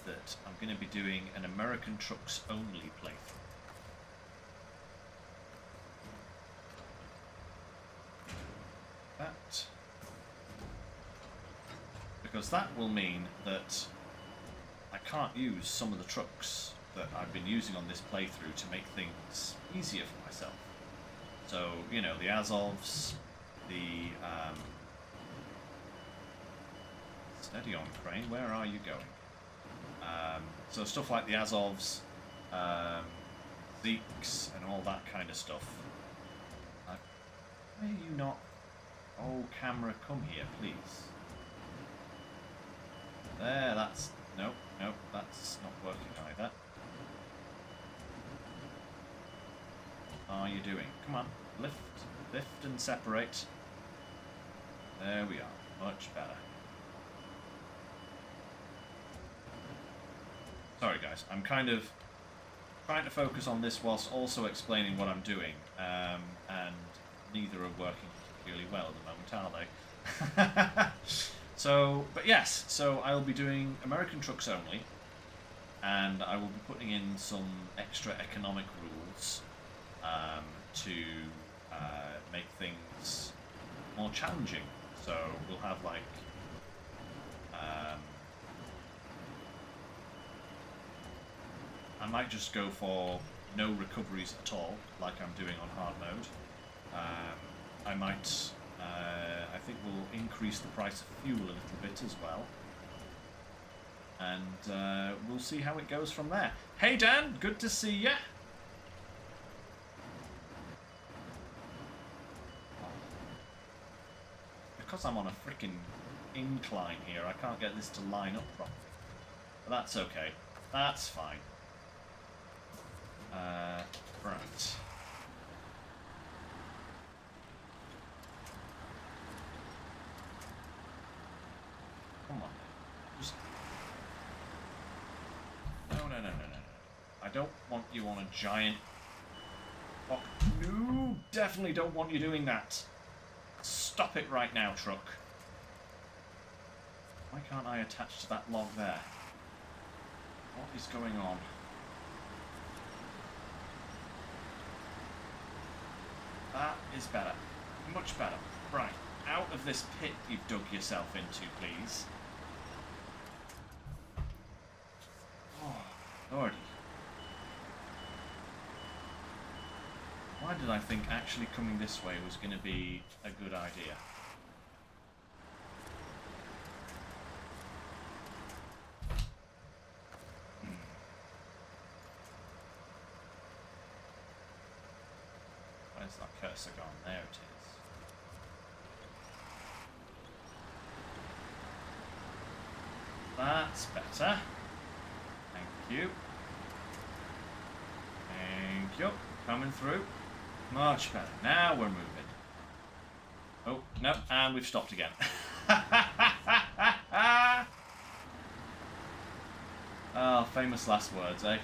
that I'm going to be doing an American Trucks only playthrough. Because that will mean that I can't use some of the trucks that I've been using on this playthrough to make things easier for myself. So, you know, the Azovs, the steady on, Crane, where are you going? So stuff like the Azovs, Zeeks, and all that kind of stuff. Why are you not... Oh, camera, come here, please. There, that's... Nope, that's not working either. What are you doing? Come on, lift and separate. There we are, much better. Sorry guys, I'm kind of trying to focus on this whilst also explaining what I'm doing, and neither are working particularly well at the moment, are they? So, but yes, so I'll be doing American Trucks only, and I will be putting in some extra economic rules to make things more challenging. So we'll have like I might just go for no recoveries at all, like I'm doing on hard mode. I might, I think we'll increase the price of fuel a little bit as well. And we'll see how it goes from there. Hey Dan, good to see ya! Because I'm on a freaking incline here, I can't get this to line up properly. But that's okay. That's fine. Right. Come on. Just... No. I don't want you on a giant... Oh, no! Definitely don't want you doing that. Stop it right now, truck. Why can't I attach to that log there? What is going on? That is better. Much better. Right. Out of this pit you've dug yourself into, please. Oh, Lordy. Why did I think actually coming this way was going to be a good idea? Where's that cursor gone? There it is. That's better. Thank you. Thank you. Coming through. Much better. Now we're moving. Oh, no, and we've stopped again. Oh, famous last words, eh?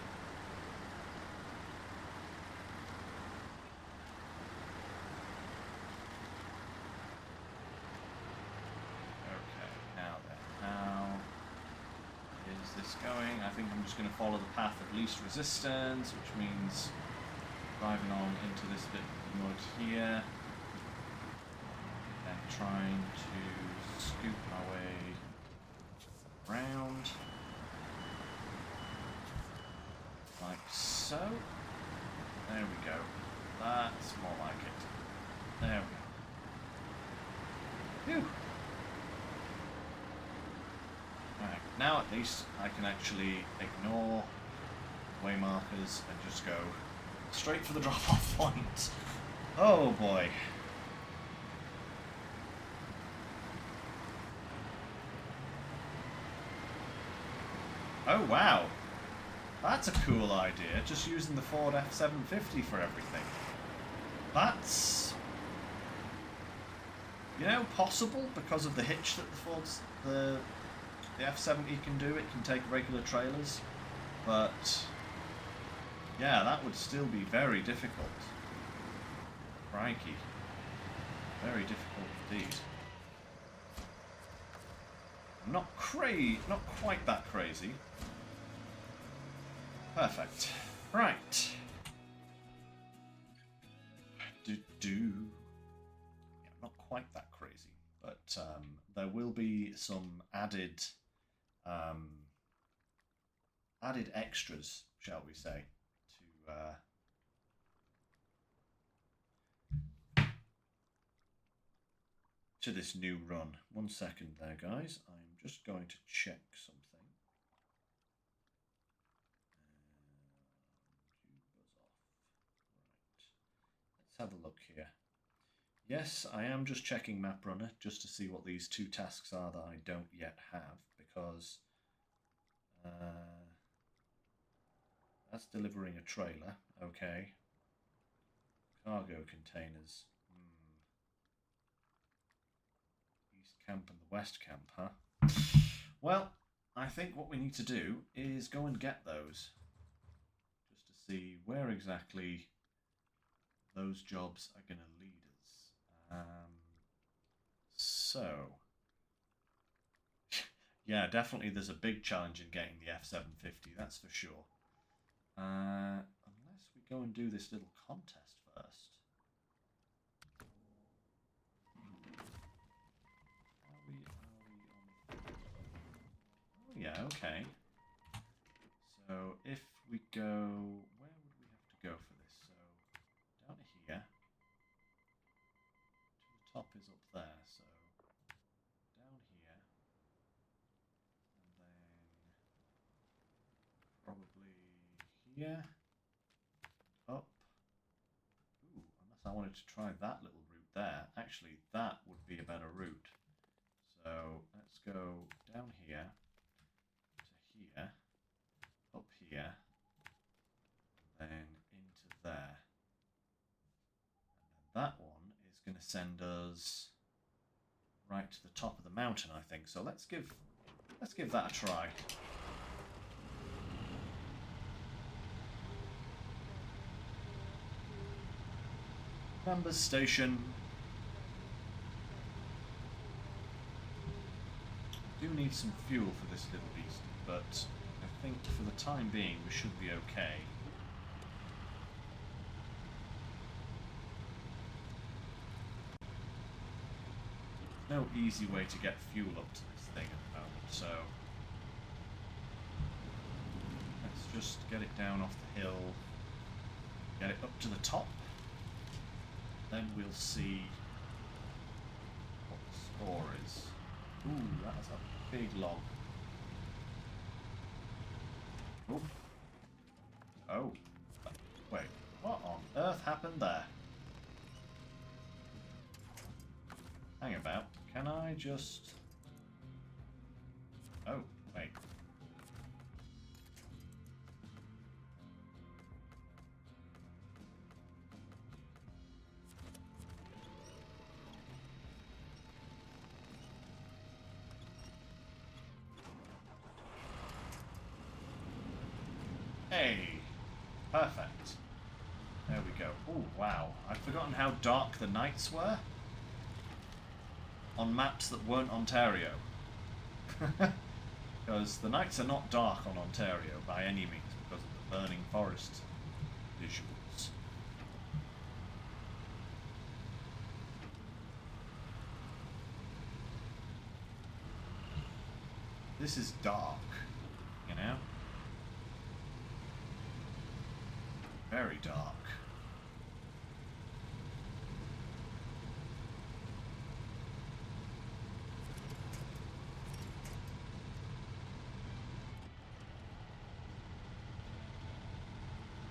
Going. I think I'm just going to follow the path of least resistance, which means driving on into this bit of mud here and trying to scoop my way around like so. There we go. That's more like it. There we go. Phew. Right, now at least I can actually ignore way markers and just go straight for the drop-off point. Oh boy. Oh wow. That's a cool idea, just using the Ford F750 for everything. That's, you know, possible because of the hitch that the F70 can do. It can take regular trailers, but yeah, that would still be very difficult. Crikey. Very difficult indeed. Not quite that crazy. Perfect. Right. Yeah, not quite that crazy, but there will be some added extras, shall we say, to this new run. 1 second there, guys. I'm just going to check something. Let's have a look here. Yes, I am just checking Map Runner just to see what these two tasks are that I don't yet have, because that's delivering a trailer. Okay. Cargo containers. East Camp and the West Camp, huh? Well, I think what we need to do is go and get those, just to see where exactly those jobs are going to lead us. So, yeah, definitely there's a big challenge in getting the F750, that's for sure. Unless we go and do this little contest first. Oh yeah, okay. So if we go, where would we have to go for this? So down here. To the top is up there, so down here. And then probably here. Up. Ooh, unless I wanted to try that little route there. Actually, that would be a better route. So let's go down here to here, up here, and then into there. And then that one is going to send us right to the top of the mountain, I think. So let's give that a try. Numbers station. Do need some fuel for this little beast, but I think for the time being we should be okay. No easy way to get fuel up to this thing at the moment, so let's just get it down off the hill, get it up to the top, Then we'll see what the score is. Ooh, that's a big log. Ooh. Oh. Wait, what on earth happened there? Hang about. Can I just... Oh, wait. Hey! Perfect. There we go. Oh, wow. I'd forgotten how dark the nights were on maps that weren't Ontario. Because the nights are not dark on Ontario by any means because of the burning forest visuals. This is dark, you know? Very dark.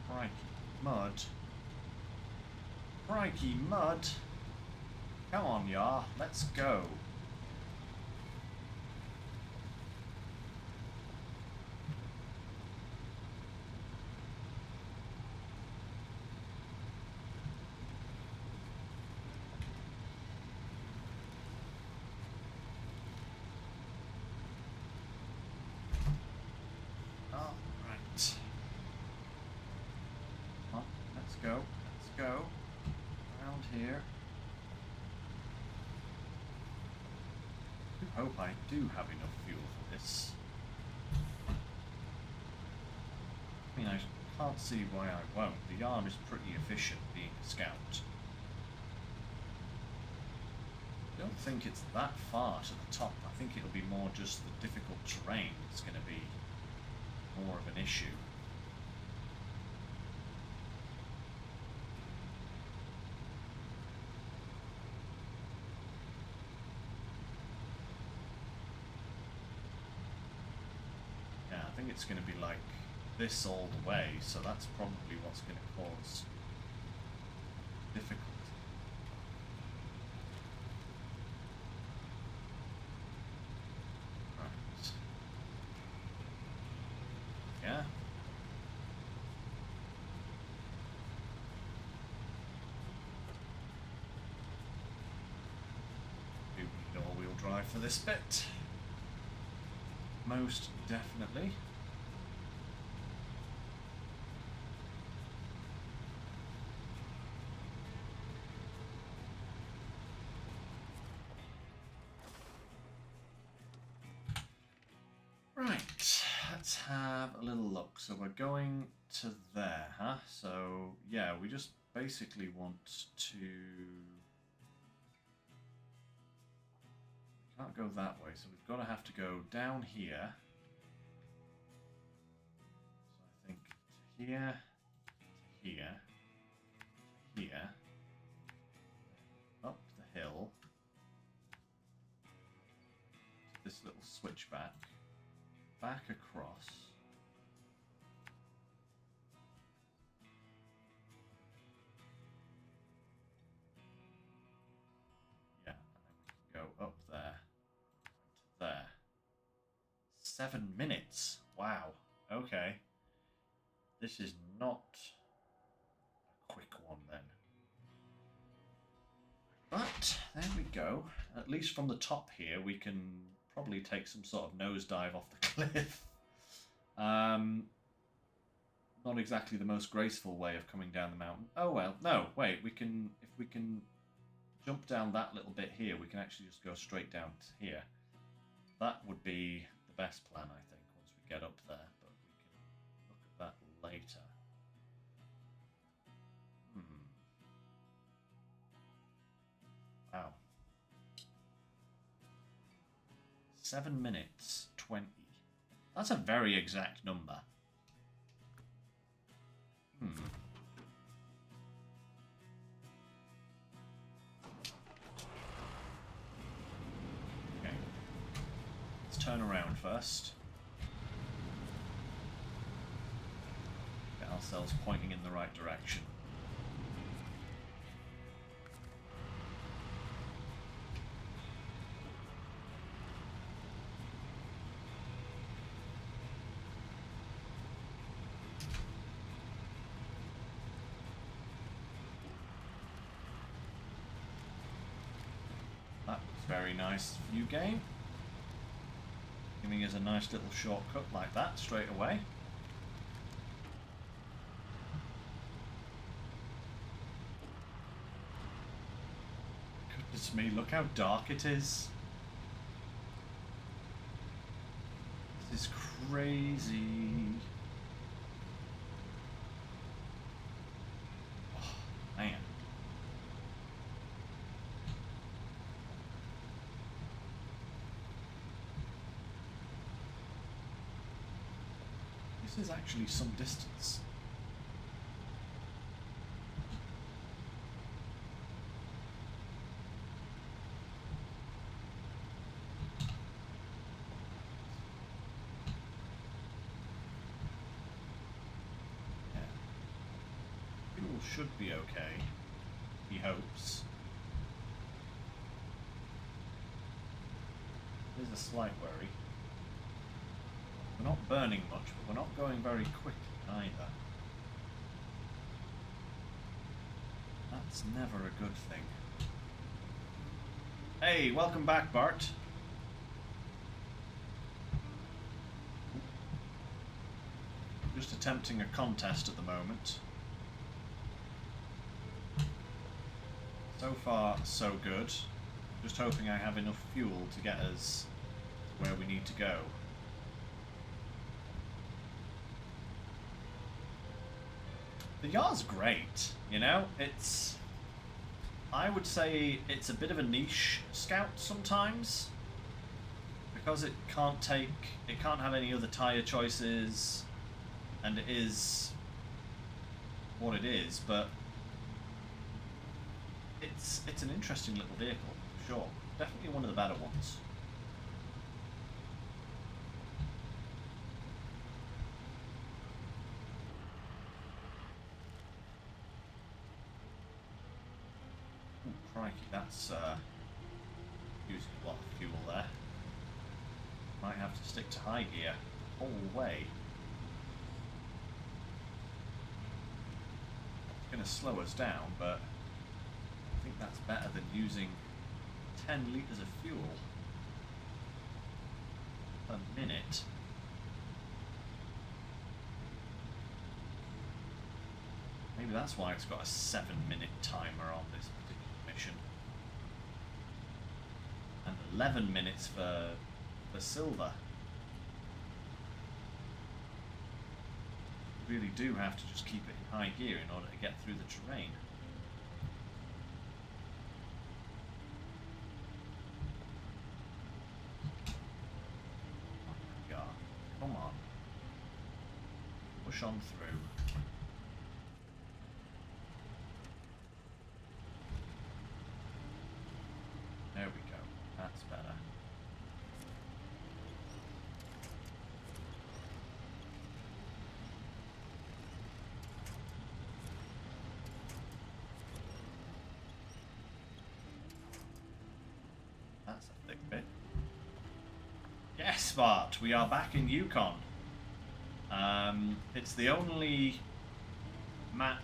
Crikey, mud. Crikey, mud. Come on, y'all, let's go. Let's go. Around here. I hope I do have enough fuel for this. I mean, I can't see why I won't. The yarn is pretty efficient being a scout. I don't think it's that far to the top. I think it'll be more just the difficult terrain that's going to be more of an issue. I think it's going to be like this all the way, so that's probably what's going to cause difficulty. Right. Yeah. Do need all-wheel drive for this bit. Most definitely. Right, let's have a little look. So we're going to there, huh? So yeah, we just basically want to... We can't go that way, so we've got to have to go down here. So I think to here, to here, to here, up the hill, to this little switchback. Back across. Yeah, and then we can go up there, to there. 7 minutes. Wow. Okay. This is not a quick one then. But there we go. At least from the top here, we can probably take some sort of nosedive off the cliff. Not exactly the most graceful way of coming down the mountain. Oh well, no, wait, we can, if we can jump down that little bit here, we can actually just go straight down to here. That would be the best plan, I think, once we get up there, but we can look at that later. Wow. 7 minutes 20. That's a very exact number. first. Get ourselves pointing in the right direction. That was very nice of you, game. Giving us a nice little shortcut like that straight away. Goodness me, look how dark it is. This is crazy. Oh, man. This is actually some distance. Yeah. Fuel should be okay, he hopes. There's a slight worry. We're not burning much, but we're not going very quickly either. That's never a good thing. Hey, welcome back, Bart. Just attempting a contest at the moment. So far, so good. Just hoping I have enough fuel to get us where we need to go. The yard's great, you know, I would say it's a bit of a niche scout sometimes, because it can't have any other tyre choices, and it is what it is, but it's an interesting little vehicle, for sure. Definitely one of the better ones. Crikey, that's using a lot of fuel there. Might have to stick to high gear all the way. It's going to slow us down, but I think that's better than using 10 litres of fuel a minute. Maybe that's why it's got a 7-minute timer on this particular mission. And 11 minutes for silver. You really do have to just keep it in high gear in order to get through the terrain. Oh my God. Come on. Push on through. There we go. That's better. That's a thick bit. Yes, Bart, we are back in Yukon. It's the only map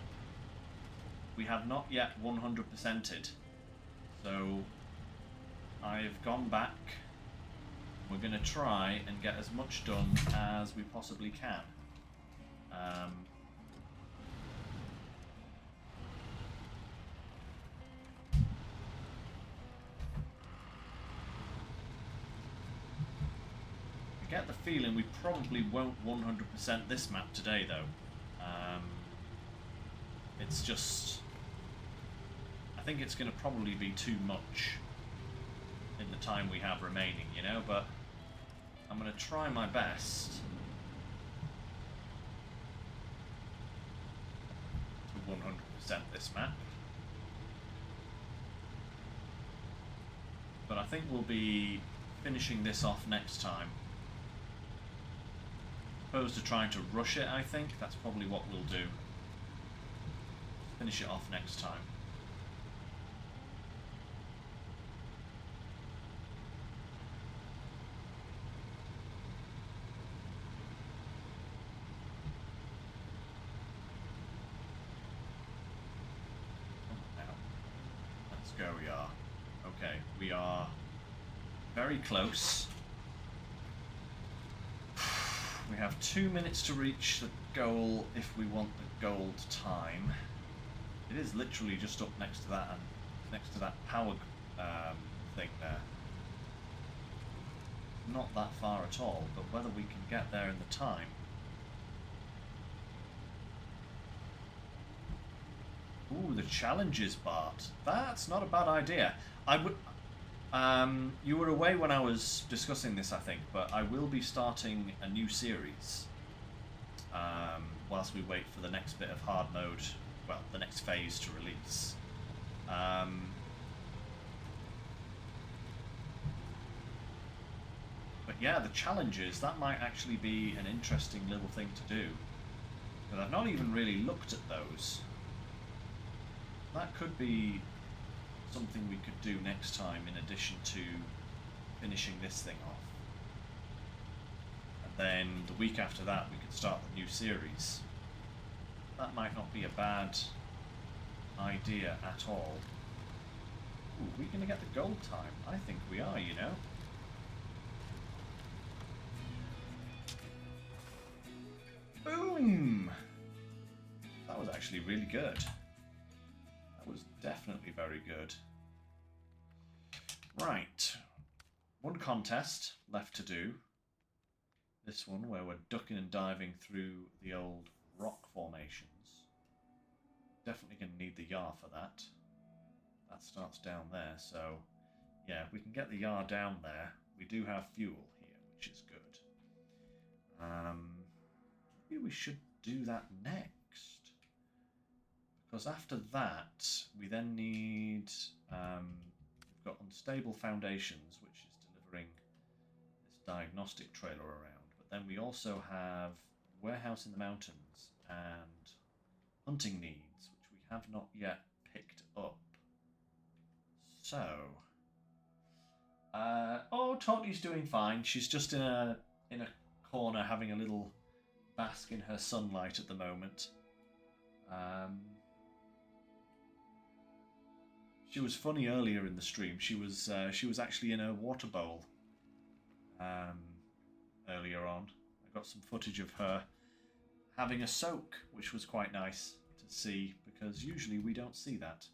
we have not yet 100%ed. So I've gone back. We're going to try and get as much done as we possibly can. I get the feeling we probably won't 100% this map today, though. It's just... I think it's going to probably be too much in the time we have remaining, you know, but I'm going to try my best to 100% this map. But I think we'll be finishing this off next time. opposed to trying to rush it, I think that's probably what we'll do. Finish it off next time. Let's go, we are. Okay, we are very close. We have 2 minutes to reach the goal if we want the gold time. It is literally just up next to that and next to that power thing there. Not that far at all, but whether we can get there in the time. Ooh, the challenges, Bart. That's not a bad idea. I would. You were away when I was discussing this, I think, but I will be starting a new series whilst we wait for the next bit of hard mode, well, the next phase to release. But yeah, the challenges, that might actually be an interesting little thing to do. But I've not even really looked at those. That could be something we could do next time in addition to finishing this thing off. And then the week after that we could start the new series. That might not be a bad idea at all. Ooh, are we going to get the gold time? I think we are, you know. Boom! That was actually really good. That was definitely very good. Right. One contest left to do. This one where we're ducking and diving through the old rock formations. Definitely going to need the Yar for that. That starts down there, so yeah, if we can get the Yar down there, we do have fuel here, which is good. Maybe we should do that next. Because after that, we then need... we've got unstable foundations, which is delivering this diagnostic trailer around. But then we also have warehouse in the mountains and hunting needs, which we have not yet picked up. So... oh, Totti's doing fine. She's just in a corner having a little bask in her sunlight at the moment. She was funny earlier in the stream. She was actually in a water bowl earlier on. I got some footage of her having a soak, which was quite nice to see because usually we don't see that.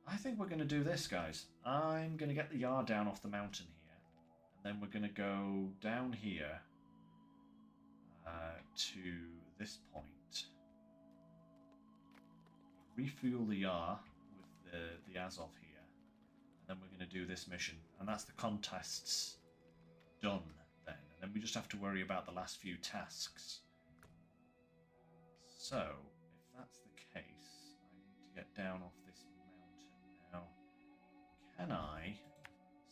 I think we're going to do this, guys. I'm going to get the Yar down off the mountain here, and then we're going to go down here to this point. Refuel the Yar with the Azov here, and then we're going to do this mission, and that's the contests done then, and then we just have to worry about the last few tasks. So, if that's the case, I need to get down off this mountain now. Can I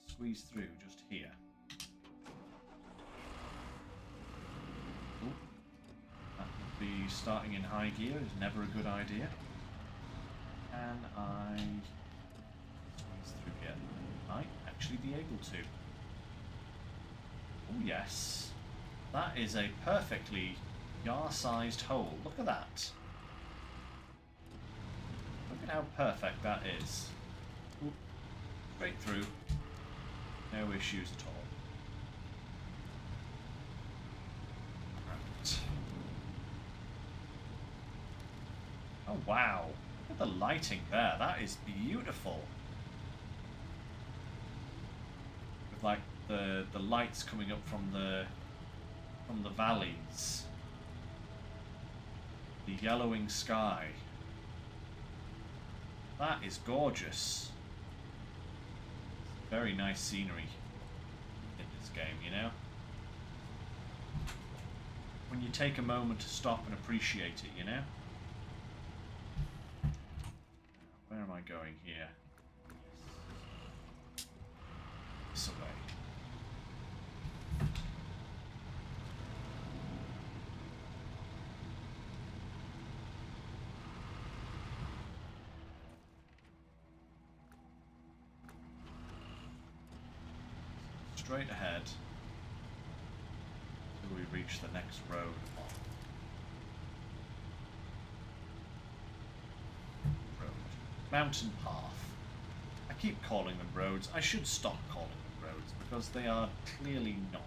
squeeze through just here? Ooh. That would be starting in high gear is never a good idea. Can I squeeze through here? Might actually be able to. Oh yes. That is a perfectly Yar-sized hole. Look at that. Look at how perfect that is. Ooh. Straight through. No issues at all. Right. Oh wow. Look at the lighting there. That is beautiful. With like the lights coming up from the valleys. The yellowing sky. That is gorgeous. Very nice scenery in this game, you know? When you take a moment to stop and appreciate it, you know? Where am I going here? This away. straight ahead until we reach the next road on. Mountain path. I keep calling them roads. I should stop calling them roads because they are clearly not.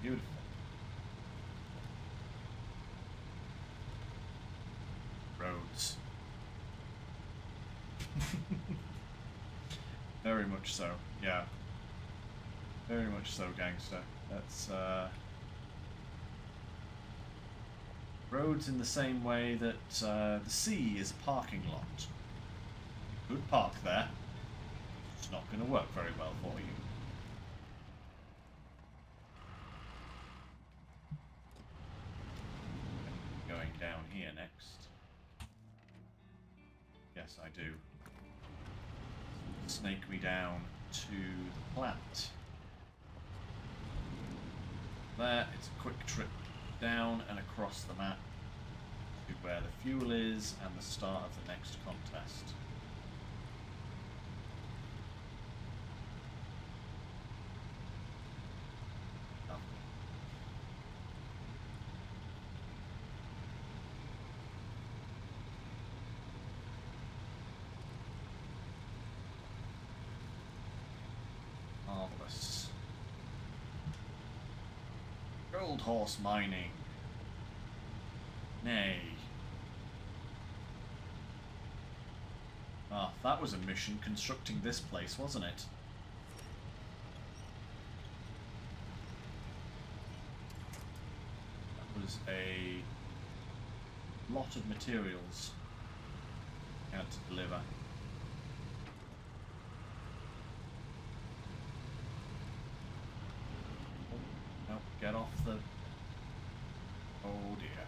Beautiful. Roads. Very much so, yeah. Very much so, gangster. That's, roads in the same way that, the sea is a parking lot. You could park there. It's not going to work very well for you. Down here next. Yes, I do. Snake me down to the plant. There, it's a quick trip down and across the map to where the fuel is and the start of the next contest. Marvelous. Gold horse mining. Nay. Ah, that was a mission constructing this place, wasn't it? That was a lot of materials I had to deliver. No, get off the... Oh dear.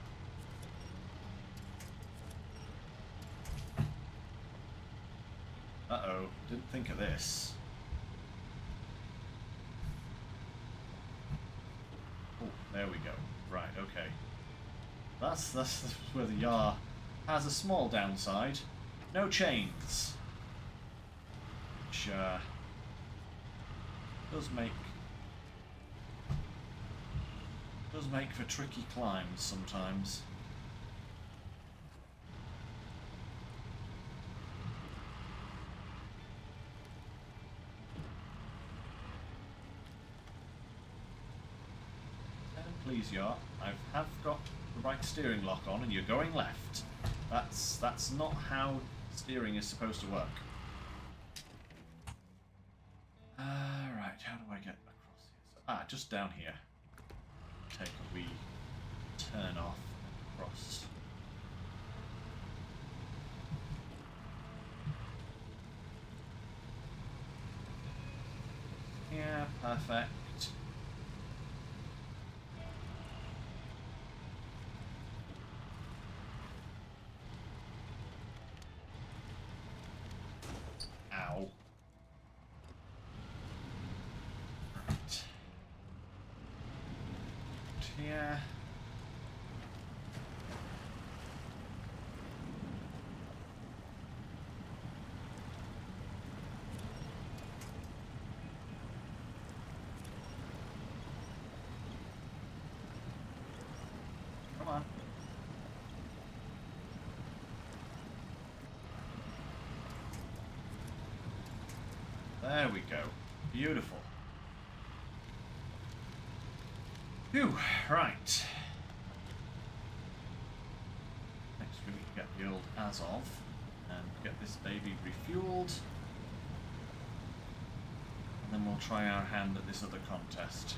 Uh-oh, didn't think of this. Oh, there we go. Right, okay. That's where the Yar has a small downside. No chains. Which, does make for tricky climbs sometimes. Please, Yar. I have got the right steering lock on, and you're going left. That's not how steering is supposed to work. Right. How do I get across here? So, just down here. Take a wee turn off and across. Yeah, perfect. Ow. Right. Here. Come on. There we go. Beautiful. Phew, right. Next we need to get the old Azov and get this baby refueled. And then we'll try our hand at this other contest.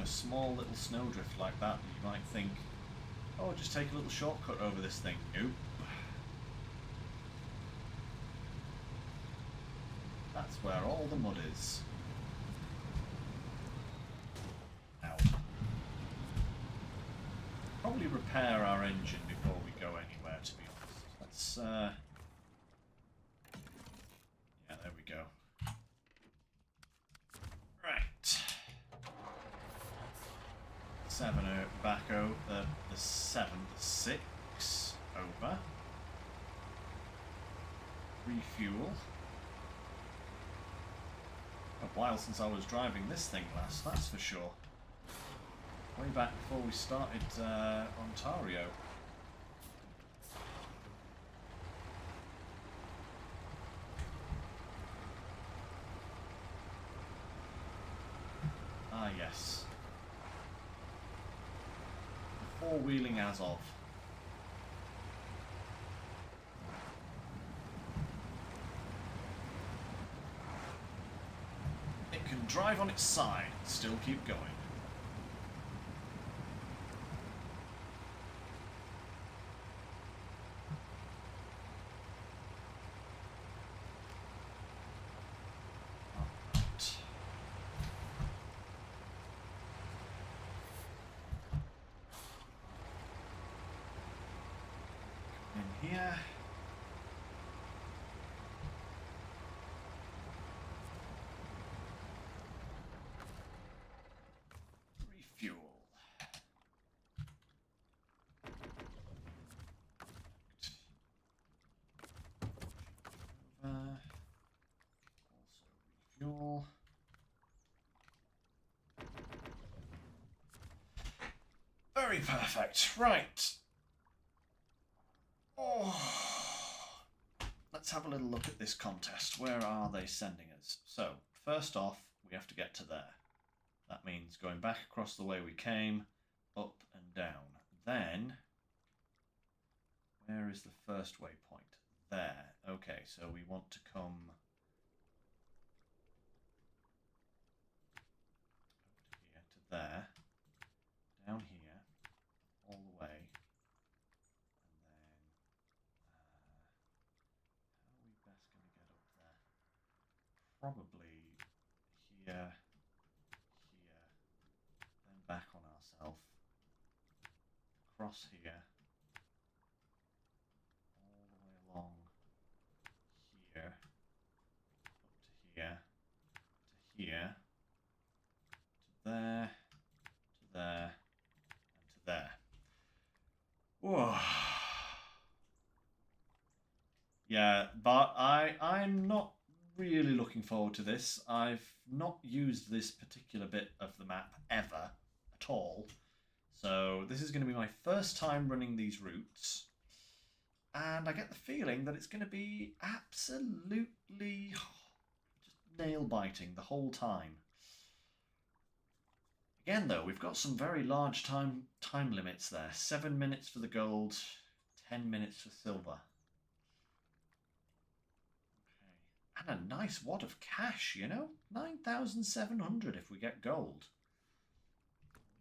a small little snowdrift like that, you might think, oh, just take a little shortcut over this thing. Nope. That's where all the mud is. Ow. Probably repair our engine before we go anywhere, to be honest. Let's, yeah, there we go. Right. 7 back over, the 7, 6 over. Refuel. A while since I was driving this thing last, that's for sure. Way back before we started Ontario. Ah, yes. Four-wheeling as of. It can drive on its side and still keep going. Here. Refuel. Also refuel. Very perfect. Right. Oh, let's have a little look at this contest. Where are they sending us? So, first off, we have to get to there. That means going back across the way we came, up and down. Then, where is the first waypoint? There. Okay, so we want to come over to here, to there, down here, all the way. Probably here, here, then back on ourselves, across here, all the way along here, up to here, to here, to there, to there, and to there. Whoa. Yeah, but I'm not really looking forward to this. I've not used this particular bit of the map ever at all, so this is going to be my first time running these routes, and I get the feeling that it's going to be absolutely just nail-biting the whole time. Again though, we've got some very large time limits there. 7 minutes for the gold, 10 minutes for silver. And a nice wad of cash, you know? 9,700 if we get gold.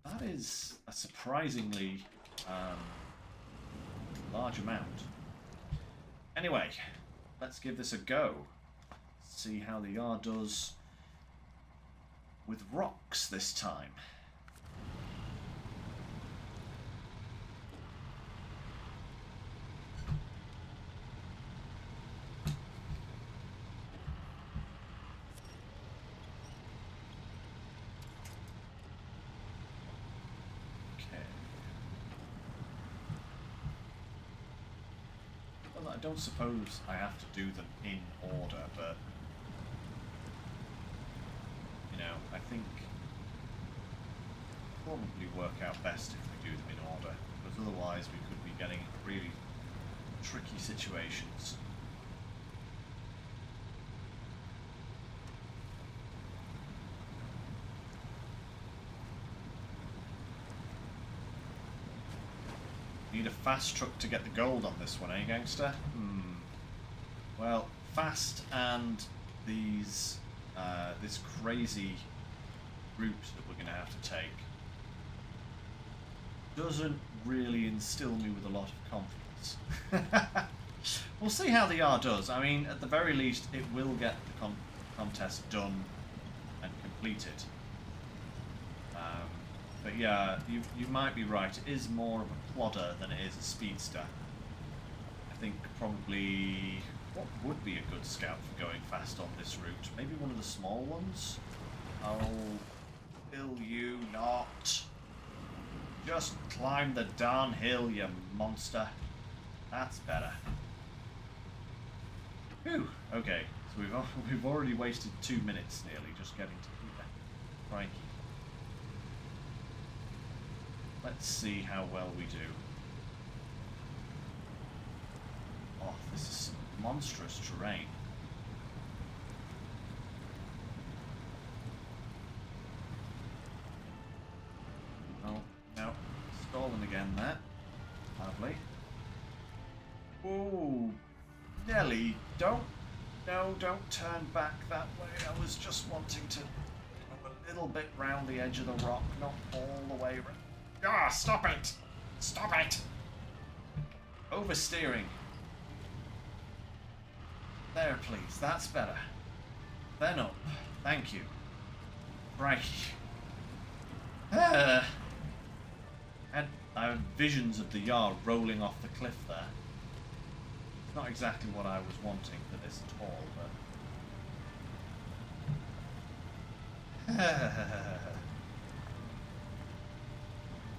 That is a surprisingly large amount. Anyway, let's give this a go. See how the yard does with rocks this time. I don't suppose I have to do them in order, but you know, I think it'll probably work out best if we do them in order, because otherwise we could be getting really tricky situations. Need a fast truck to get the gold on this one, eh, gangster? Well, fast and these this crazy route that we're going to have to take. doesn't really instill me with a lot of confidence. We'll see how the yard does. I mean, at the very least, it will get the contest done and completed. But yeah, you might be right. It is more of a plodder than it is a speedster. I think probably what would be a good scout for going fast on this route? Maybe one of the small ones? Oh, will you not? Just climb the darn hill, you monster. That's better. Whew. Okay, so we've already wasted 2 minutes nearly just getting to here. Crikey. Let's see how well we do. Oh, this is some monstrous terrain. Oh, no. Stalling again there. Lovely. Ooh. Nelly, don't turn back that way. I was just wanting to go a little bit round the edge of the rock, not all the way round. Ah, stop it! Stop it! Oversteering. There, please. That's better. Then up. Thank you. Right. I had visions of the yard rolling off the cliff there. Not exactly what I was wanting for this at all, but...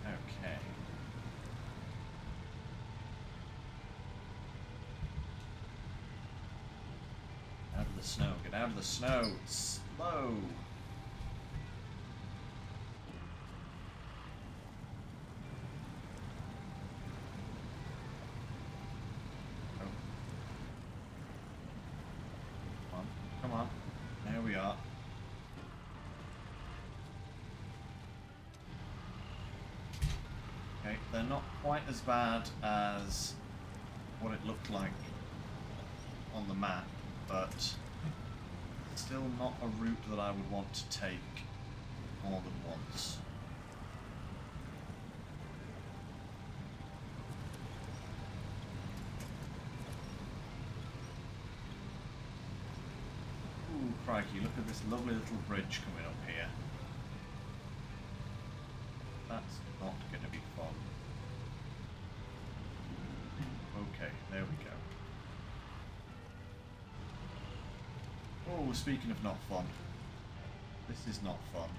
Okay. Out of the snow. Get out of the snow. It's slow. Come on. There we are. Okay, they're not quite as bad as what it looked like on the map, but still not a route that I would want to take more than once. Ooh, crikey, look at this lovely little bridge coming up here. That's not going to be fun. Okay, there we go. Oh, speaking of not fun, this is not fun.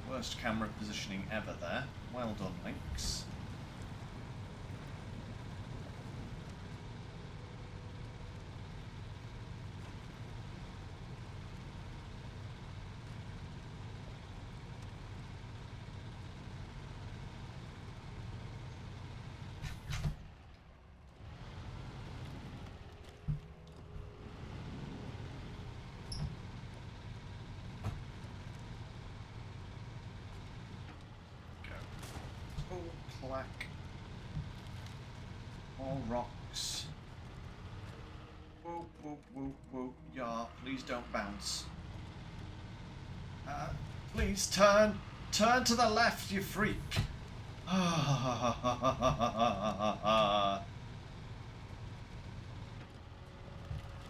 Worst camera positioning ever there. Well done, Lynx. Clack. All rocks. Whoop, whoop, whoop, whoop. Yeah, please don't bounce. Please turn. Turn to the left, you freak.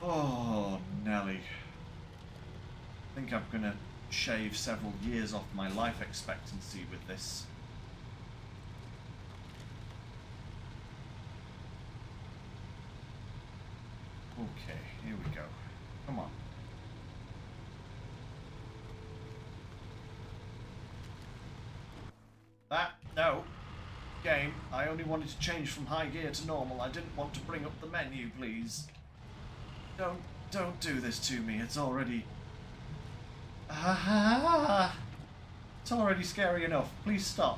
Oh, Nelly. I think I'm gonna shave several years off my life expectancy with this. Okay, here we go. Come on. No. Game, I only wanted to change from high gear to normal. I didn't want to bring up the menu, please. Don't do this to me. It's already... It's already scary enough. Please stop.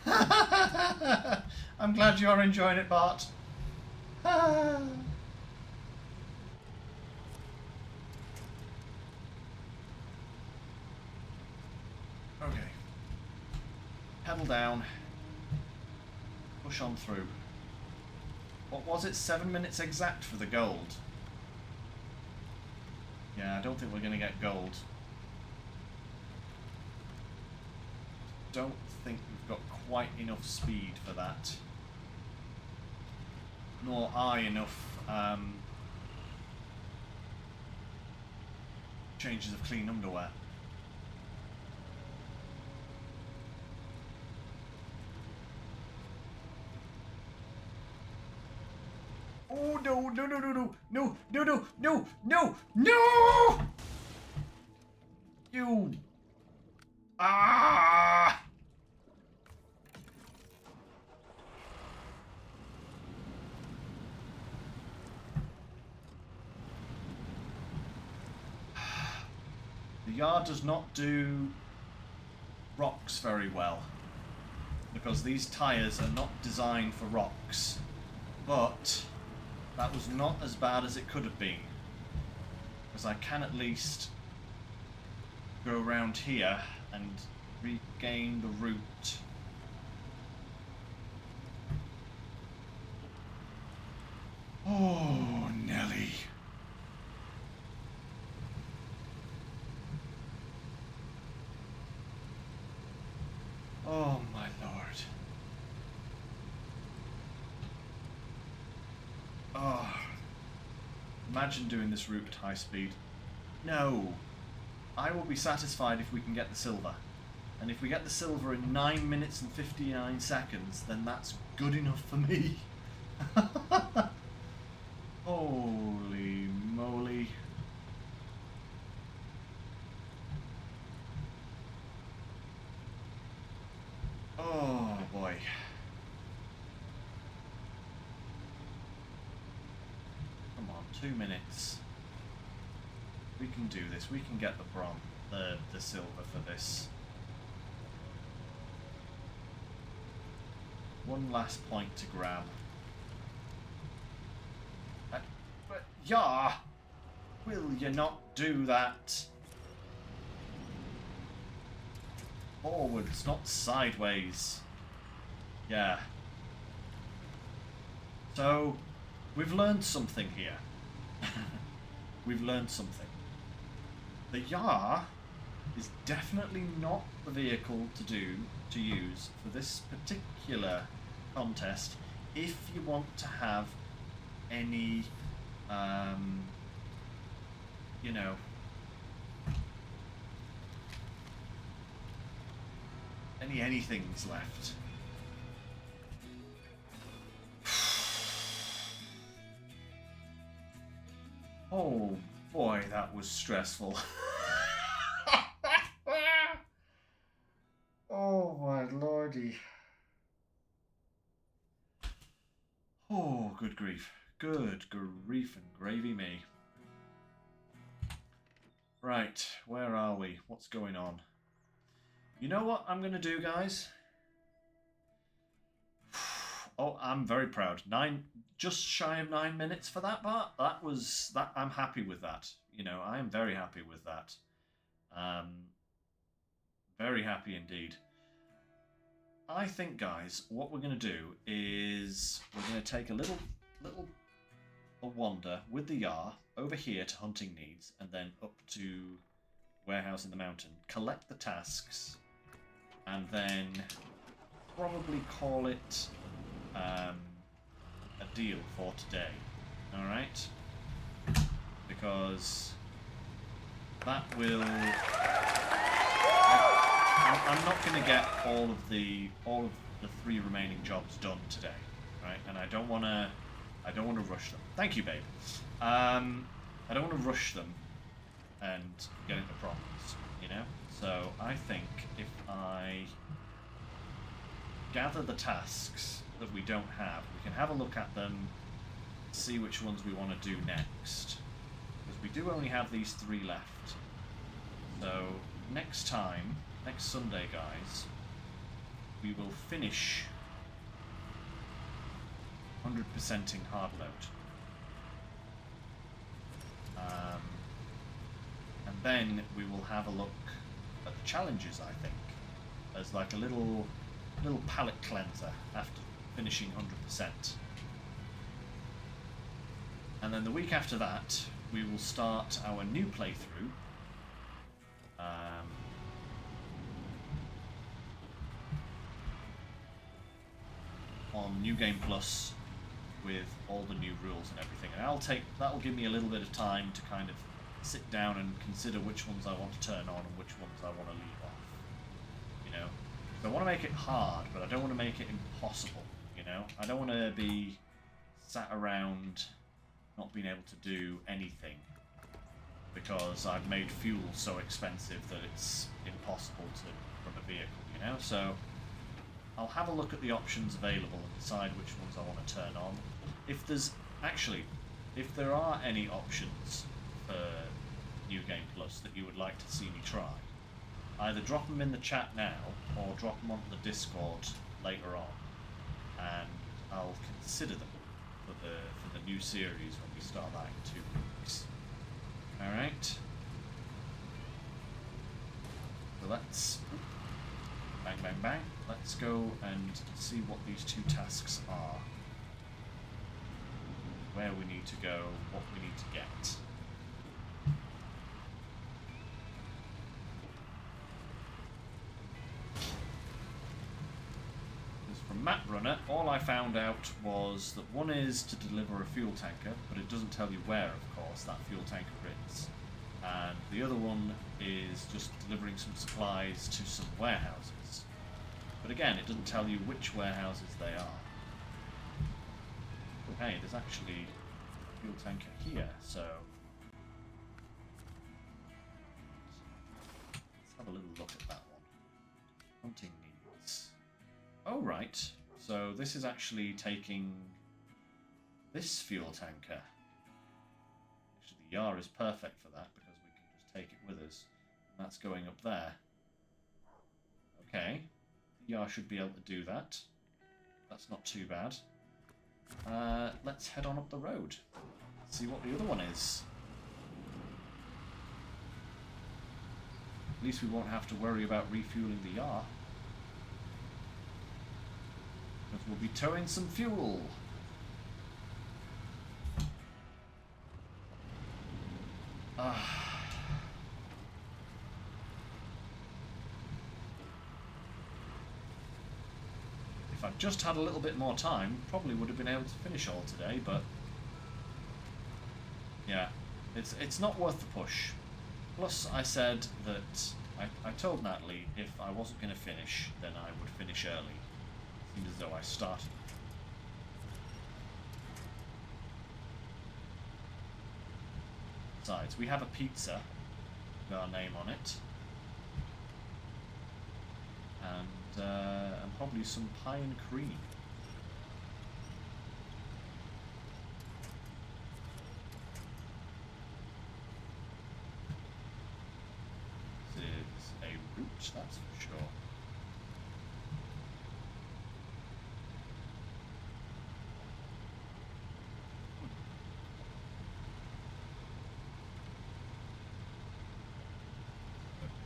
I'm glad you're enjoying it, Bart. Okay. Pedal down. push on through. What was it? 7 minutes exact for the gold. Yeah, I don't think we're going to get gold. Don't think we've got quite enough speed for that. Nor I enough changes of clean underwear. Oh no, no, no, no, no, no, no, no, no, no, no! You... Ah! The yard does not do rocks very well, because these tyres are not designed for rocks, but that was not as bad as it could have been, because I can at least go around here and regain the route. Oh, Nelly. Oh, my lord. Oh. Imagine doing this route at high speed. No. I will be satisfied if we can get the silver. And if we get the silver in 9 minutes and 59 seconds, then that's good enough for me. Holy moly. Oh boy. Come on, 2 minutes. We can do this. We can get the bronze, the silver for this. One last point to grab. But yeah, will you not do that? Forwards, not sideways. Yeah. So, we've learned something here. We've learned something. The Yar is definitely not the vehicle to use for this particular contest if you want to have any you know, anything's left. Oh boy, that was stressful. Oh my lordy. Oh, good grief. Good grief and gravy me. Right, where are we? What's going on? You know what I'm going to do, guys? Oh, I'm very proud. Just shy of 9 minutes for that part. That. I'm happy with that. You know, I am very happy with that. Very happy indeed. I think, guys, what we're going to do is we're going to take a little wander with the Yar over here to hunting needs, and then up to warehouse in the mountain, collect the tasks, and then probably call it a deal for today. All right, because that will. I'm not going to get all of the 3 remaining jobs done today, right? And I don't want to rush them. Thank you, babe. I don't want to rush them and get into problems, you know. So I think if I gather the tasks that we don't have, we can have a look at them, see which ones we want to do next, because we do only have these 3 left. So next Sunday, guys, we will finish 100%ing hardload. And then we will have a look at the challenges, I think, as like a little palate cleanser finishing 100%. And then the week after that, we will start our new playthrough. On New Game Plus with all the new rules and everything. And that'll give me a little bit of time to kind of sit down and consider which ones I want to turn on and which ones I want to leave off. You know? So I want to make it hard, but I don't want to make it impossible, you know? I don't want to be sat around not being able to do anything because I've made fuel so expensive that it's impossible to run a vehicle, you know? So I'll have a look at the options available and decide which ones I want to turn on. If there are any options for New Game Plus that you would like to see me try, either drop them in the chat now or drop them onto the Discord later on, and I'll consider them for the new series when we start that in 2 weeks. Alright. So let's bang bang bang. Let's go and see what these 2 tasks are. Where we need to go, what we need to get. From Map Runner, all I found out was that one is to deliver a fuel tanker, but it doesn't tell you where, of course, that fuel tanker is. And the other one is just delivering some supplies to some warehouses. But again, it doesn't tell you which warehouses they are. Hey, there's actually a fuel tanker here, so let's have a little look at that one. Hunting needs. Oh, right. So this is actually taking this fuel tanker. Actually, the Yar is perfect for that because we can just take it with us. And that's going up there. Okay. The Yar should be able to do that. That's not too bad. Let's head on up the road. See what the other one is. At least we won't have to worry about refueling the Yar. Because we'll be towing some fuel. If I'd just had a little bit more time, probably would have been able to finish all today, but yeah, it's not worth the push. Plus, I said that I told Natalie if I wasn't going to finish, then I would finish early. It seemed as though I started. Besides, we have a pizza with our name on it, and probably some pie and cream. This is a route, that's for sure.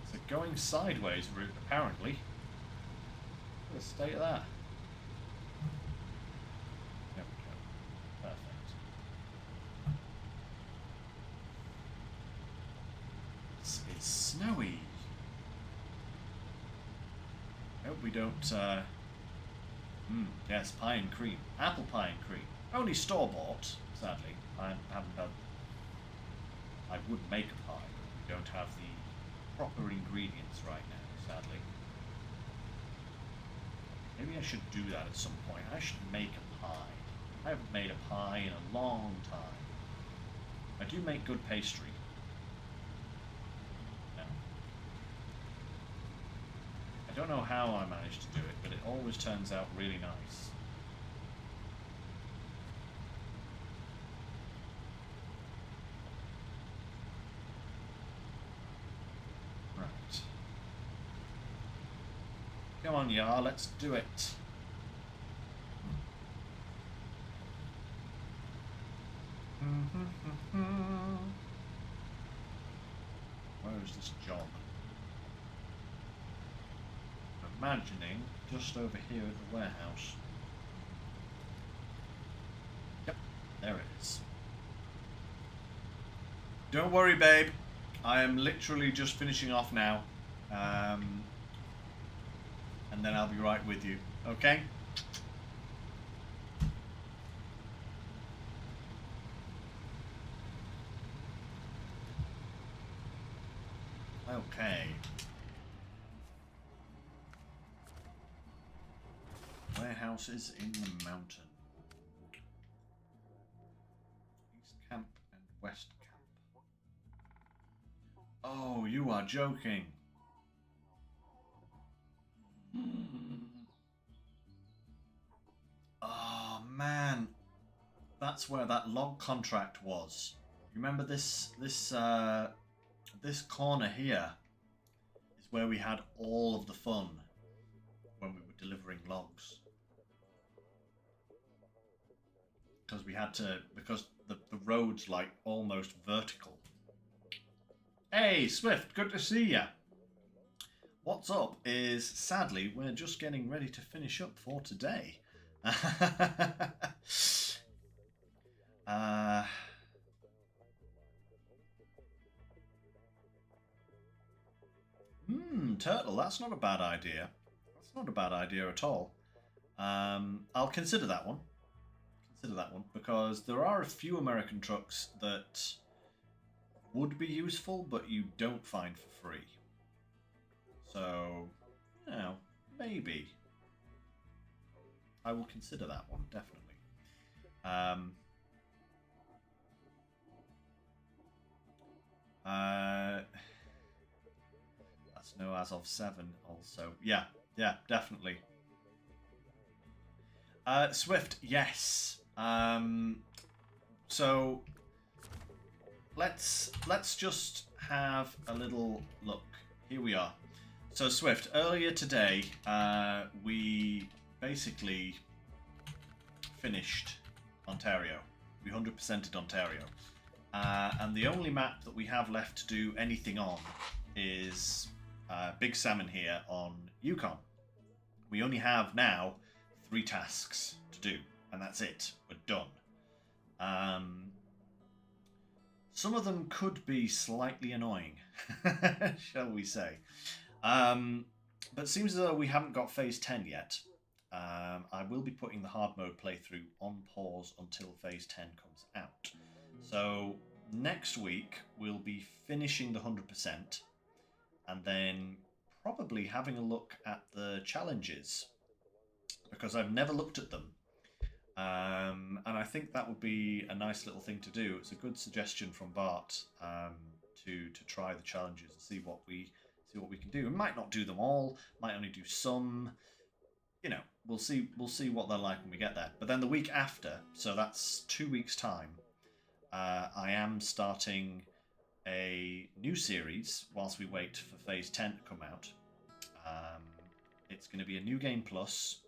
It's a going sideways route, apparently. What a state of that. There we go. Perfect. It's snowy. I hope we don't, yes, pie and cream. Apple pie and cream. Only store-bought, sadly. I haven't had... I would make a pie, but we don't have the proper ingredients right now, sadly. Maybe I should do that at some point. I should make a pie. I haven't made a pie in a long time. I do make good pastry. No. I don't know how I managed to do it, but it always turns out really nice. Come on, Yar, let's do it. Where is this job? I'm imagining just over here at the warehouse. There it is. Don't worry, babe. I am literally just finishing off now. And then I'll be right with you. Okay? Okay. Warehouses in the mountain. East Camp and West Camp. Oh, you are joking. Oh, man. That's where that log contract was. Remember this corner here is where we had all of the fun when we were delivering logs. Because we had to, because the road's like almost vertical. Hey, Swift, good to see ya. What's up is, sadly, we're just getting ready to finish up for today. Turtle, that's not a bad idea. That's not a bad idea at all. I'll consider that one. Because there are a few American trucks that would be useful, but you don't find for free. So, you know, maybe. I will consider that one, definitely. That's no as of 7 also. Yeah, definitely. Swift, yes. So let's just have a little look. Here we are. So Swift, earlier today, we basically finished Ontario. We 100%ed Ontario. And the only map that we have left to do anything on is Big Salmon here on Yukon. We only have now 3 tasks to do, and that's it. We're done. Some of them could be slightly annoying, shall we say. But it seems as though we haven't got Phase 10 yet. I will be putting the hard mode playthrough on pause until Phase 10 comes out. So next week we'll be finishing the 100% and then probably having a look at the challenges, because I've never looked at them. And I think that would be a nice little thing to do. It's a good suggestion from Bart to try the challenges and see what we can do. We might not do them all, might only do some. You know, we'll see what they're like when we get there. But then the week after, so that's 2 weeks' time, I am starting a new series whilst we wait for Phase 10 to come out. It's going to be a New Game Plus,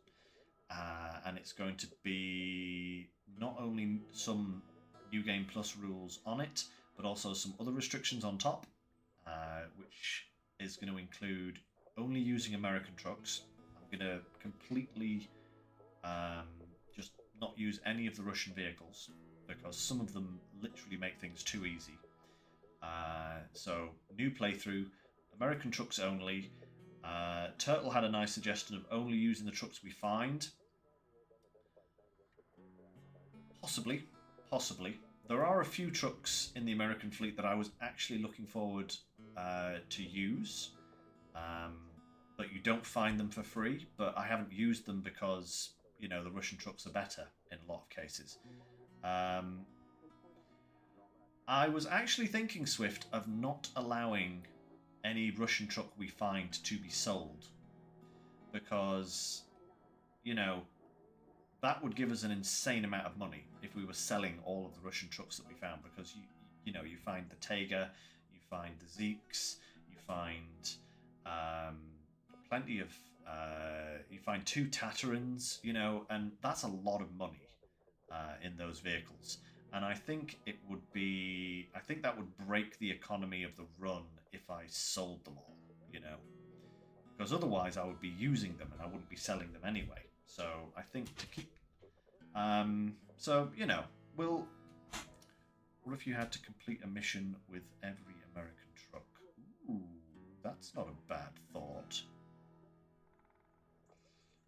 and it's going to be not only some New Game Plus rules on it, but also some other restrictions on top, which is going to include only using American trucks. I'm going to completely just not use any of the Russian vehicles, because some of them literally make things too easy. So, new playthrough, American trucks only. Turtle had a nice suggestion of only using the trucks we find. Possibly. There are a few trucks in the American fleet that I was actually looking forward to use. But you don't find them for free. But I haven't used them because, you know, the Russian trucks are better in a lot of cases. I was actually thinking, Swift, of not allowing any Russian truck we find to be sold, because, you know, that would give us an insane amount of money if we were selling all of the Russian trucks that we found, because you know, you find the Tega, you find the Zeeks, you find plenty of you find 2 Tatarans, you know, and that's a lot of money in those vehicles. And I think that would break the economy of the run if I sold them all, you know, because otherwise I would be using them and I wouldn't be selling them anyway. So I think to keep, so, you know, Will... What if you had to complete a mission with every American truck? Ooh, that's not a bad thought.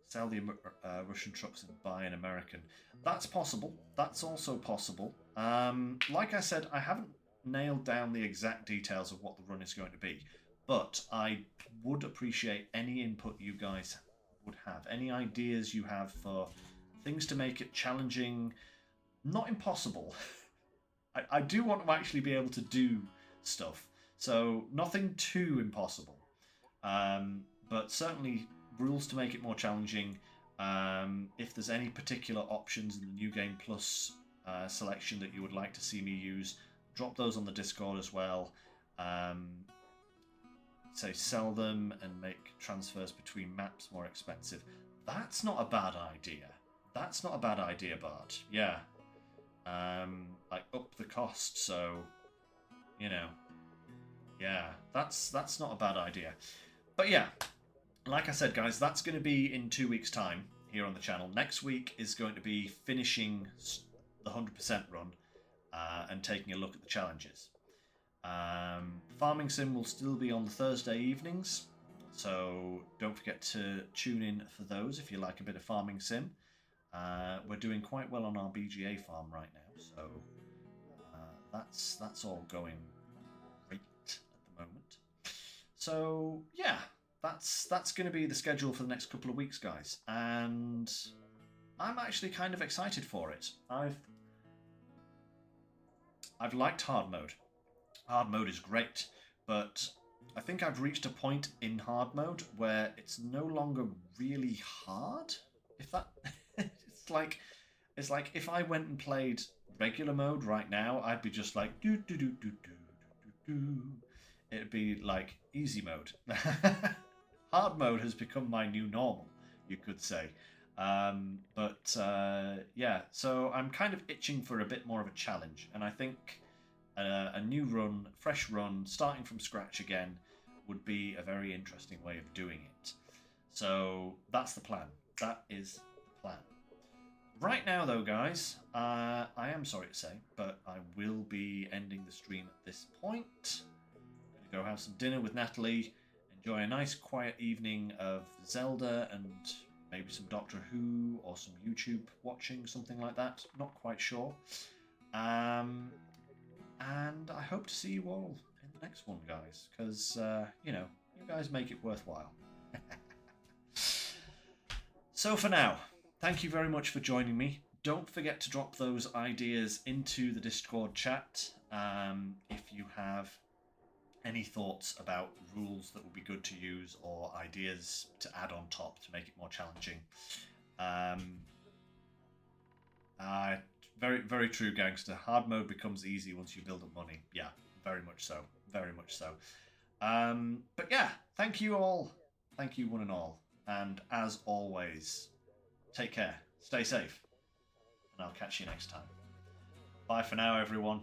Sell the Russian trucks and buy an American. That's possible. That's also possible. Like I said, I haven't nailed down the exact details of what the run is going to be, but I would appreciate any input you guys would have. Any ideas you have for things to make it challenging, not impossible. I do want to actually be able to do stuff, so nothing too impossible, but certainly rules to make it more challenging. If there's any particular options in the New Game Plus selection that you would like to see me use, drop those on the Discord as well. Say sell them and make transfers between maps more expensive. That's not a bad idea. That's not a bad idea, Bart. Yeah. Like up the cost, so you know, yeah, that's not a bad idea. But yeah, like I said, guys, that's going to be in 2 weeks' time here on the channel. Next week is going to be finishing the 100% run and taking a look at the challenges. Farming Sim will still be on the Thursday evenings, so don't forget to tune in for those if you like a bit of Farming Sim. We're doing quite well on our BGA farm right now, so that's all going great at the moment. So yeah, that's going to be the schedule for the next couple of weeks, guys, and I'm actually kind of excited for it. I've liked hard mode. Hard mode is great, but I think I've reached a point in hard mode where it's no longer really hard. If that it's like if I went and played regular mode right now, I'd be just like do do do do do do do. It'd be like easy mode. Hard mode has become my new normal, you could say. Yeah, so I'm kind of itching for a bit more of a challenge, and I think a new run, fresh run, starting from scratch again, would be a very interesting way of doing it. So that's the plan. That is the plan. Right now, though, guys, I am sorry to say, but I will be ending the stream at this point. I'm going to go have some dinner with Natalie, enjoy a nice quiet evening of Zelda and maybe some Doctor Who or some YouTube watching, something like that. Not quite sure. And I hope to see you all in the next one, guys, because, you know, you guys make it worthwhile. So for now, thank you very much for joining me. Don't forget to drop those ideas into the Discord chat if you have any thoughts about rules that would be good to use or ideas to add on top to make it more challenging. Very, very true, gangster. Hard mode becomes easy once you build up money. Yeah, very much so. Very much so. But yeah, thank you all. Thank you one and all. And as always, take care. Stay safe. And I'll catch you next time. Bye for now, everyone.